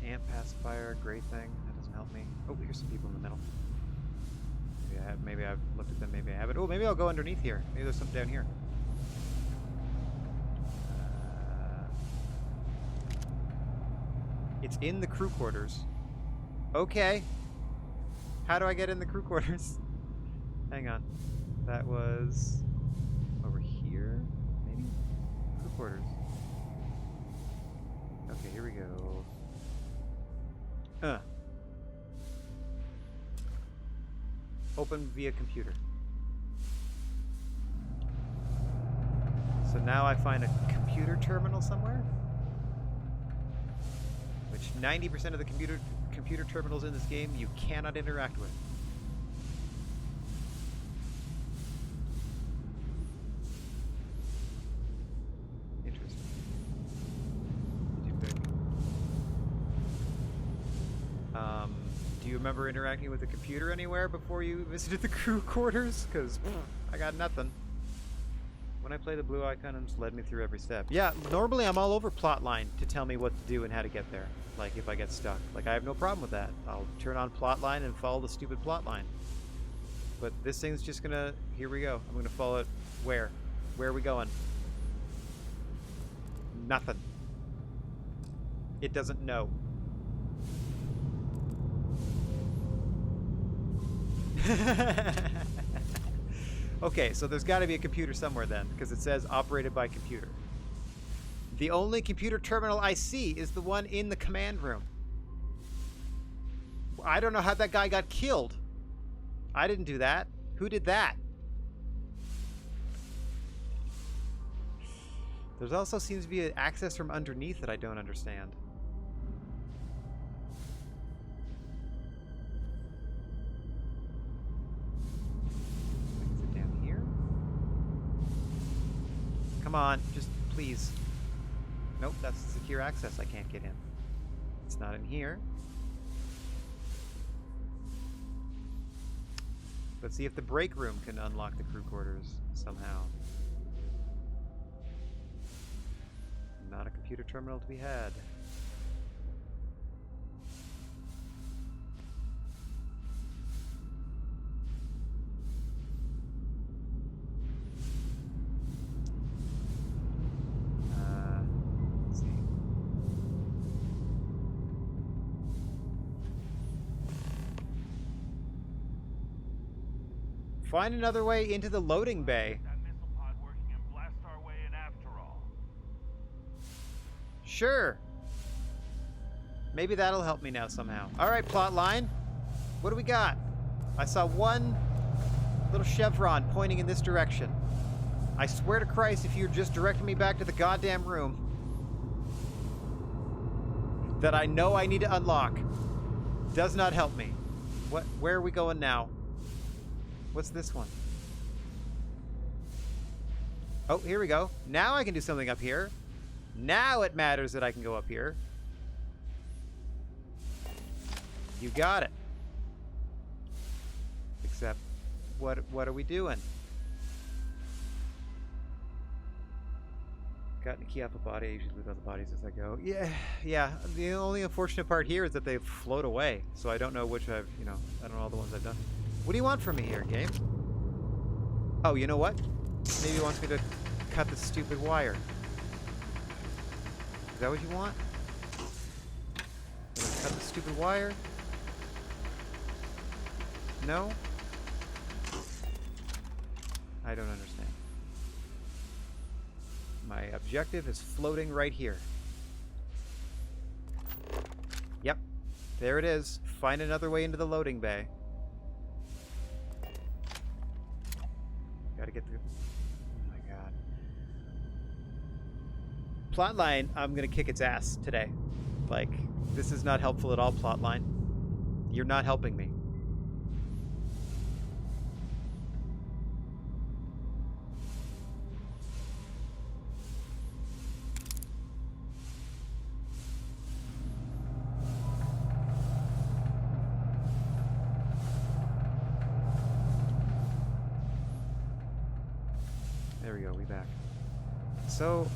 Amp pacifier, great thing. That doesn't help me. Oh, here's some people in the middle. Maybe I've looked at them, maybe I haven't. Oh, maybe I'll go underneath here. Maybe there's something down here. It's in the crew quarters. Okay. How do I get in the crew quarters? Hang on. That was over here, maybe? Crew quarters. Okay, here we go. Open via computer. So now I find a computer terminal somewhere, which 90% of the computer terminals in this game you cannot interact with. Interesting. Do you remember interacting with the computer anywhere before you visited the crew quarters? Because I got nothing. When I play the blue icon, it just led me through every step. Yeah, normally I'm all over plotline to tell me what to do and how to get there. Like if I get stuck. Like I have no problem with that. I'll turn on plotline and follow the stupid plotline. But this thing's just gonna... Here we go. I'm gonna follow it. Where? Where are we going? Nothing. It doesn't know. Okay, so there's got to be a computer somewhere then, because it says operated by computer. The only computer terminal I see is the one in the command room. I don't know how that guy got killed. I didn't do that. Who did that? There's also seems to be an access from underneath that I don't understand. Come on, just please. Nope, that's secure access I can't get in. It's not in here. Let's see if the break room can unlock the crew quarters somehow. Not a computer terminal to be had. Find another way into the loading bay. That missile pod working and blast our way in after all. Sure. Maybe that'll help me now somehow. All right, plotline. What do we got? I saw one little chevron pointing in this direction. I swear to Christ, if you're just directing me back to the goddamn room that I know I need to unlock, does not help me. Where are we going now? What's this one? Oh, here we go. Now I can do something up here. Now it matters that I can go up here. You got it. Except, what are we doing? Gotten a key off a body. I usually loot other bodies as I go. Yeah. The only unfortunate part here is that they float away. So I don't know which I don't know all the ones I've done. What do you want from me here, game? Oh, you know what? Maybe he wants me to cut the stupid wire. Is that what you want? Cut the stupid wire? No? I don't understand. My objective is floating right here. Yep. There it is. Find another way into the loading bay. Gotta get through. Oh my god. Plotline, I'm gonna kick its ass today. Like, this is not helpful at all, plotline. You're not helping me. There we go, we back. So,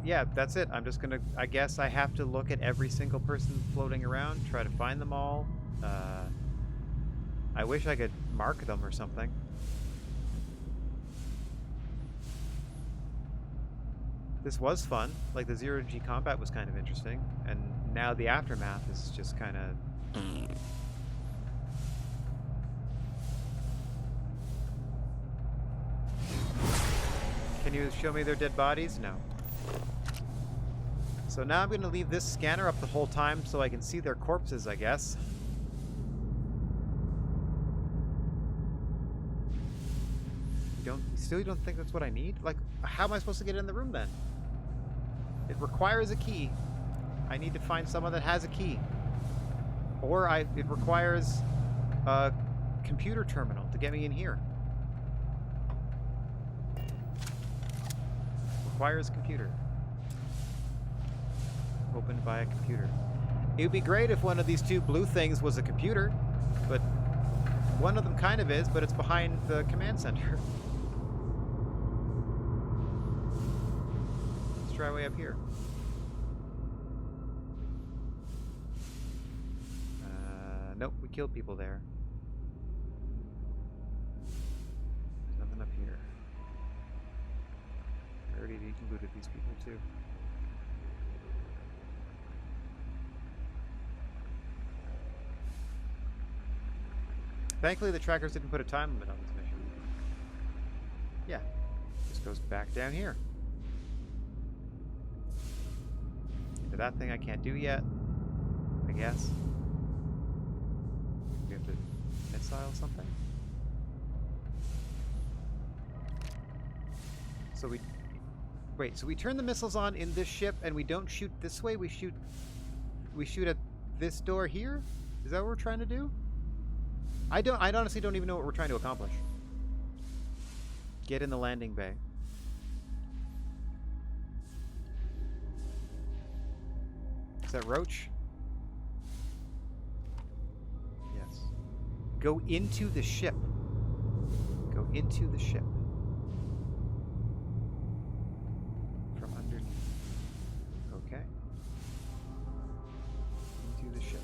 yeah, that's it. I'm just gonna, I guess I have to look at every single person floating around, try to find them all. I wish I could mark them or something. This was fun. Like, the zero-G combat was kind of interesting. And now the aftermath is just kind of... Can you show me their dead bodies? No. So now I'm going to leave this scanner up the whole time so I can see their corpses, I guess. You don't think that's what I need? Like, how am I supposed to get in the room then? It requires a key. I need to find someone that has a key. Or it requires a computer terminal to get me in here. Requires computer. Opened by a computer. It would be great if one of these two blue things was a computer, but one of them kind of is, but it's behind the command center. Let's try way up here. Nope, we killed people there. There's nothing up here. I already looted these people too. Thankfully the trackers didn't put a time limit on this mission. Yeah. Just goes back down here. Into that thing I can't do yet, I guess. We have to missile something. So we turn the missiles on in this ship and we don't shoot this way, we shoot at this door here? Is that what we're trying to do? I honestly don't even know what we're trying to accomplish. Get in the landing bay. Is that Roach? Yes. Go into the ship. Go into the ship. From underneath. Okay. Into the ship.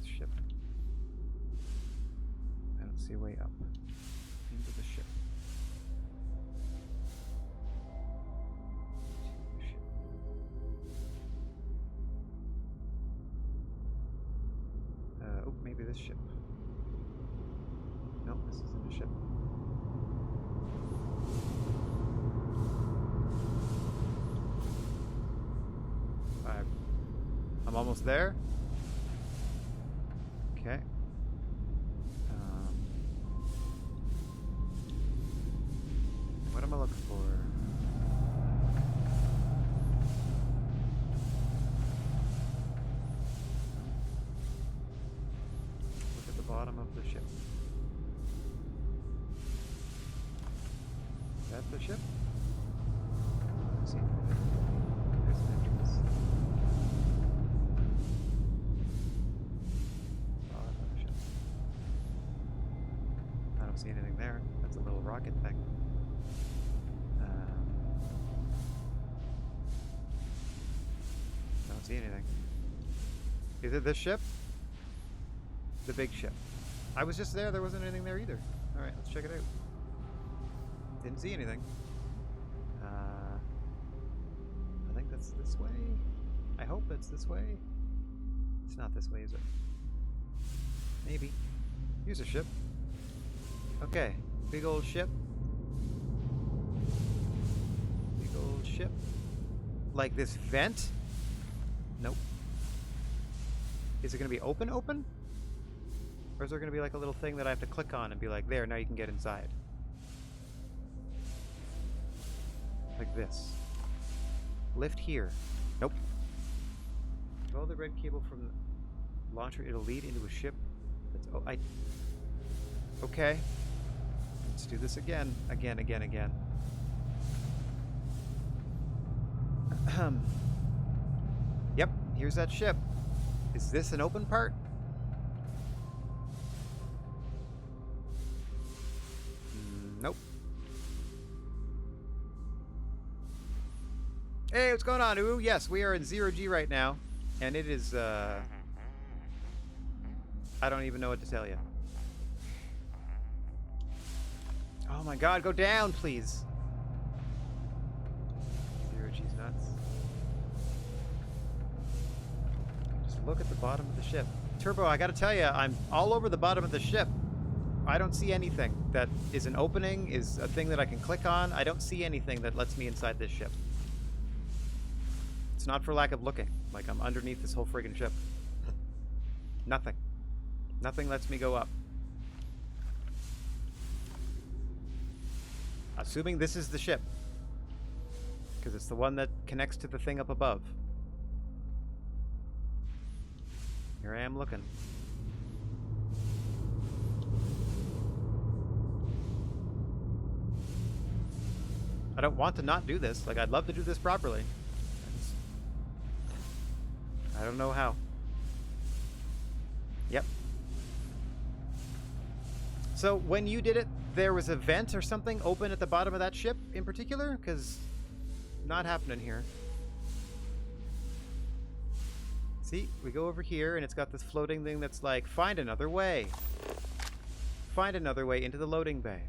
This ship. I don't see a way up. Into the ship. Oh, maybe this ship. Nope, this isn't a ship. I'm almost there. Okay. What am I looking for? Look at the bottom of the ship. Is that the ship? I don't see anything. There's an entrance. Oh, another ship. I don't see anything there. That's a little rocket thing. I don't see anything. Is it this ship? The big ship. I was just there. There wasn't anything there either. All right, let's check it out. Didn't see anything. I think that's this way. I hope it's this way. It's not this way, is it? Maybe. Here's a ship. Okay, big old ship. Big old ship. Like this vent? Nope. Is it going to be open? Or is there going to be like a little thing that I have to click on and be like, there, now you can get inside? Like this. Lift here. Nope. Follow the red cable from the launcher. It'll lead into a ship that's... Oh, okay. Let's do this again. Again. Yep, here's that ship. Is this an open part? Nope. Hey, what's going on? Ooh, yes, we are in 0G right now. And it is, I don't even know what to tell you. Oh my god, go down, please. 0G's nuts. Just look at the bottom of the ship. Turbo, I gotta tell you, I'm all over the bottom of the ship. I don't see anything that is an opening, is a thing that I can click on. I don't see anything that lets me inside this ship. It's not for lack of looking. Like, I'm underneath this whole friggin' ship. Nothing. Nothing lets me go up. Assuming this is the ship. Because it's the one that connects to the thing up above. Here I am looking. I don't want to not do this. Like, I'd love to do this properly. I don't know how. Yep. So, when you did it, there was a vent or something open at the bottom of that ship in particular? Because not happening here. See, we go over here and it's got this floating thing that's like, find another way. Find another way into the loading bay.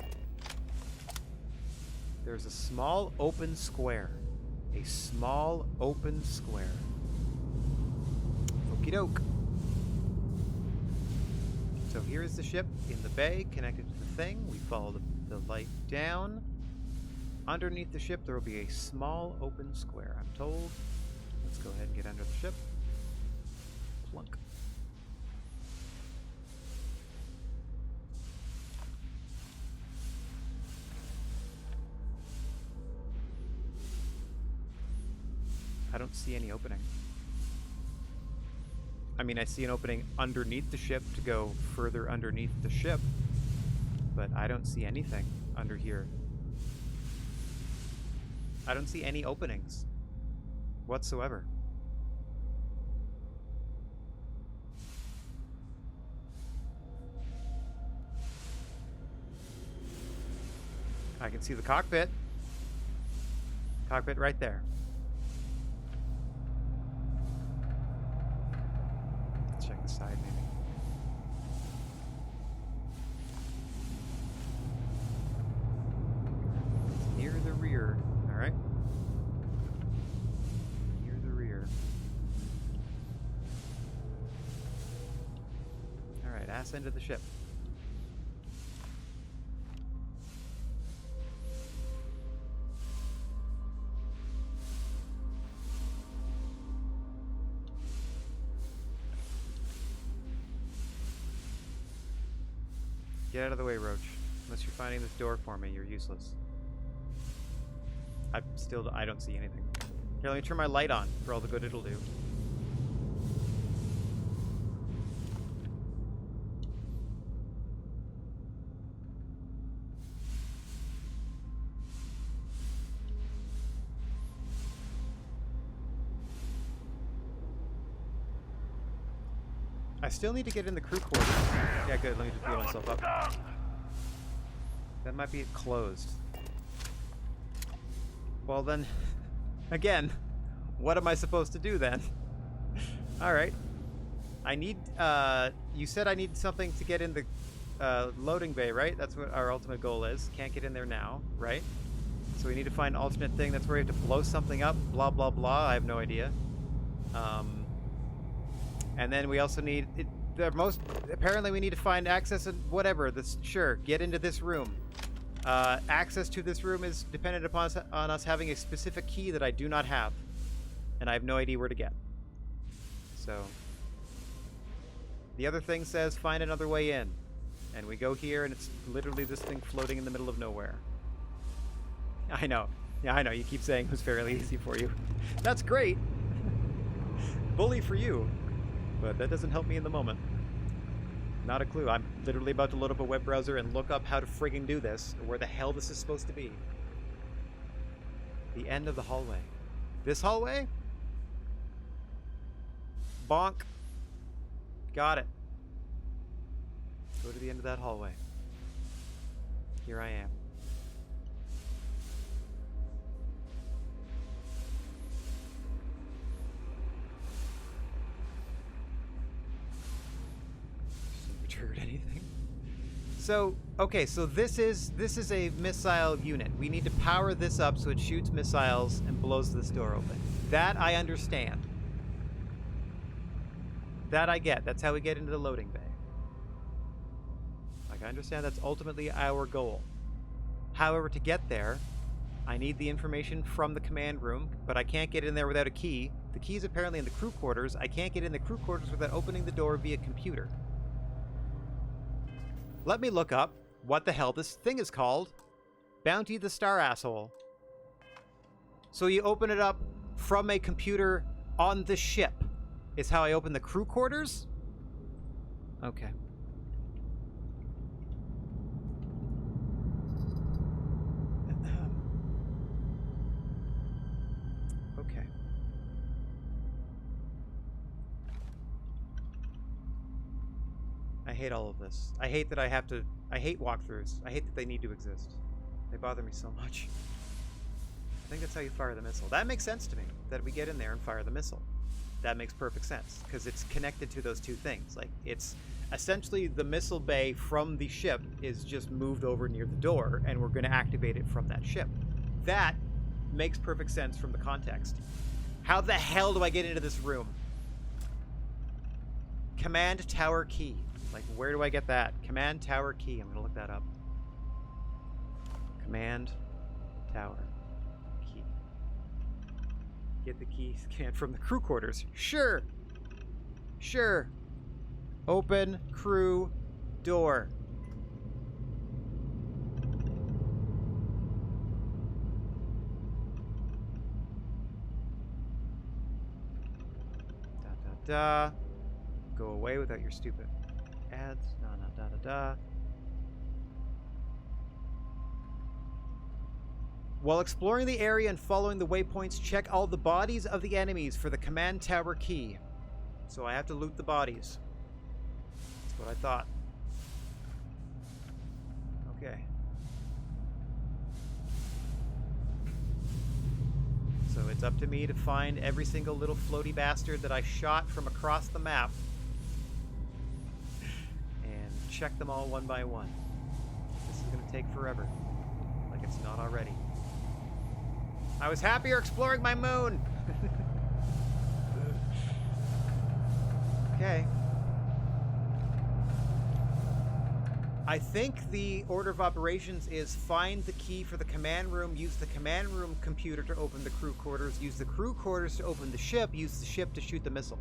There's a small open square. A small open square. Okie doke. So here is the ship in the bay, connected to the thing. We follow the light down. Underneath the ship, there will be a small open square, I'm told. Let's go ahead and get under the ship. Plunk. I don't see any opening. I mean, I see an opening underneath the ship to go further underneath the ship, but I don't see anything under here. I don't see any openings whatsoever. I can see the cockpit. Cockpit right there. Let's check the side maybe. It's near the rear. Alright. Near the rear. Alright, ass end of the ship. Get out of the way, Roach. Unless you're finding this door for me, you're useless. I don't see anything. Here, let me turn my light on for all the good it'll do. I still need to get in the crew quarters. Yeah, good. Let me just blow myself up. That might be closed. Well then, again, what am I supposed to do then? Alright. I need, you said I need something to get in the loading bay, right? That's what our ultimate goal is. Can't get in there now, right? So we need to find an alternate thing. That's where we have to blow something up. Blah, blah, blah. I have no idea. And then we also need... apparently we need to find access and whatever. Sure, get into this room. Access to this room is dependent upon us having a specific key that I do not have. And I have no idea where to get. So... the other thing says find another way in. And we go here and it's literally this thing floating in the middle of nowhere. I know. Yeah, I know. You keep saying it was fairly easy for you. That's great. Bully for you. But that doesn't help me in the moment. Not a clue. I'm literally about to load up a web browser and look up how to friggin' do this, or where the hell this is supposed to be. The end of the hallway. This hallway? Bonk. Got it. Go to the end of that hallway. Here I am. Triggered anything? So, okay, so this is a missile unit. We need to power this up so it shoots missiles and blows this door open. That I understand. That I get. That's how we get into the loading bay. Like, I understand that's ultimately our goal. However, to get there, I need the information from the command room, but I can't get in there without a key. The key is apparently in the crew quarters. I can't get in the crew quarters without opening the door via computer. Let me look up what the hell this thing is called. Bounty the Star Asshole. So you open it up from a computer on the ship. Is how I open the crew quarters? Okay. Okay. I hate all of this. I hate that I have to... I hate walkthroughs. I hate that they need to exist. They bother me so much. I think that's how you fire the missile. That makes sense to me, that we get in there and fire the missile. That makes perfect sense, because it's connected to those two things. Like, it's essentially the missile bay from the ship is just moved over near the door, and we're going to activate it from that ship. That makes perfect sense from the context. How the hell do I get into this room? Command tower key. Like, where do I get that? Command tower key. I'm going to look that up. Command tower key. Get the key scanned from the crew quarters. Sure. Sure. Open crew door. Da. Go away without your stupid ads. Da. While exploring the area and following the waypoints, check all the bodies of the enemies for the command tower key. So I have to loot the bodies. That's what I thought. Okay. So it's up to me to find every single little floaty bastard that I shot from across the map and check them all one by one. This is going to take forever. Like it's not already. I was happier exploring my moon! Okay. I think the order of operations is find the key for the command room, use the command room computer to open the crew quarters, use the crew quarters to open the ship, use the ship to shoot the missile.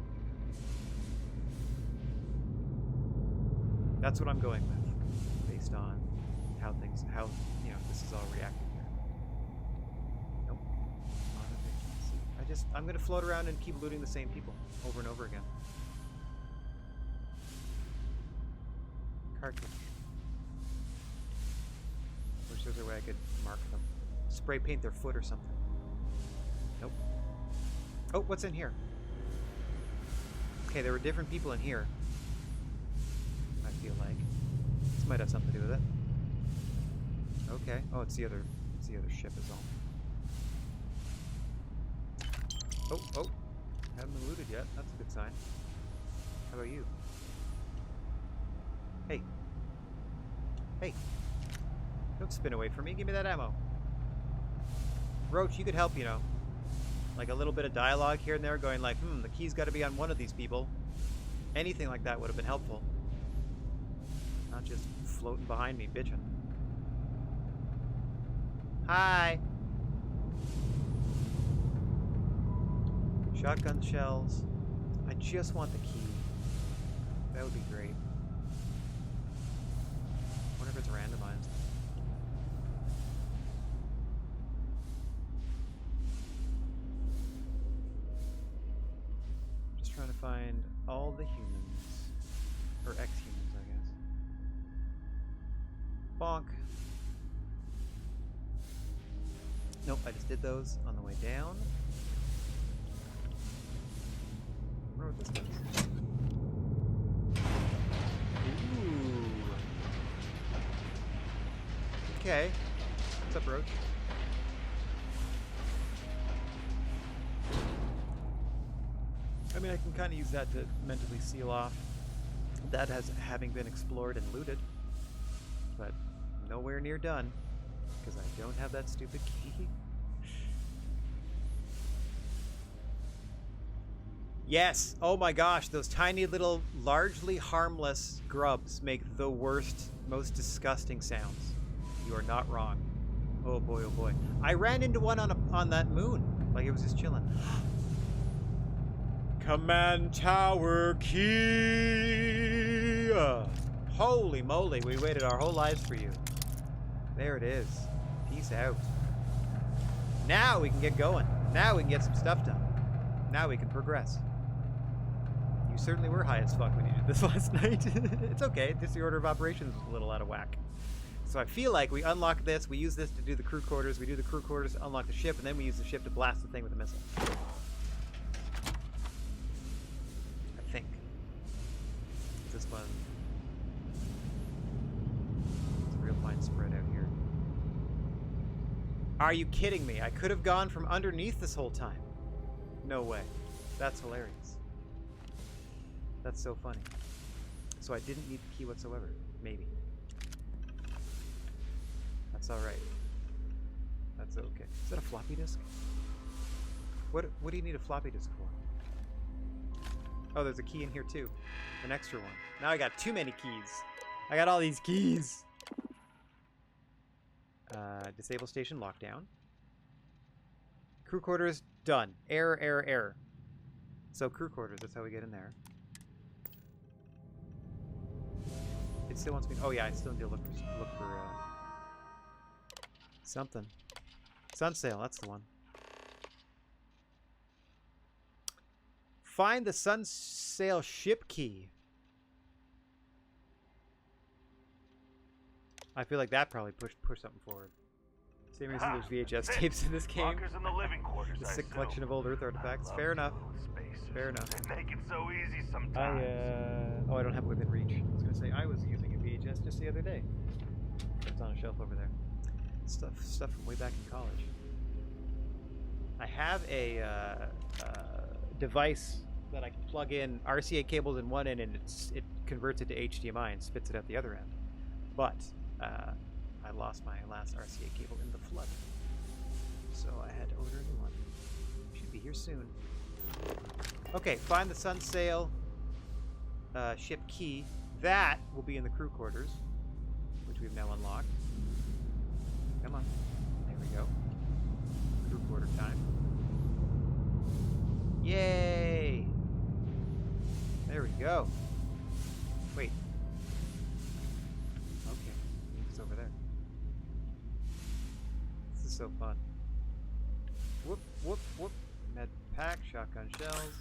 That's what I'm going with, based on how things, this is all reacting here. Nope. I'm gonna float around and keep looting the same people over and over again. Cartridge. Wish there was a way I could mark them. Spray paint their foot or something. Nope. Oh, what's in here? Okay, there were different people in here. feel like. This might have something to do with it. Okay. Oh, it's the other ship is all. Oh. Haven't been looted yet. That's a good sign. How about you? Hey. Hey. Don't spin away from me. Give me that ammo. Roach, you could help, you know. Like a little bit of dialogue here and there going like, the key's got to be on one of these people. Anything like that would have been helpful. Not just floating behind me, bitching. Hi! Shotgun shells. I just want the key. That would be great. Wonder if it's randomized. Just trying to find all the humans. Or ex-humans, I guess. Bonk. Nope, I just did those on the way down. I wonder what this does. Ooh. Okay. What's up, Roach? I mean, I can kind of use that to mentally seal off that as having been explored and looted, but nowhere near done, because I don't have that stupid key. Yes! Oh my gosh, those tiny little, largely harmless grubs make the worst, most disgusting sounds. You are not wrong. Oh boy, oh boy. I ran into one on that moon, like it was just chilling. Command tower key! Holy moly, we waited our whole lives for you. There it is. Peace out. Now we can get going. Now we can get some stuff done. Now we can progress. You certainly were high as fuck when you did this last night. It's okay, just the order of operations was a little out of whack. So I feel like we unlock this, we use this to do the crew quarters, we do the crew quarters to unlock the ship, and then we use the ship to blast the thing with a missile. I think. This one. It's a real fine spread out here. Are you kidding me? I could have gone from underneath this whole time. No way. That's hilarious. That's so funny. So I didn't need the key whatsoever. Maybe. That's alright. That's okay. Is that a floppy disk? What do you need a floppy disk for? Oh, there's a key in here too. An extra one. Now I got too many keys. I got all these keys. Disable station lockdown. Crew quarters done. Error, error, error. So crew quarters, that's how we get in there. It still wants me. Oh yeah, I still need to look for something. Sun sail, that's the one. Find the sun sail ship key. I feel like that probably pushed something forward. Same reason there's VHS tapes in this game. In the living quarters, Just a collection of old Earth artifacts. Fair enough. Fair enough. They make it so easy sometimes. Oh, I don't have it within reach. I was gonna say I was using a VHS just the other day. It's on a shelf over there. Stuff from way back in college. I have a device that I can plug in RCA cables in one end, and it converts it to HDMI and spits it out the other end. But I lost my last RCA cable in the flood, so I had to order a new one. Should be here soon. Okay, find the sun sail ship key. That will be in the crew quarters, which we've now unlocked. Come on. There we go. Crew quarter time. Yay! There we go. Wait. Okay. It's over there. This is so fun. Whoop, whoop, whoop. Med pack, shotgun shells,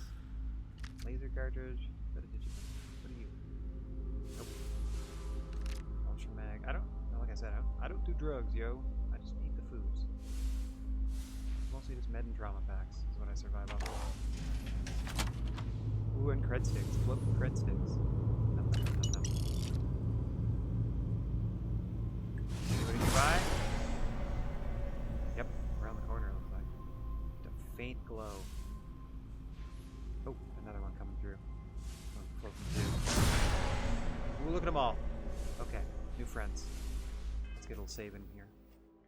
laser cartridge. Is that a digital? What are you? Nope. Ultra mag. I don't. Like I said, I don't do drugs, yo. I just eat the foods. Mostly just med and trauma packs is what I survive off of. Ooh, and cred sticks. Floating cred sticks. Nom, nom, nom, nom. them all. Okay, new friends. Let's get a little save in here.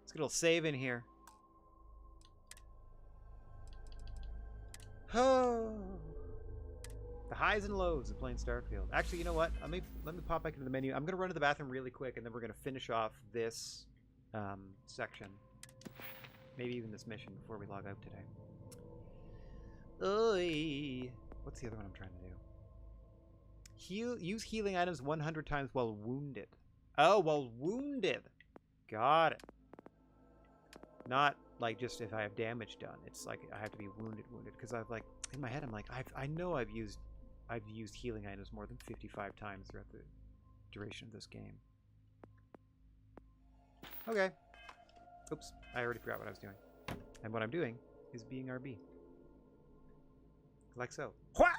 Let's get a little save in here. Oh. The highs and lows of playing Starfield. Actually, you know what? Let me pop back into the menu. I'm going to run to the bathroom really quick, and then we're going to finish off this section. Maybe even this mission before we log out today. Oy. What's the other one I'm trying to do? Use healing items 100 times while wounded. Oh, while wounded. Got it. Not like just if I have damage done. It's like I have to be wounded, because I've like in my head I'm like I know I've used healing items more than 55 times throughout the duration of this game. Okay. Oops, I already forgot what I was doing. And what I'm doing is being RB. Like so. What?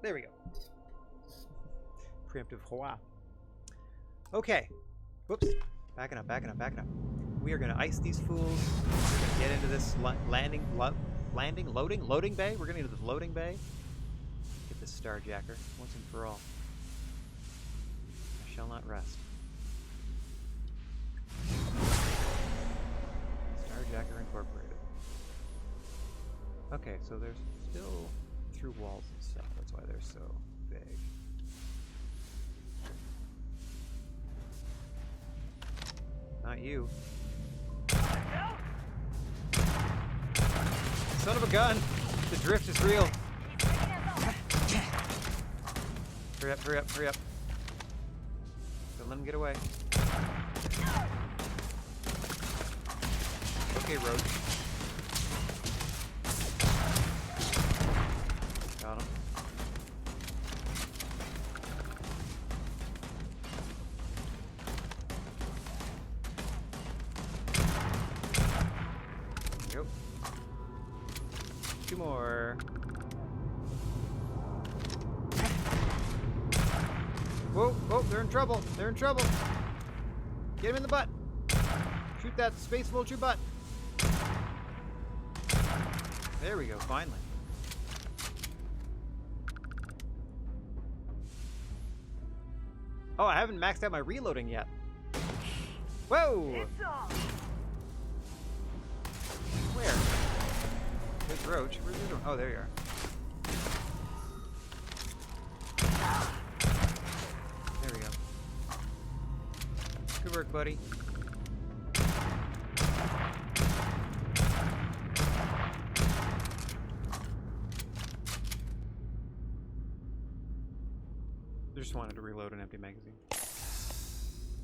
There we go. Preemptive hoa. Okay. Whoops. Backing up. We are going to ice these fools. We're going to get into this loading bay. We're going to get into this loading bay. Get this Starjacker once and for all. I shall not rest. Starjacker Incorporated. Okay, so there's still through walls and stuff. That's why they're so big. Not you. Son of a gun! The drift is real. Hurry up. Don't let him get away. Okay, Roach. Got him. Yep. Two more. Whoa, they're in trouble. Get him in the butt. Shoot that space vulture butt. There we go, finally. Oh, I haven't maxed out my reloading yet. Whoa! Where? There's Roach. Where's the other one? Oh, there you are. There we go. Good work, buddy. Just wanted to reload an empty magazine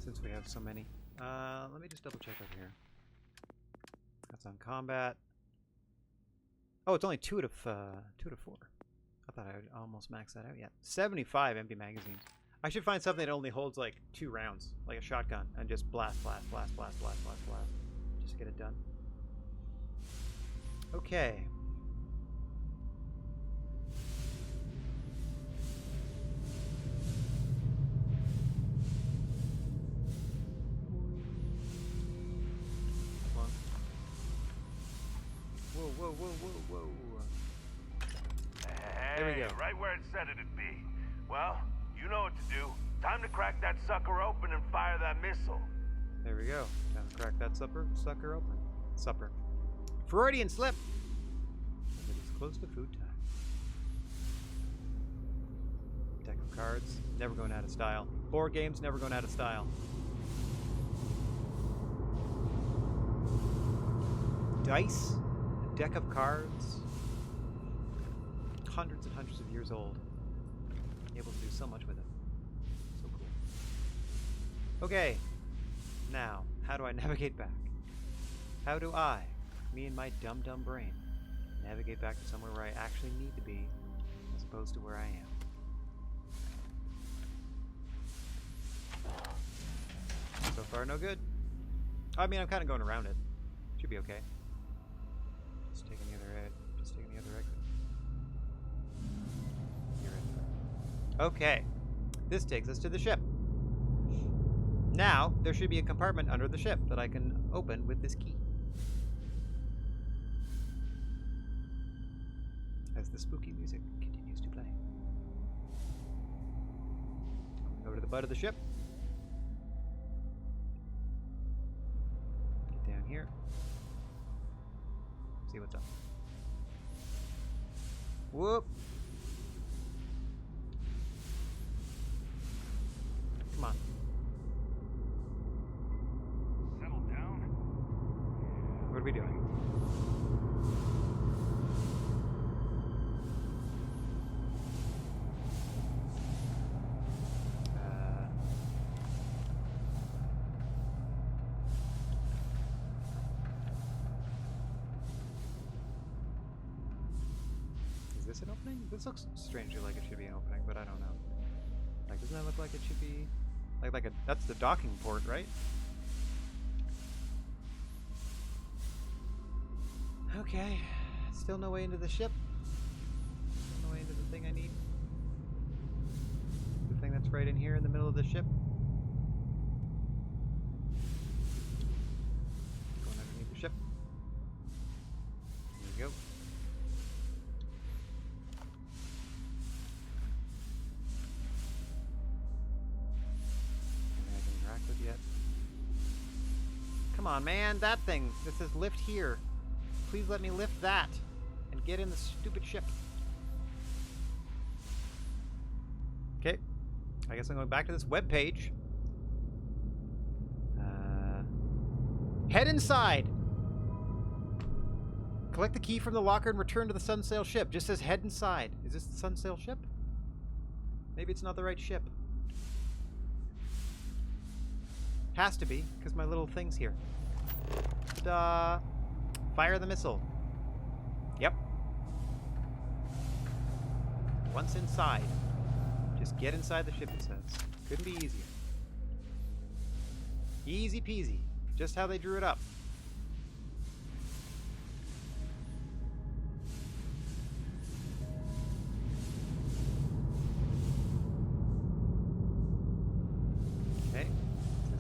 since we have so many. Let me just double check over here. That's on combat. Oh, it's only 2 out of 4. thought I would almost max that out yet. 75 empty magazines. I should find something that only holds like 2 rounds, like a shotgun, and just blast, blast, blast, blast, blast, blast, blast. Just get it done. Okay. Whoa, whoa, whoa, whoa, whoa. Hey, there we go. Right where it said it'd be. Well, you know what to do. Time to crack that sucker open and fire that missile. There we go. Time to crack that sucker open. Supper. Freudian slip. It is close to food time. Deck of cards. Never going out of style. Board games. Never going out of style. Dice. A deck of cards. Hundreds and hundreds of years old. Able to do so much with it. So cool. Okay. Now, how do I navigate back? How do I, me and my dumb brain, navigate back to somewhere where I actually need to be, as opposed to where I am? So far, no good. I mean, I'm kind of going around it. Should be okay. Just taking the other exit. You're in. Okay. This takes us to the ship. Now, there should be a compartment under the ship that I can open with this key. As the spooky music continues to play. I'm going to go to the butt of the ship. Get down here. See what's up. Whoop! Come on. Settle down. What are we doing? Is this an opening? This looks strangely like it should be an opening, but I don't know. Like, doesn't that look like it should be like a, that's the docking port, right? Okay. Still no way into the ship. Still no way into the thing I need. The thing that's right in here in the middle of the ship. Going underneath the ship. There we go. Yet. Come on, man, that thing that says lift here. Please let me lift that and get in the stupid ship. Okay, I guess I'm going back to this web page. Head inside. Collect the key from the locker and return to the Sunsail ship. Just says head inside. Is this the Sunsail ship? Maybe it's not the right ship. Has to be, because my little thing's here. Ta-da! Fire the missile. Yep. Once inside, just get inside the ship, it says. Couldn't be easier. Easy peasy. Just how they drew it up.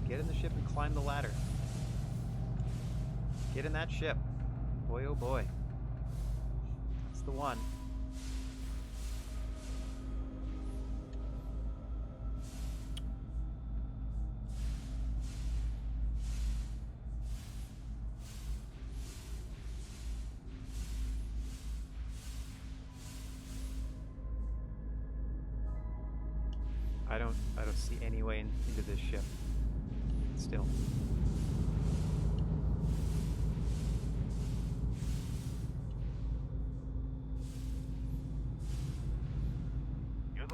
Get in the ship and climb the ladder. Get in that ship. Boy, oh boy. That's the one. I don't see any way into this ship. Still.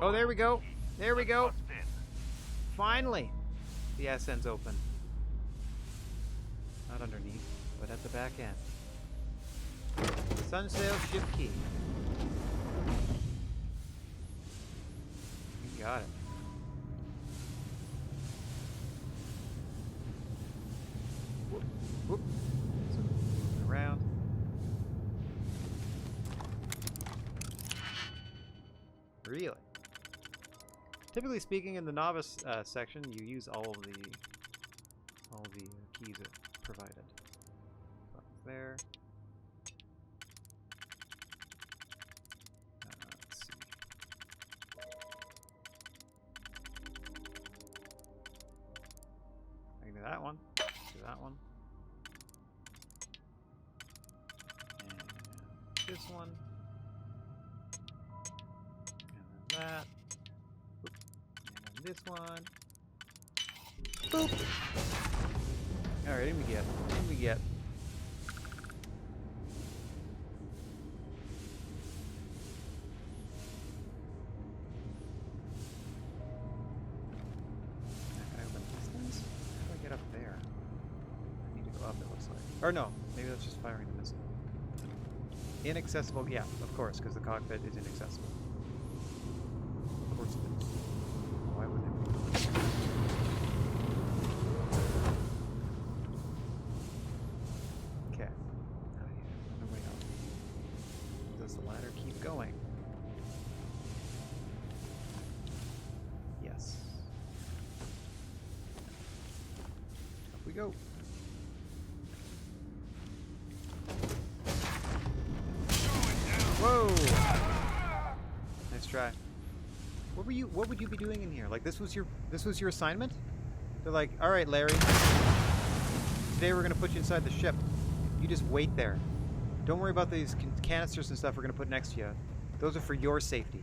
Oh, there we go. There we go. Finally, the ascent's open. Not underneath, but at the back end. Sunsail ship key. got it. Whoop, whoop. So, around. Really? Typically speaking, in the novice section, you use all the keys it provided. Up there. Let's see. I can do that one. Do that one. And this one. And then that. And then this one. Boop! Alright, in we get. In we get. Can I open these things? How do I get up there? I need to go up, it looks like. Or no, maybe that's just firing the missile. Inaccessible, yeah, of course, because the cockpit is inaccessible. Of course it is. Why would it be? Okay. On the way up. Does the ladder keep going? Yes. Up we go. Whoa! Nice try. What would you be doing in here? Like this was your assignment? They're like, all right, Larry. Today we're gonna put you inside the ship. You just wait there. Don't worry about these canisters and stuff we're gonna put next to you. Those are for your safety.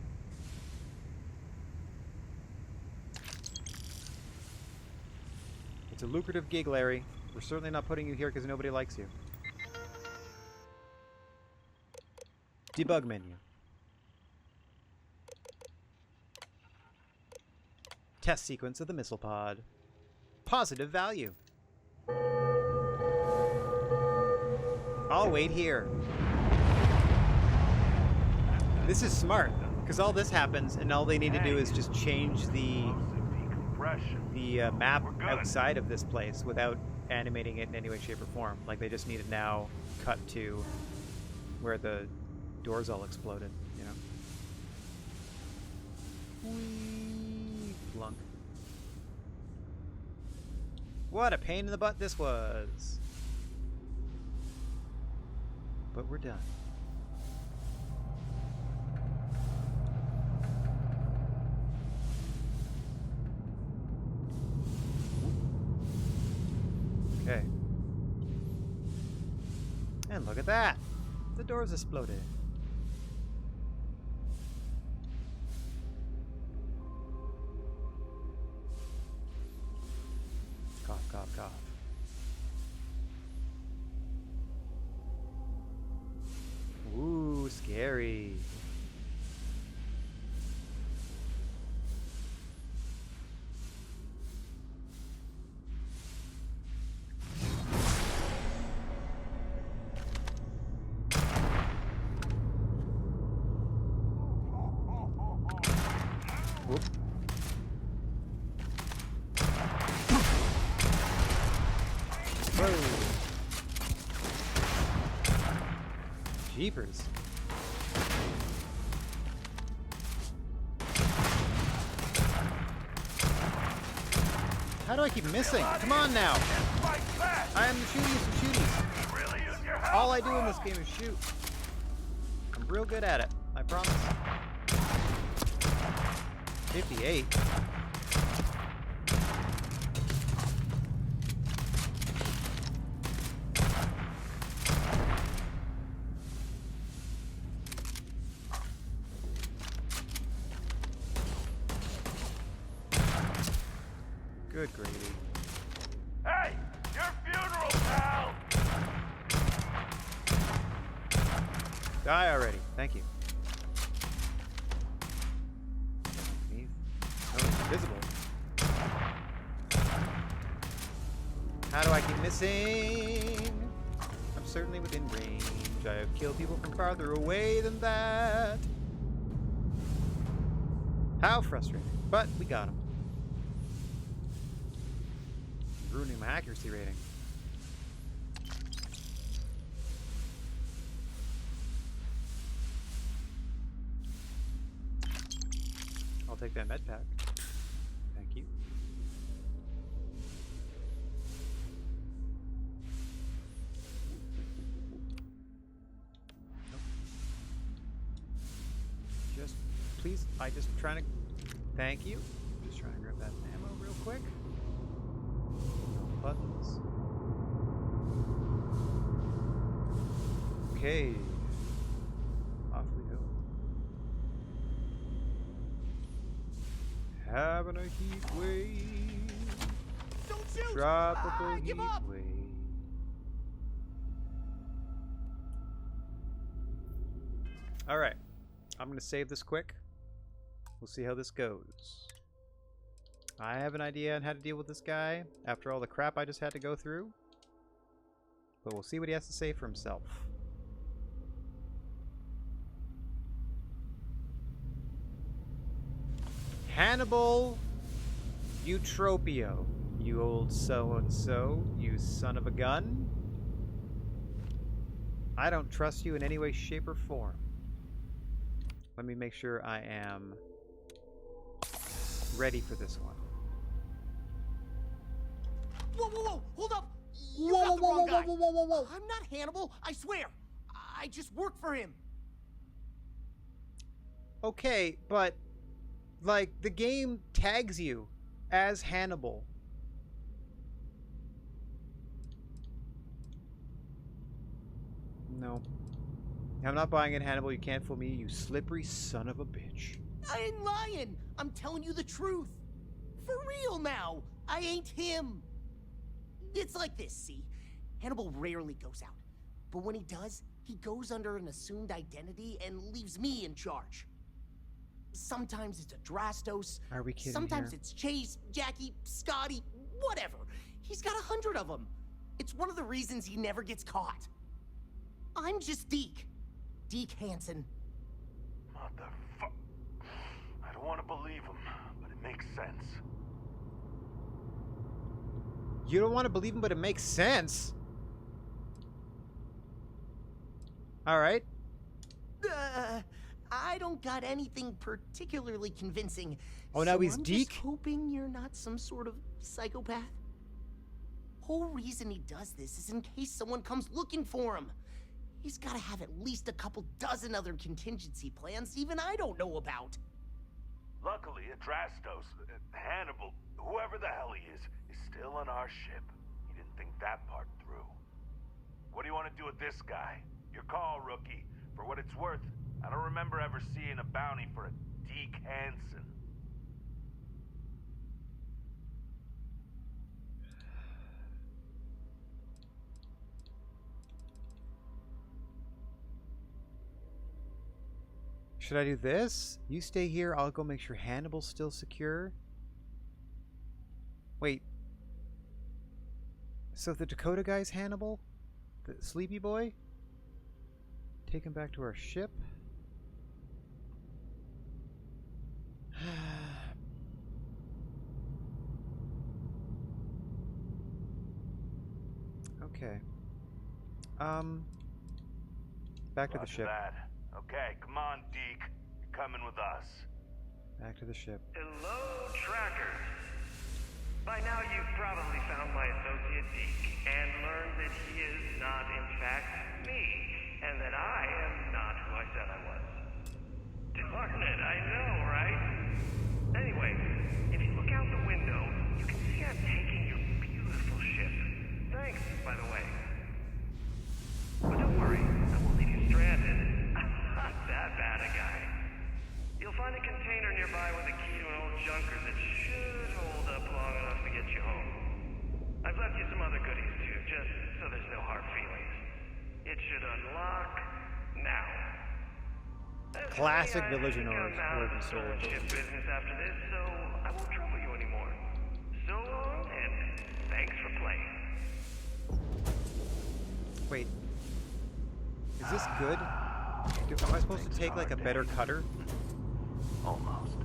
It's a lucrative gig, Larry. We're certainly not putting you here because nobody likes you. Debug menu. Test sequence of the missile pod. Positive value. I'll wait here. This is smart, because all this happens and all they need to do is just change the map outside of this place without animating it in any way, shape, or form. Like they just need to now cut to where the doors all exploded, you know? Whee! Flunk. What a pain in the butt this was. But we're done. Okay. And look at that! The doors exploded. Cough, cough, cough. Ooh, scary. Whoop. Whoa. Jeepers. How do I keep missing? Come on now. I am the shootiest of shooties. All I do in this game is shoot. I'm real good at it. I promise. 58. Good gravy. Hey! Your funeral, pal! Die already. Thank you. Oh, invisible. How do I keep missing? I'm certainly within range. I have killed people from farther away than that. How frustrating. But we got him. Ruining my accuracy rating. I'll take that med pack. Thank you. Nope. Just, please, just trying to, thank you. Just trying to grab that ammo real quick. No buttons. Okay. Off we go. Having a heat wave. Don't shoot! Tropical give heat up! wave. Alright. I'm going to save this quick. We'll see how this goes. I have an idea on how to deal with this guy after all the crap I just had to go through. But we'll see what he has to say for himself. Hannibal Eutropio, you old so-and-so, you son of a gun. I don't trust you in any way, shape, or form. Let me make sure I am ready for this one. Whoa, whoa, whoa! Hold up! You got the wrong guy. Whoa. I'm not Hannibal, I swear. I just work for him. Okay, but like the game tags you as Hannibal. No. I'm not buying it, Hannibal. You can't fool me, you slippery son of a bitch. I ain't lying. I'm telling you the truth. For real now. I ain't him. It's like this, see? Hannibal rarely goes out. But when he does, he goes under an assumed identity and leaves me in charge. Sometimes it's a Drastos. Are we kidding Sometimes here? it's Chase, Jackie, Scotty, whatever. He's got 100 of them. It's one of the reasons he never gets caught. I'm just Deke. Deke Hansen. Motherfuck. I don't want to believe him, but it makes sense. You don't want to believe him, but it makes sense. Alright. I don't got anything particularly convincing. Oh, now he's I'm Deke? just hoping you're not some sort of psychopath. Whole reason he does this is in case someone comes looking for him. He's got to have at least a couple dozen other contingency plans even I don't know about. Luckily, Adrastos, Hannibal, whoever the hell he is still on our ship. He didn't think that part through. What do you want to do with this guy? Your call, rookie. For what it's worth, I don't remember ever seeing a bounty for a Deke Hansen. Should I do this? You stay here, I'll go make sure Hannibal's still secure. Wait. So the Dakota guy's Hannibal? The sleepy boy? Take him back to our ship? Okay. Back to the ship. That. Okay, come on, Deke. You're coming with us. Back to the ship. Hello, trackers. By now you've probably found my associate Deke and learned that he is not in fact me, and that I am not who I said I was. Darn it, I know, right? Anyway, if you look out the window, you can see I'm taking your beautiful ship. Thanks, by the way. But don't worry, I won't leave you stranded. Not that bad a guy. You'll find a container nearby with a key to an old junker that should hold up long enough to get you home. I've left you some other goodies too, just so there's no hard feelings. It should unlock now. Classic Villager North. Ship business after this, so I won't trouble you anymore. So long, and thanks for playing. Wait. Is this good? Am I supposed to take like a better cutter? Almost.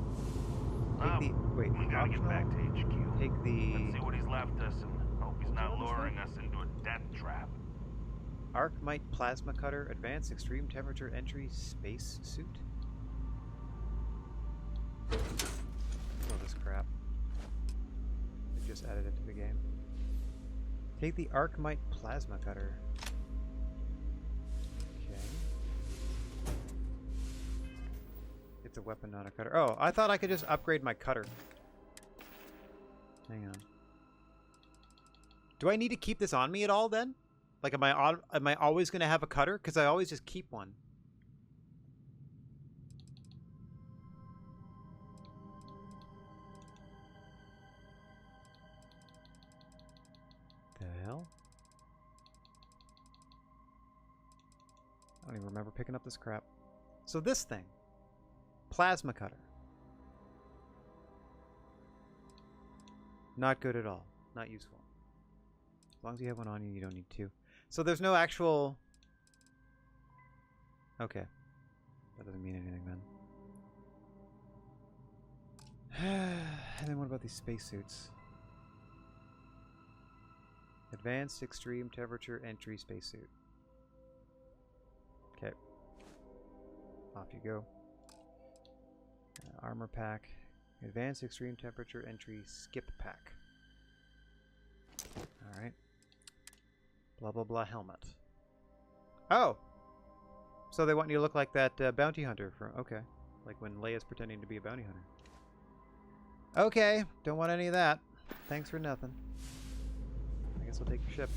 Take the wait. We gotta get back to HQ. Take the. Let's see what he's left us and hope he's not luring us into a death trap. Arcmite plasma cutter, advanced extreme temperature entry space suit. All this crap. They just added it to the game. Take the Arcmite plasma cutter. Okay. It's a weapon, not a cutter. Oh, I thought I could just upgrade my cutter. Hang on. Do I need to keep this on me at all then? Like, am I always going to have a cutter? Because I always just keep one. The hell? I don't even remember picking up this crap. So this thing. Plasma cutter. Not good at all. Not useful. As long as you have one on you, you don't need two. So there's no actual... Okay. That doesn't mean anything then. And then what about these spacesuits? Advanced extreme temperature entry spacesuit. Okay. Off you go. Armor pack. Advanced extreme temperature entry skip pack. Alright. Blah blah blah helmet. Oh! So they want you to look like that bounty hunter from... Okay. Like when Leia's pretending to be a bounty hunter. Okay. Don't want any of that. Thanks for nothing. I guess I'll take your ship.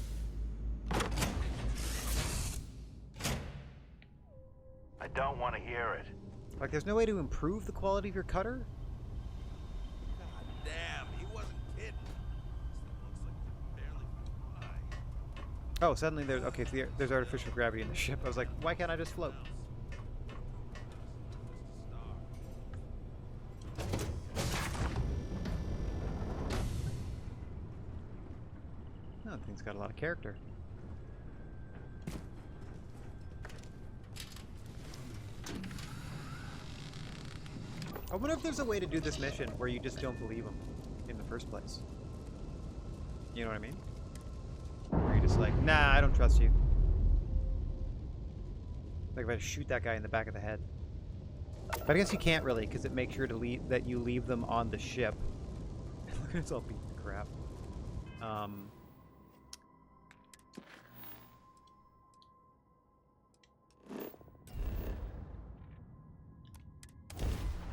I don't want to hear it. Like there's no way to improve the quality of your cutter? God damn, he wasn't kidding. Oh, suddenly there's... Okay, so there's artificial gravity in the ship. I was like, why can't I just float? Oh, the thing's got a lot of character. I wonder if there's a way to do this mission where you just don't believe them in the first place. You know what I mean? Where you're just like, nah, I don't trust you. Like if I shoot that guy in the back of the head. But I guess you can't really, because it makes sure to leave them on the ship. Look at us all beating the crap.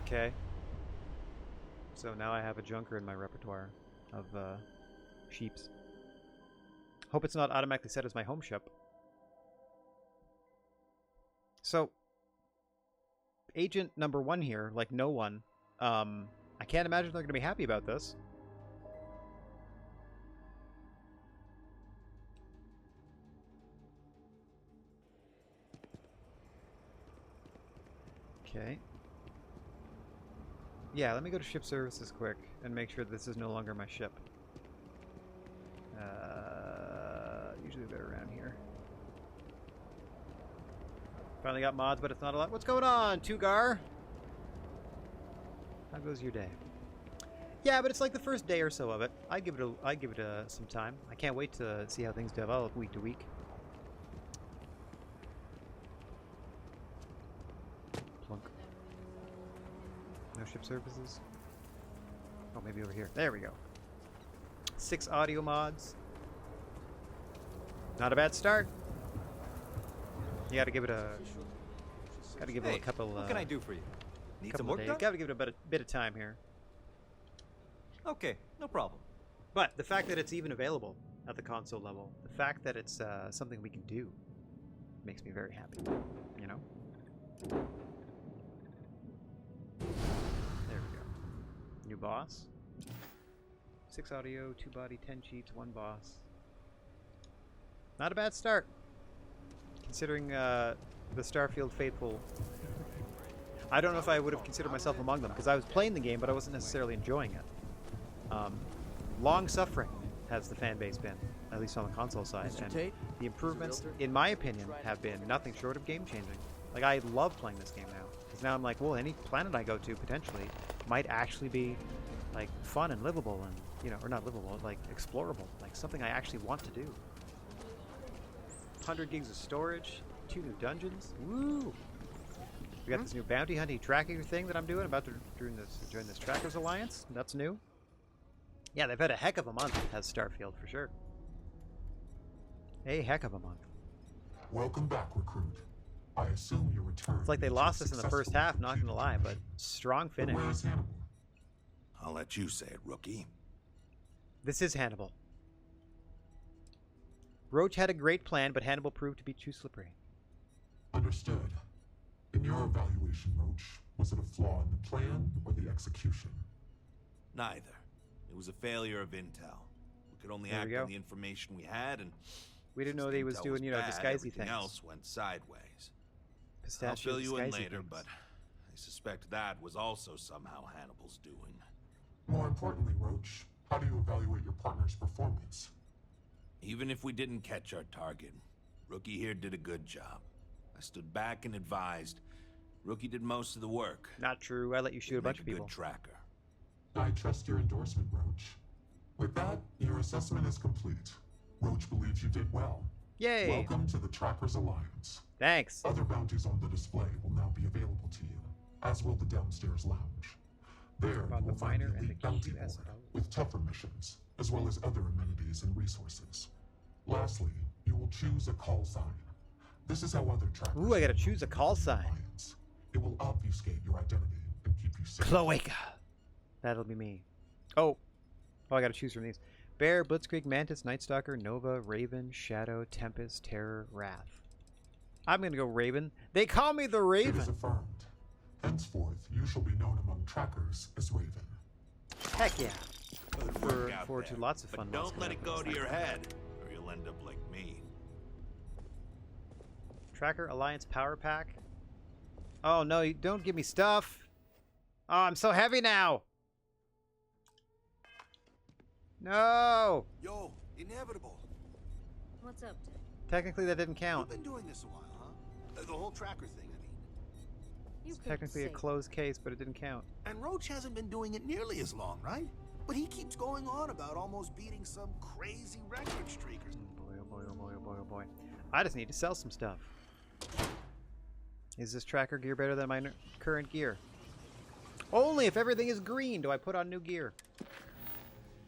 Okay. So now I have a junker in my repertoire of sheeps. Hope it's not automatically set as my home ship. So, agent number 1 here, like no one, I can't imagine they're going to be happy about this. Okay. Yeah, let me go to ship services quick and make sure this is no longer my ship. Usually they're around here. Finally got mods, but it's not a lot. What's going on, Tugar? How goes your day? Yeah, but it's like the first day or so of it. I give it some time. I can't wait to see how things develop week to week. Plunk. No ship services? Oh, maybe over here. There we go. 6 audio mods. Not a bad start. You gotta give it a... Gotta give it a couple... what can I do for you? Need some work done? Gotta give it a bit of time here. Okay, no problem. But the fact that it's even available at the console level, the fact that it's something we can do, makes me very happy. You know? There we go. New boss. 6 audio, 2 body, 10 cheats, 1 boss. Not a bad start. Considering the Starfield faithful. I don't know if I would have considered myself among them, because I was playing the game, but I wasn't necessarily enjoying it. Long suffering has the fan base been, at least on the console side. And the improvements, in my opinion, have been nothing short of game-changing. Like, I love playing this game now. Because now I'm like, well, any planet I go to, potentially, might actually be like fun and livable, and you know, or not livable, like explorable, like something I actually want to do. 100 gigs of storage, 2 new dungeons. Woo! We got this new bounty hunting tracking thing that I'm doing. About to join this Trackers Alliance. That's new. Yeah, they've had a heck of a month as Starfield for sure. A heck of a month. Welcome back, recruit. I assume you returned. It's like they lost us in the first half, not gonna lie, but strong finish. Where's Hannibal? I'll let you say it, rookie. This is Hannibal. Roach had a great plan, but Hannibal proved to be too slippery. Understood. In your evaluation, Roach, was it a flaw in the plan or the execution? Neither. It was a failure of intel. We could only act on the information we had, and we didn't know that he was doing, you know, disguisey things. Else went sideways. Pistachio I'll fill you in later, things. but I suspect that was also somehow Hannibal's doing. More importantly, Roach, how do you evaluate your partner's performance? Even if we didn't catch our target, Rookie here did a good job. I stood back and advised. Rookie did most of the work. Not true. I let you shoot a bunch of people. Good tracker. I trust your endorsement, Roach. With that, your assessment is complete. Roach believes you did well. Yay! Welcome to the Trackers Alliance. Thanks. Other bounties on the display will now be available to you, as will the downstairs lounge. There, you will find the elite bounty board with tougher missions, as well as other amenities and resources. Lastly, you will choose a call sign. This is how other trackers... Ooh, I gotta choose a call sign. It will obfuscate your identity and keep you safe. Cloaca. That'll be me. Oh, I gotta choose from these. Bear, Blitzkrieg, Mantis, Nightstalker, Nova, Raven, Shadow, Tempest, Terror, Wrath. I'm gonna go Raven. They call me the Raven. It is affirmed. Henceforth, you shall be known among trackers as Raven. Heck yeah. Look forward to lots of fun. But don't let it go to your head, or you'll end up like me. Tracker Alliance Power Pack. Oh no, you don't give me stuff. Oh, I'm so heavy now. No. Yo, inevitable. What's up, Dick? Technically, that didn't count. You've been doing this a while, huh? The whole tracker thing, I mean. It's technically a closed case, but it didn't count. And Roach hasn't been doing it nearly as long, right? But he keeps going on about almost beating some crazy record streak or something. Boy, oh boy, oh boy, oh boy, oh boy. I just need to sell some stuff. Is this tracker gear better than my current gear? Only if everything is green do I put on new gear.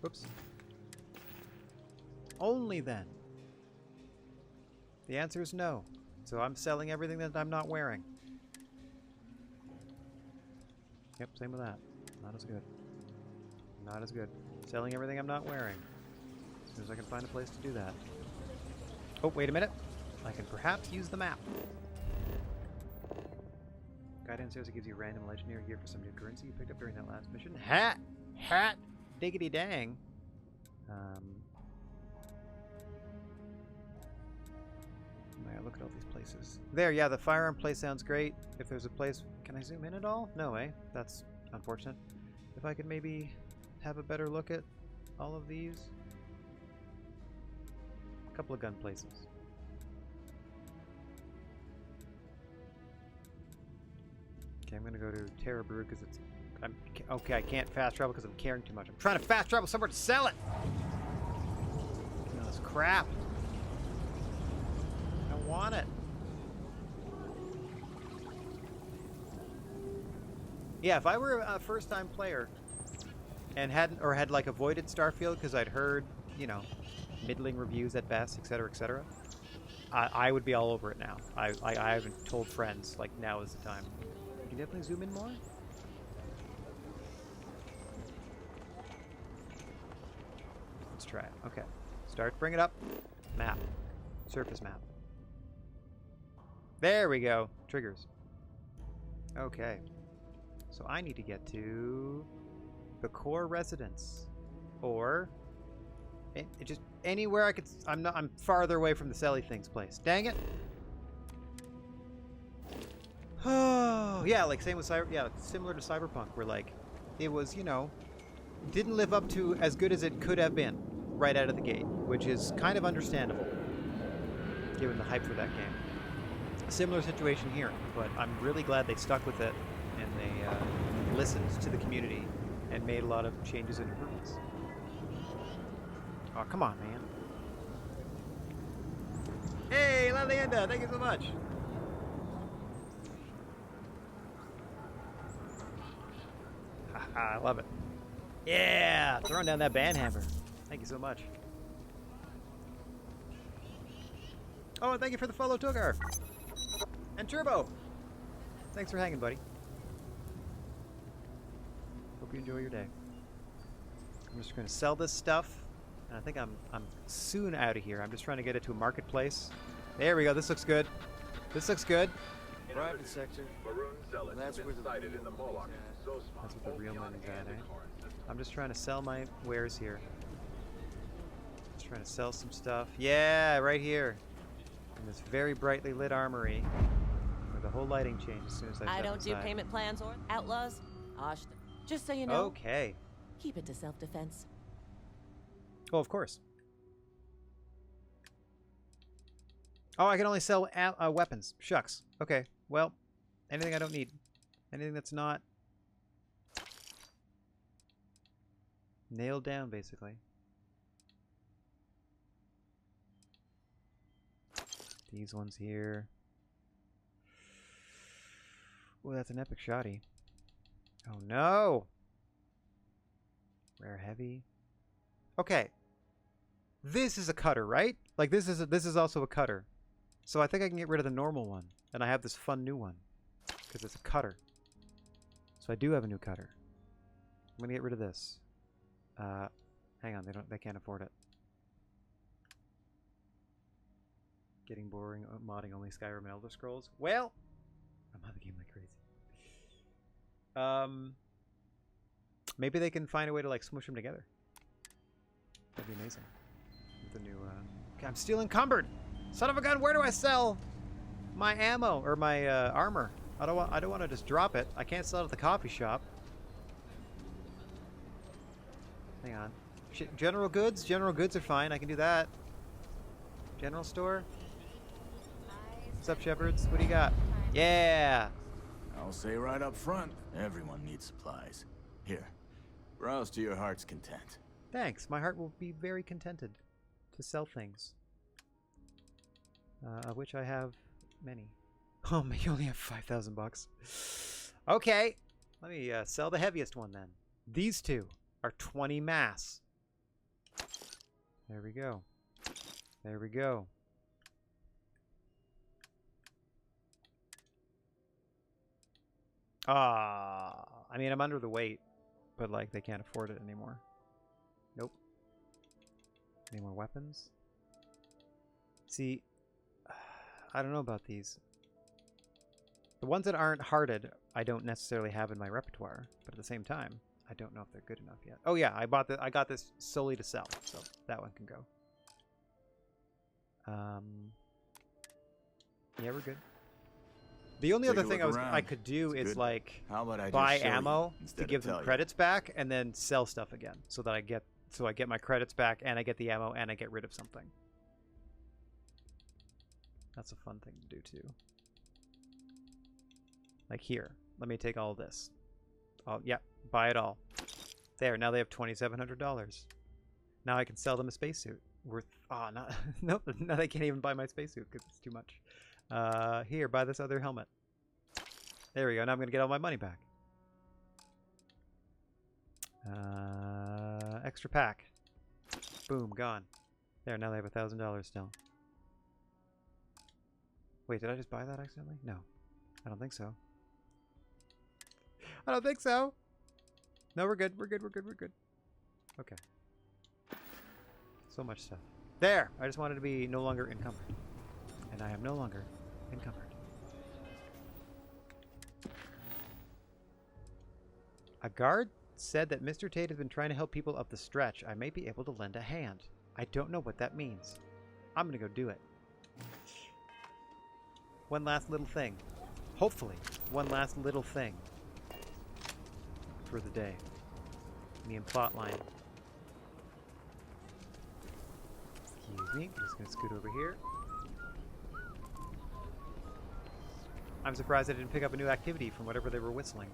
Whoops. Only then. The answer is no. So I'm selling everything that I'm not wearing. Yep, same with that. Not as good. Not as good. Selling everything I'm not wearing. As soon as I can find a place to do that. Oh, wait a minute. I can perhaps use the map. Guidance says it gives you random legendary gear for some new currency you picked up during that last mission. Hat! Diggity dang. Look at all these places. There, yeah, the firearm place sounds great. If there's a place... Can I zoom in at all? No, eh? That's unfortunate. If I could maybe have a better look at all of these. A couple of gun places. Okay, I'm gonna go to Terra Brew because it's... okay, I can't fast travel because I'm carrying too much. I'm trying to fast travel somewhere to sell it! This crap. I want it. Yeah, if I were a first-time player and had like avoided Starfield because I'd heard, you know, middling reviews at best, etc., I would be all over it now. I haven't told friends like now is the time. Can you definitely zoom in more? Let's try it. Okay, bring it up. Map, surface map. There we go. Triggers. Okay. So I need to get to the core residence, or just anywhere I could. I'm farther away from the selly things place. Dang it! Oh yeah, like same with similar to Cyberpunk, where like it was, you know, didn't live up to as good as it could have been right out of the gate, which is kind of understandable given the hype for that game. A similar situation here, but I'm really glad they stuck with it and listened to the community and made a lot of changes and improvements. Oh, come on, man. Hey, La Leyenda, thank you so much. Haha, I love it. Yeah, throwing down that band hammer. Thank you so much. Oh, and thank you for the follow, Togar. And Turbo. Thanks for hanging, buddy. Hope you enjoy your day. I'm just going to sell this stuff, and I think I'm soon out of here. I'm just trying to get it to a marketplace. There we go. This looks good. This looks good. Private sector. That's where the That's what the real money's at, eh? I'm just trying to sell my wares here. Just trying to sell some stuff. Yeah, right here. In this very brightly lit armory. Where the whole lighting changes as soon as I don't do payment plans or outlaws. Osh, just so you know. Okay. Keep it to self-defense. Oh, of course. Oh, I can only sell weapons. Shucks. Okay. Well, anything I don't need. Anything that's not nailed down, basically. These ones here. Oh, that's an epic shotty. Oh no! Rare heavy. Okay. This is a cutter, right? Like this is also a cutter. So I think I can get rid of the normal one, and I have this fun new one because it's a cutter. So I do have a new cutter. I'm gonna get rid of this. Hang on, they can't afford it. Getting boring, modding only Skyrim and Elder Scrolls. Well, I'm on the game like crazy. Maybe they can find a way to like smush them together. That'd be amazing. With the new, okay, I'm still encumbered. Son of a gun, where do I sell my ammo or my armor? I don't want to just drop it. I can't sell it at the coffee shop. Hang on. General goods? General goods are fine. I can do that. General store? What's up, Shepherds? What do you got? Yeah! I'll say right up front, everyone needs supplies. Here, browse to your heart's content. Thanks. My heart will be very contented to sell things. Of which I have many. Oh, you only have 5,000 bucks. Okay. Let me sell the heaviest one then. These two are 20 mass. There we go. There we go. I mean, I'm under the weight, but like they can't afford it anymore. Nope. Any more weapons? See, I don't know about these. The ones that aren't hearted, I don't necessarily have in my repertoire, but at the same time, I don't know if they're good enough yet. Oh yeah, I got this solely to sell, so that one can go. Yeah, we're good. The only other thing I could do is like buy ammo to give them credits back and then sell stuff again, so that I get my credits back and I get the ammo and I get rid of something. That's a fun thing to do too. Like here, let me take all this. Oh yeah, buy it all. There, now they have $2,700. Now I can sell them a spacesuit worth. Oh, not nope. Now they can't even buy my spacesuit because it's too much. Here, buy this other helmet. There we go. Now I'm gonna get all my money back. Extra pack. Boom, gone. There, now they have $1,000 still. Wait, did I just buy that accidentally? No, I don't think so. I don't think so. No, we're good. We're good. We're good. We're good. Okay. So much stuff. There! I just wanted to be no longer encumbered. And I am no longer encumbered. A guard said that Mr. Tate has been trying to help people up the stretch. I may be able to lend a hand. I don't know what that means. I'm gonna go do it. One last little thing. Hopefully, one last little thing for the day. Me and Plotline. Excuse me, I'm just gonna scoot over here. I'm surprised I didn't pick up a new activity from whatever they were whistling.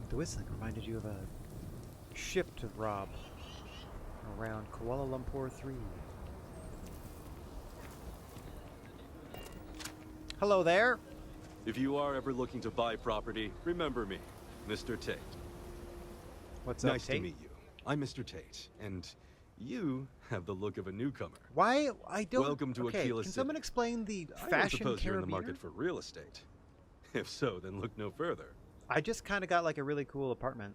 The whistling reminded you of a ship to rob around Kuala Lumpur 3. Hello there. If you are ever looking to buy property, remember me, Mr. Tate. What's up, Nice Tate? to meet you. I'm Mr. Tate, and you have the look of a newcomer. Why? I don't... Welcome to okay, Aquila can City. someone explain the I don't fashion suppose you're in the carabiner? market for real estate. If so, then look no further. I just kind of got like a really cool apartment.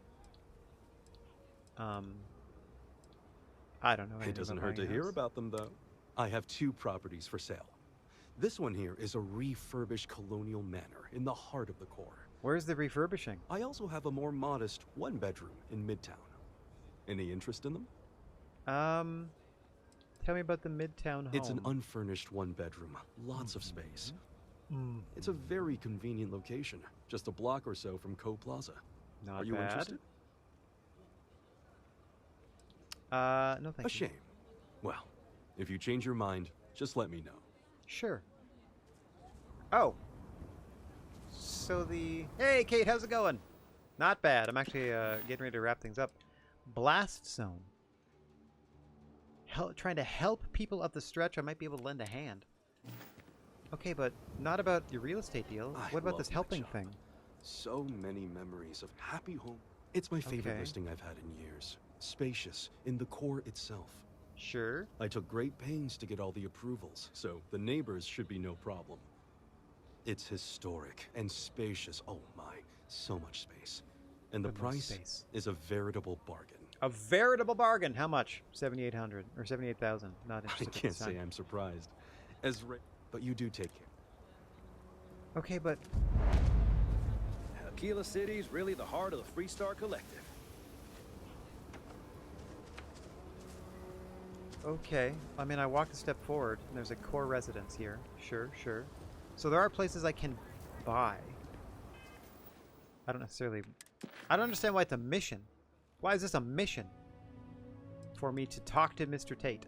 I don't know. It doesn't hurt to hear about them, though. I have 2 properties for sale. This one here is a refurbished colonial manor in the heart of the core. Where's the refurbishing? I also have a more modest 1-bedroom in Midtown. Any interest in them? Tell me about the Midtown home. It's an unfurnished 1-bedroom, lots of space. It's a very convenient location, just a block or so from Co Plaza. Not Are you bad. interested? No thank A you. shame. Well, if you change your mind, just let me know. Sure. Oh. So the... Hey, Kate, how's it going? Not bad. I'm actually getting ready to wrap things up. Blast Zone. Trying to help people up the stretch. I might be able to lend a hand. Okay, but not about your real estate deal. I What about love this my helping job. thing? So many memories of happy home. It's my favorite Okay. listing I've had in years. Spacious, in the core itself. Sure. I took great pains to get all the approvals, so the neighbors should be no problem. It's historic and spacious. Oh my, so much space. And the Good amount of price space. is a veritable bargain. A veritable bargain. How much? 7,800 or 78,000. Not I interested. at can't this time. say I'm surprised. But you do take care. Okay, but Aquila City's really the heart of the Freestar Collective. okay. I mean, I walked a step forward, and there's a core residence here. Sure, sure. So there are places I can buy. I don't understand why it's a mission. Why is this a mission? For me to talk to Mr. Tate.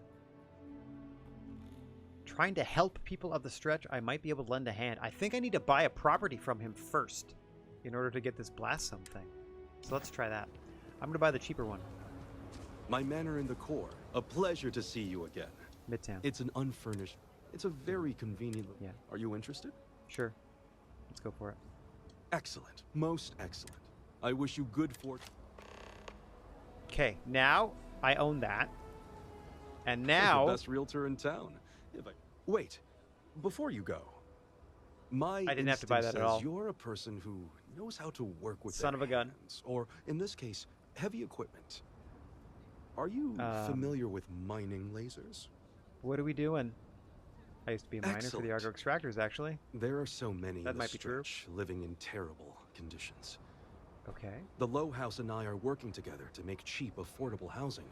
Trying to help people of the stretch, I might be able to lend a hand. I think I need to buy a property from him first in order to get this blast zone thing. So let's try that. I'm going to buy the cheaper one. My manor in the core. A pleasure to see you again. Midtown. It's an unfurnished. It's a very convenient. Yeah. Are you interested? Sure. Let's go for it. Excellent. Most excellent. I wish you good fortune. Okay, now I own that. And You're now... the best realtor in town. Wait, before you go. I didn't have to buy that at all. You're a person who knows how to work with Son their of a gun. hands, or in this case, heavy equipment. Are you familiar with mining lasers? What are we doing? I used to be a miner for Excellent. the Argo Extractors, actually. There are so many That in might the be true. stretch living in terrible conditions. Okay. The Low House and I are working together to make cheap, affordable housing.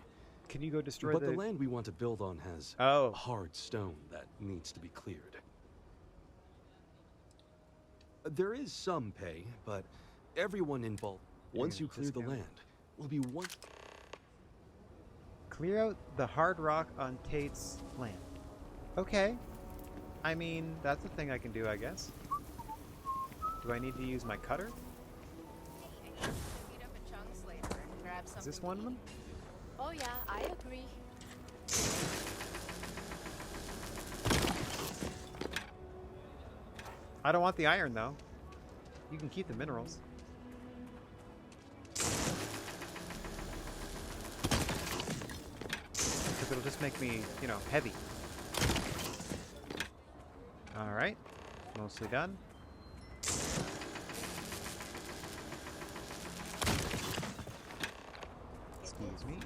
Can you go destroy But the land we want to build on has hard stone that needs to be cleared. There is some pay, but everyone involved, once you clear the land, will be one... Clear out the hard rock on Tate's land. Okay. I mean, that's a thing I can do, I guess. Do I need to use my cutter? Meet up in Chunks later and grab something. Is this one of them? Oh yeah, I agree. I don't want the iron, though. You can keep the minerals. Because it'll just make me, you know, heavy. Alright. Mostly done. Excuse me.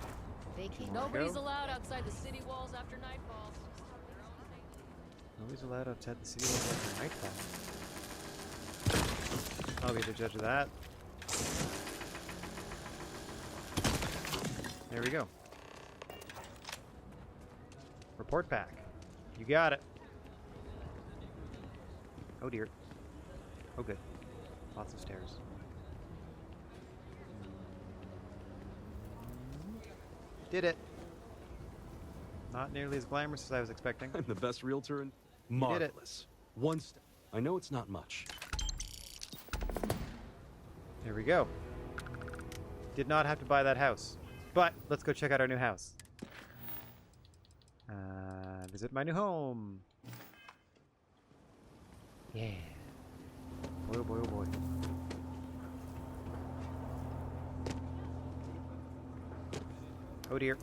Nobody's allowed outside the city walls after nightfall. Nobody's allowed outside the city walls after nightfall. I'll be the judge of that. There we go. Report back. You got it. Oh dear. Oh good. Lots of stairs. Did it. Not nearly as glamorous as I was expecting. I'm the best realtor in... You did it. Marvelous. One step. I know it's not much. There we go. Did not have to buy that house. But let's go check out our new house. Visit my new home. Yeah. Boy, oh boy, oh boy. Oh dear.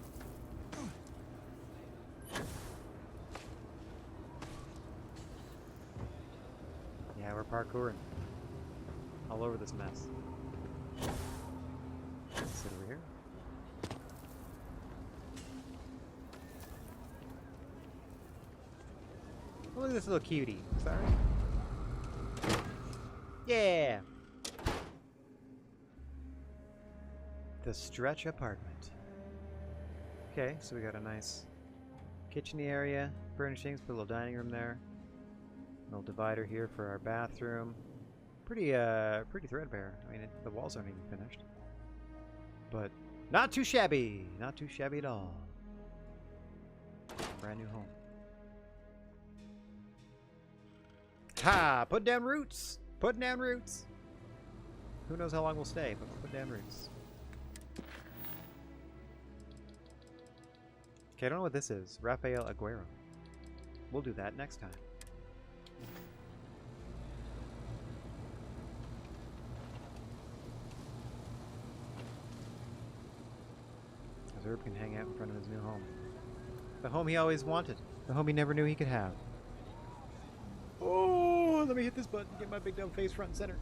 Yeah, we're parkouring. All over this mess. Let's sit over here. Oh, look at this little cutie. Is that right? Yeah! The stretch apartment. Okay, so we got a nice kitchen-y area, furnishings, put a little dining room there. Little divider here for our bathroom. Pretty threadbare. I mean, the walls aren't even finished. But not too shabby. Not too shabby at all. Brand new home. Ha! Put down roots! Put down roots! Who knows how long we'll stay, but we'll put down roots. Okay, I don't know what this is. Rafael Aguero. We'll do that next time. As Herb can hang out in front of his new home. The home he always wanted. The home he never knew he could have. Oh, let me hit this button and get my big dumb face front and center.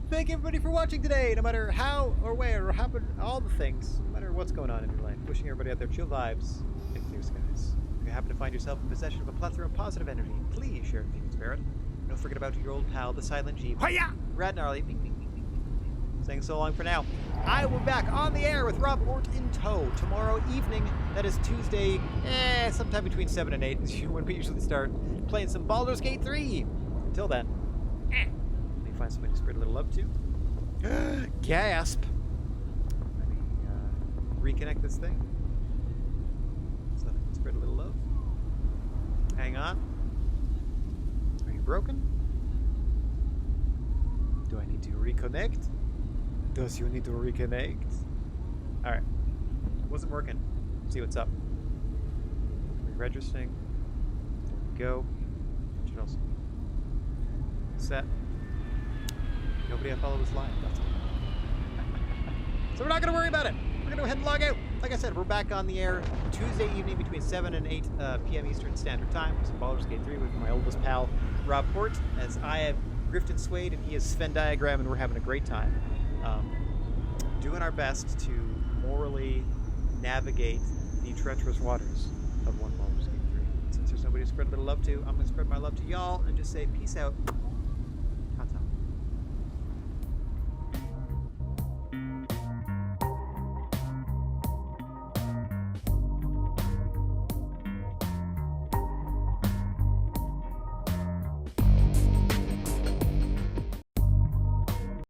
Thank everybody for watching today, no matter how or where or happen, all the things, no matter what's going on in your life. Wishing everybody out there chill vibes and clear skies. If you happen to find yourself in possession of a plethora of positive energy, please share it with the spirit. And don't forget about your old pal, the Silent Jeep. Hiya! Rad Gnarly. Bing, bing, bing, bing, bing. Saying so long for now. I will be back on the air with Rob Ort in tow tomorrow evening. That is Tuesday, sometime between 7 and 8 is when we usually start playing some Baldur's Gate 3. Until then, let me find somebody to spread a little love to. Gasp! Let me reconnect this thing. So I can spread a little love. Hang on. Are you broken? Do I need to reconnect? Does you need to reconnect? Alright. Wasn't working. See what's up. Re-registering. There we go. Should also be set. Nobody I follow is live. That's all. So we're not going to worry about it. We're going to go ahead and log out. Like I said, we're back on the air Tuesday evening between 7 and 8 p.m. Eastern Standard Time. Some Baldur's Gate 3 with my oldest pal, Rob Port, as I have Grifton Swade and he is Sven Diagram, and we're having a great time. Doing our best to morally navigate the treacherous waters of one Baldur's Gate 3. Since there's nobody to spread a little love to, I'm going to spread my love to y'all and just say peace out.